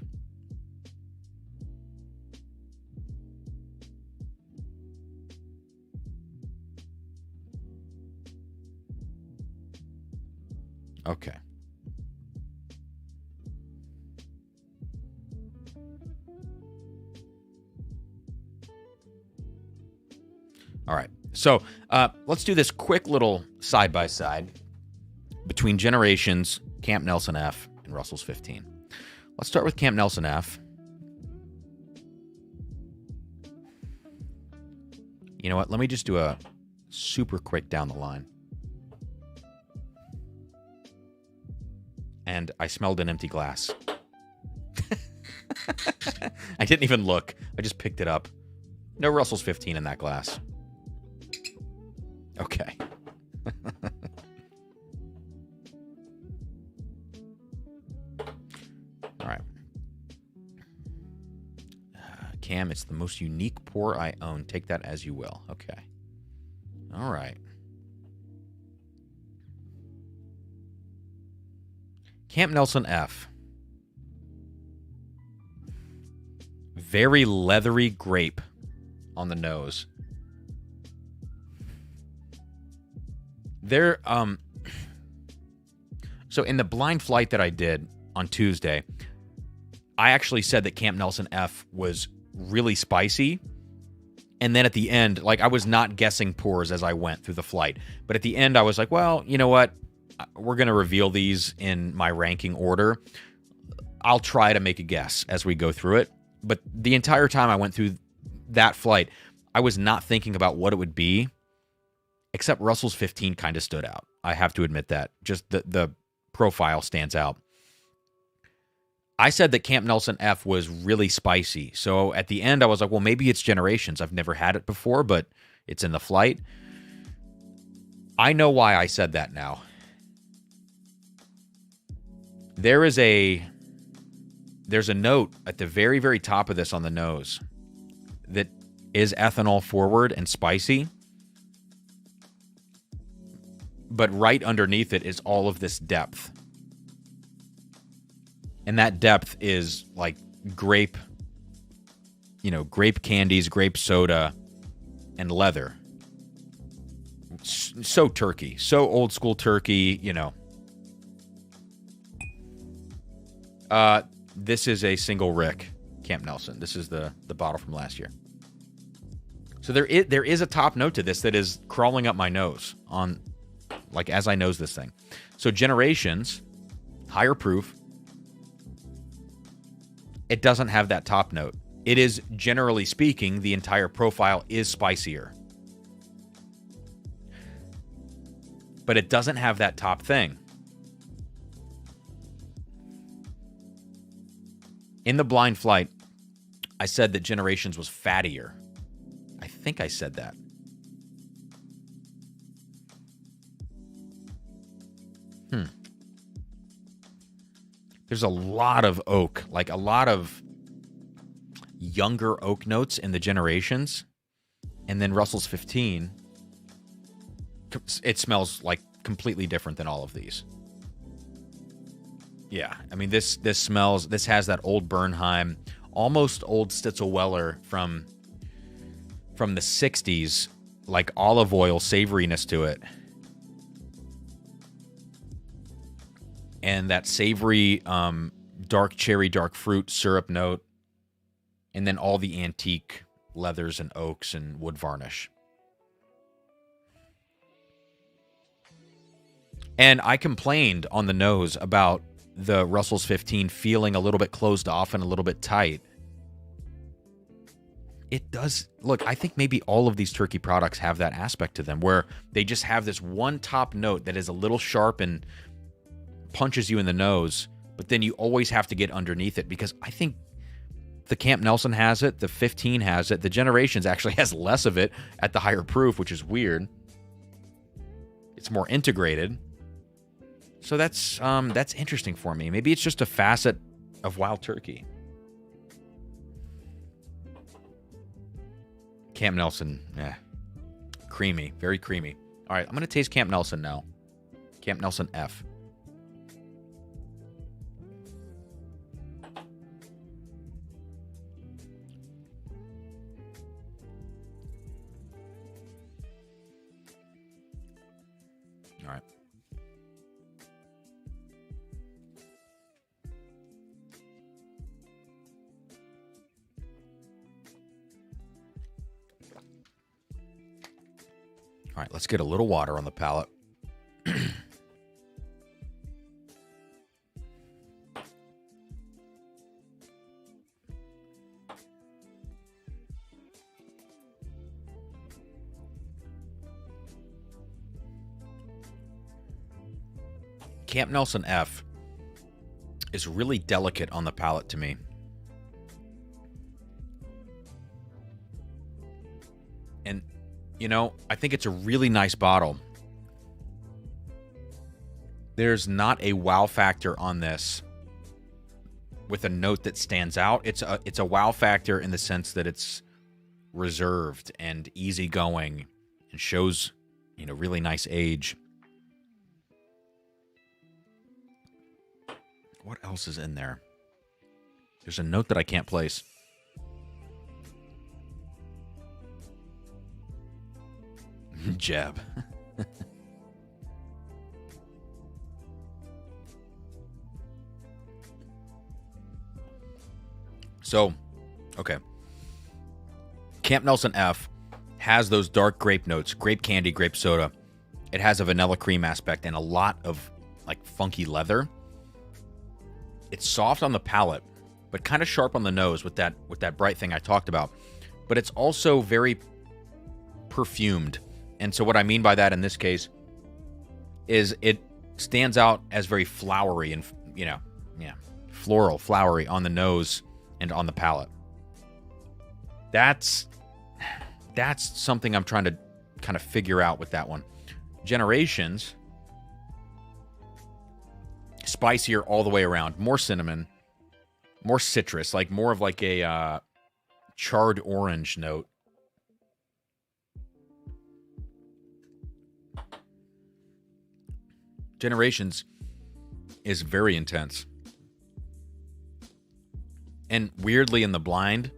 Okay. All right. So let's do this quick little side-by-side between Generations, Camp Nelson F, and Russell's 15. Let's start with Camp Nelson F. You know what? Let me just do a super quick down the line. And I smelled an empty glass. I didn't even look. I just picked it up. No Russell's 15 in that glass. Okay. All right. Cam, it's the most unique pour I own. Take that as you will. Okay. All right. Camp Nelson F. Very leathery grape on the nose. So in the blind flight that I did on Tuesday, I actually said that Camp Nelson F was really spicy. And then at the end, I was not guessing pours as I went through the flight. But at the end, I was like, well, you know what? We're going to reveal these in my ranking order. I'll try to make a guess as we go through it. But the entire time I went through that flight, I was not thinking about what it would be, except Russell's 15 kind of stood out. I have to admit that. Just the profile stands out. I said that Camp Nelson F was really spicy. So at the end, I was like, well, maybe it's Generations. I've never had it before, but it's in the flight. I know why I said that now. There's a note at the very, very top of this on the nose that is ethanol forward and spicy. But right underneath it is all of this depth. And that depth is like grape, grape candies, grape soda, and leather. So turkey, so old school turkey, This is a single rick Camp Nelson. This is the bottle from last year. So there is a top note to this that is crawling up my nose on, as I nose this thing. So Generations, higher proof. It doesn't have that top note. It is, generally speaking, the entire profile is spicier. But it doesn't have that top thing. In the blind flight, I said that Generations was fattier. I think I said that. There's a lot of oak, a lot of younger oak notes in the Generations. And then Russell's 15, it smells completely different than all of these. Yeah, I mean, this has that old Bernheim, almost old Stitzel-Weller from the 60s, olive oil savoriness to it. And that savory dark cherry, dark fruit syrup note. And then all the antique leathers and oaks and wood varnish. And I complained on the nose about the Russell's 15 feeling a little bit closed off and a little bit tight. It does. Look, I think maybe all of these turkey products have that aspect to them where they just have this one top note that is a little sharp and punches you in the nose, but then you always have to get underneath it, because I think the Camp Nelson has it, the 15 has it, the Generations actually has less of it at the higher proof, which is weird. It's more integrated. So that's interesting for me. Maybe it's just a facet of Wild Turkey. Camp Nelson, creamy, very creamy. All right, I'm going to taste Camp Nelson now. Camp Nelson F. All right. All right, let's get a little water on the palate. Camp Nelson F is really delicate on the palate to me. And, you know, I think it's a really nice bottle. There's not a wow factor on this with a note that stands out. It's a wow factor in the sense that it's reserved and easygoing and shows, you know, really nice age. What else is in there? There's a note that I can't place. Jeb. So, okay. Camp Nelson F has those dark grape notes, grape candy, grape soda. It has a vanilla cream aspect and a lot of like funky leather. It's soft on the palate, but kind of sharp on the nose with that bright thing I talked about. But it's also very perfumed. And so what I mean by that in this case is it stands out as very flowery and, you know, floral, flowery on the nose and on the palate. That's something I'm trying to kind of figure out with that one. Generations, spicier all the way around, more cinnamon, more citrus, like more of like a charred orange note. Generations is very intense. And weirdly in the blind,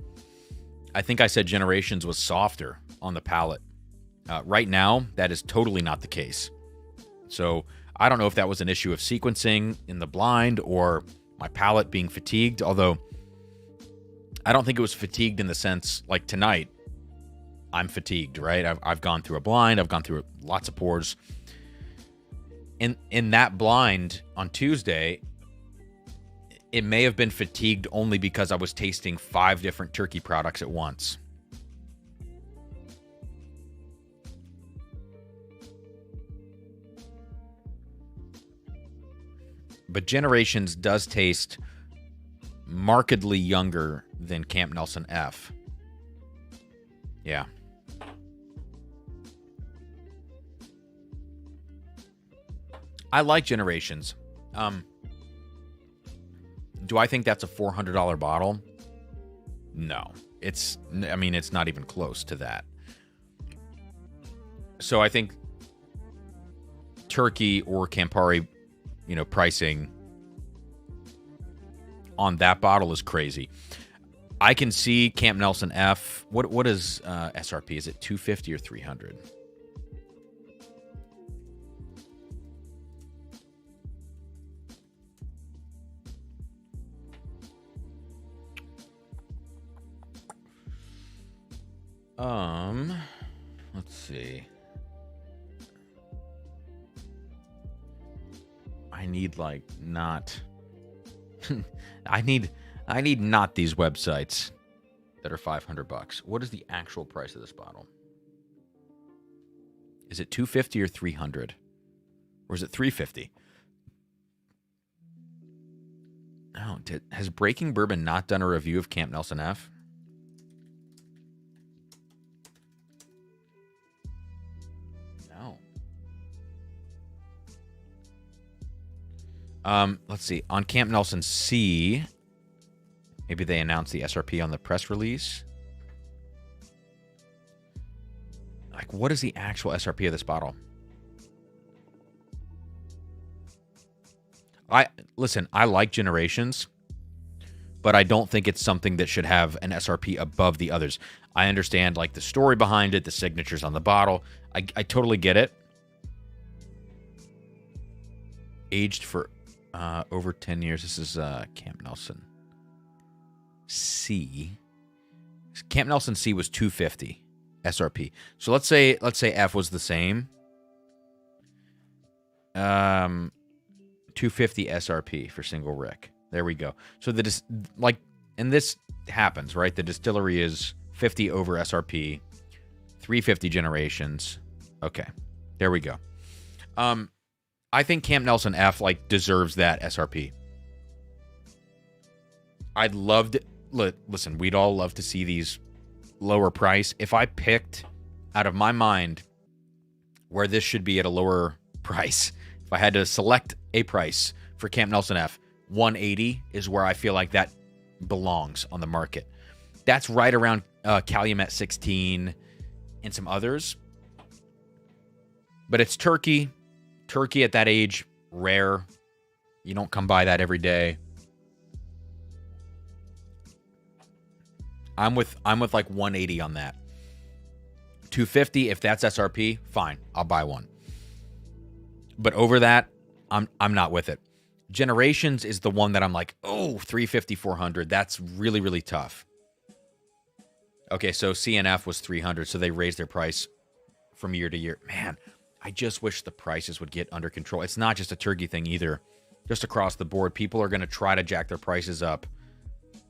I think I said Generations was softer on the palate. Right now, that is totally not the case. So I don't know if that was an issue of sequencing in the blind or my palate being fatigued, although I don't think it was fatigued in the sense like tonight I'm fatigued, right? I've gone through a blind. I've gone through lots of pours. In that blind on Tuesday, it may have been fatigued only because I was tasting 5 different turkey products at once. But Generations does taste markedly younger than Camp Nelson F. Yeah. I like Generations. Do I think that's a $400 bottle? No. It's not even close to that. So I think turkey or Campari, pricing on that bottle is crazy. I can see Camp Nelson F. What is SRP? Is it $250 or $300? Let's see. I need like not. I need not these websites that are $500. What is the actual price of this bottle? Is it $250 or $300? Or is it $350? Oh, has Breaking Bourbon not done a review of Camp Nelson F? No. Let's see. On Camp Nelson C, maybe they announced the SRP on the press release. Like, what is the actual SRP of this bottle? Listen, I like Generations, but I don't think it's something that should have an SRP above the others. I understand, like, the story behind it, the signatures on the bottle. I totally get it. Aged for over 10 years. This is Camp Nelson C. Camp Nelson C was $250 SRP. So let's say F was the same. $250 SRP for single Rick. There we go. So and this happens, right? The distillery is 50 over SRP, 350 Generations. Okay, there we go. I think Camp Nelson F deserves that SRP. I'd love to listen. We'd all love to see these lower price. If I picked out of my mind where this should be at a lower price, if I had to select a price for Camp Nelson F, $180 is where I feel like that belongs on the market. That's right around Calumet 16 and some others. But it's Turkey. Turkey at that age, rare. You don't come by that every day. I'm with like 180 on that. 250, if that's SRP, fine. I'll buy one. But over that, I'm not with it. Generations is the one that I'm like, oh, 350, 400. That's really, really tough. Okay, so CNF was 300, so they raised their price from year to year. Man, I just wish the prices would get under control. It's not just a turkey thing either. Just across the board, people are going to try to jack their prices up.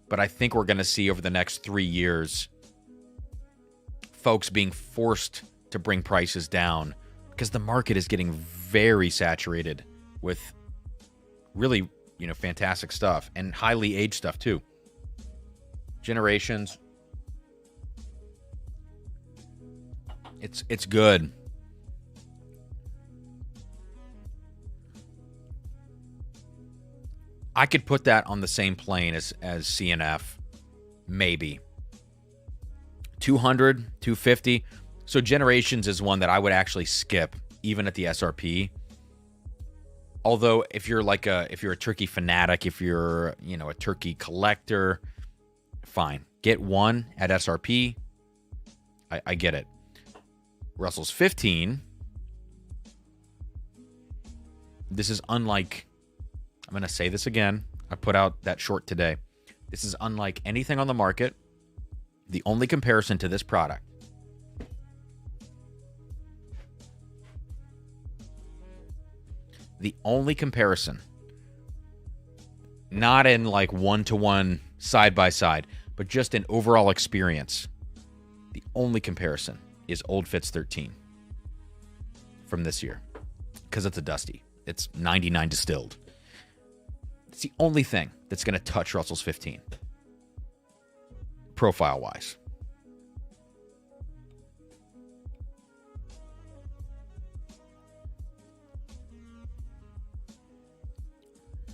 But I think we're going to see over the next 3 years folks being forced to bring prices down because the market is getting very saturated with really, fantastic stuff and highly aged stuff too. Generations. It's good. I could put that on the same plane as CNF, maybe. 200, 250. So Generations is one that I would actually skip, even at the SRP. Although if you're a turkey fanatic, if you're, a turkey collector, fine. Get one at SRP. I get it. Russell's 15. This is unlike, I'm going to say this again. I put out that short today. This is unlike anything on the market. The only comparison to this product not in one-to-one side-by-side, but just in overall experience, the only comparison is Old Fitz 13 from this year, because it's a Dusty. It's 99 distilled. It's the only thing that's going to touch Russell's 15, profile-wise.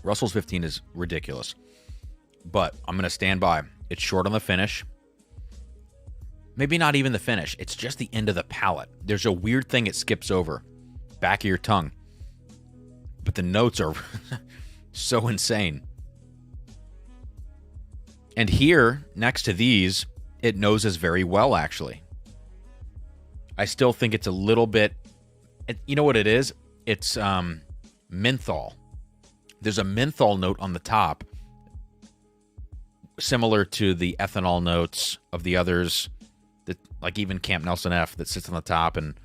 Russell's 15 is ridiculous, but I'm going to stand by. It's short on the finish. Maybe not even the finish. It's just the end of the palate. There's a weird thing it skips over. Back of your tongue. But the notes are so insane. And here, next to these, it noses very well, actually. I still think it's a little bit... You know what it is? It's menthol. There's a menthol note on the top, similar to the ethanol notes of the others, that like even Camp Nelson F that sits on the top, and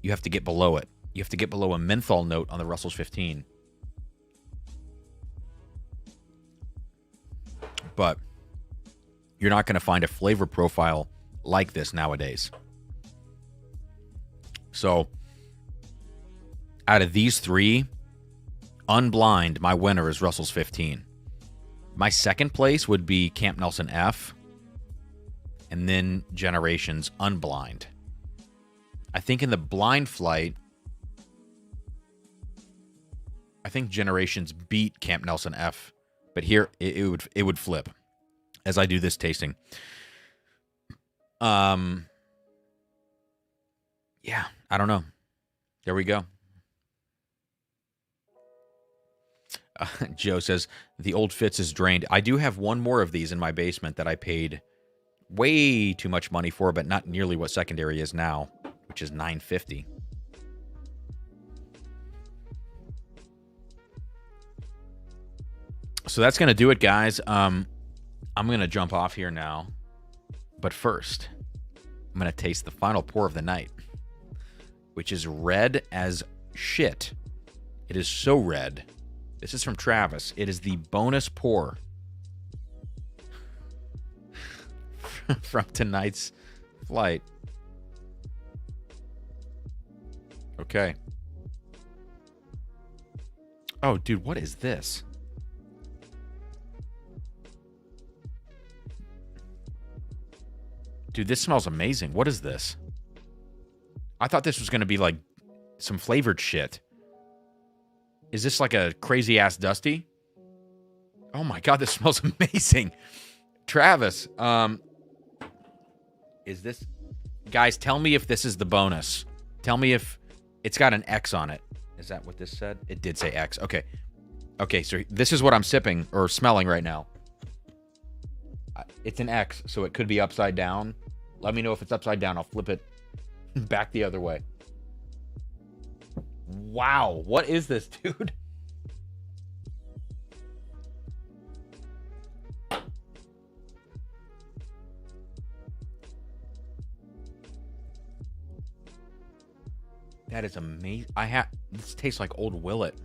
you have to get below it. You have to get below a menthol note on the Russell's 15. But you're not going to find a flavor profile like this nowadays. So, out of these three, unblind, my winner is Russell's 15. My second place would be Camp Nelson F. And then Generations unblind. I think in the blind flight, I think Generations beat Camp Nelson F. But here, it would flip as I do this tasting. Yeah, I don't know. There we go. Joe says, the old Fitz is drained. I do have one more of these in my basement that I paid way too much money for, but not nearly what secondary is now, which is $9.50. So that's going to do it, guys. I'm going to jump off here now. But first, I'm going to taste the final pour of the night, which is red as shit. It is so red. This is from Travis. It is the bonus pour from tonight's flight. Okay. Oh, dude, what is this? Dude, this smells amazing. What is this? I thought this was going to be like some flavored shit. Is this like a crazy-ass Dusty? Oh my god, this smells amazing. Travis, is this... Guys, tell me if this is the bonus. Tell me if it's got an X on it. Is that what this said? It did say X. Okay. Okay, so this is what I'm sipping or smelling right now. It's an X, so it could be upside down. Let me know if it's upside down. I'll flip it back the other way. Wow, what is this, dude? That is amazing. This tastes like Old Willet.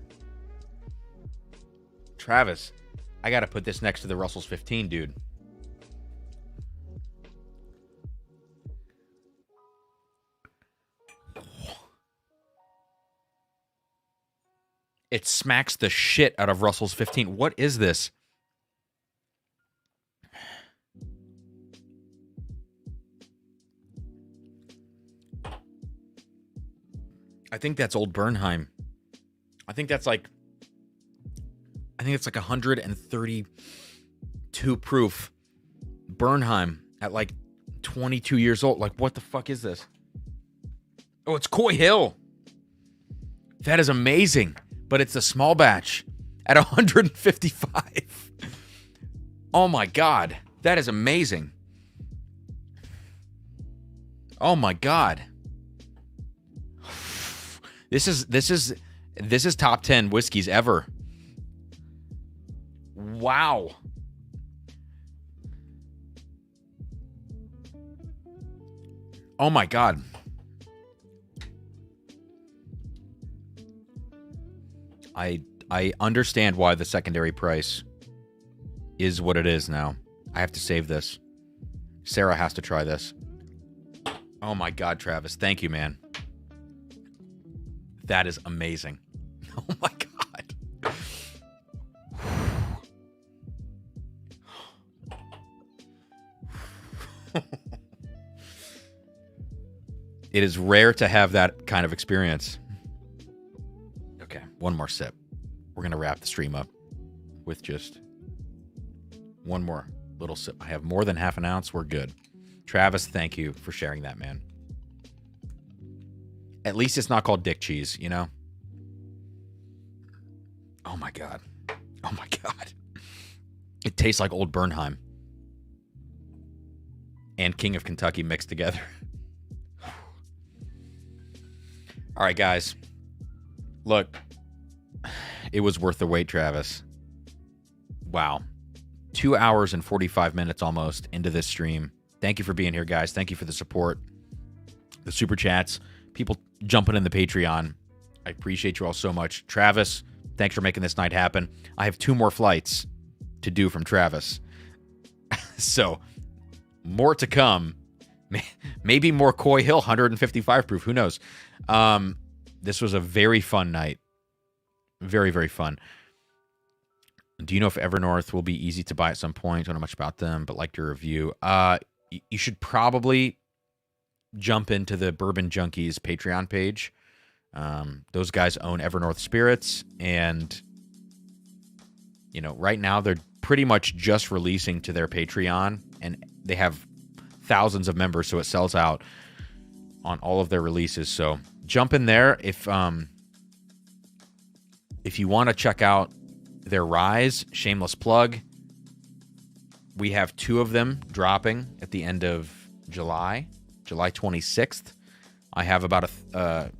Travis, I gotta put this next to the Russell's 15, dude. It smacks the shit out of Russell's 15. What is this? I think that's Old Bernheim. I think it's like 132 proof Bernheim at like 22 years old. Like, what the fuck is this? Oh, it's Coy Hill. That is amazing. But it's a small batch at 155. Oh my god. That is amazing. Oh my god. This is top 10 whiskeys ever. Wow. Oh my god. I understand why the secondary price is what it is now. I have to save this. Sarah has to try this. Oh my god, Travis. Thank you, man. That is amazing. Oh my god. It is rare to have that kind of experience. Okay, one more sip. We're going to wrap the stream up with just one more little sip. I have more than half an ounce. We're good. Travis, thank you for sharing that, man. At least it's not called dick cheese, you know? Oh my god. Oh my god. It tastes like Old Bernheim and King of Kentucky mixed together. All right, guys. Look, it was worth the wait, Travis. Wow. 2 hours and 45 minutes almost into this stream. Thank you for being here, guys. Thank you for the support, the super chats, people jumping in the Patreon. I appreciate you all so much. Travis, thanks for making this night happen. I have 2 more flights to do from Travis. So more to come. Maybe more Coy Hill 155 proof. Who knows? This was a very fun night. Very, very fun. Do you know if Evernorth will be easy to buy at some point? Don't know much about them, but like your review. You should probably jump into the Bourbon Junkies Patreon page. Those guys own Evernorth Spirits, and right now they're pretty much just releasing to their Patreon, and they have thousands of members, so it sells out on all of their releases. So jump in there if you want to check out their Rise. Shameless plug. We have 2 of them dropping at the end of July 26th. I have about a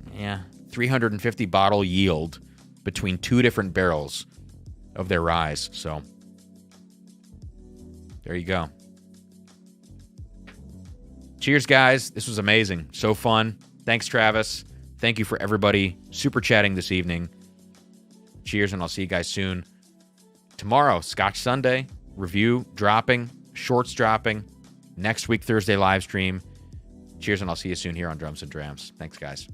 350 bottle yield between 2 different barrels of their Rise. So there you go. Cheers, guys. This was amazing. So fun. Thanks, Travis. Thank you for everybody super chatting this evening. Cheers, and I'll see you guys soon. Tomorrow, Scotch Sunday, review dropping, shorts dropping. Next week, Thursday live stream. Cheers, and I'll see you soon here on Drums and Drams. Thanks, guys.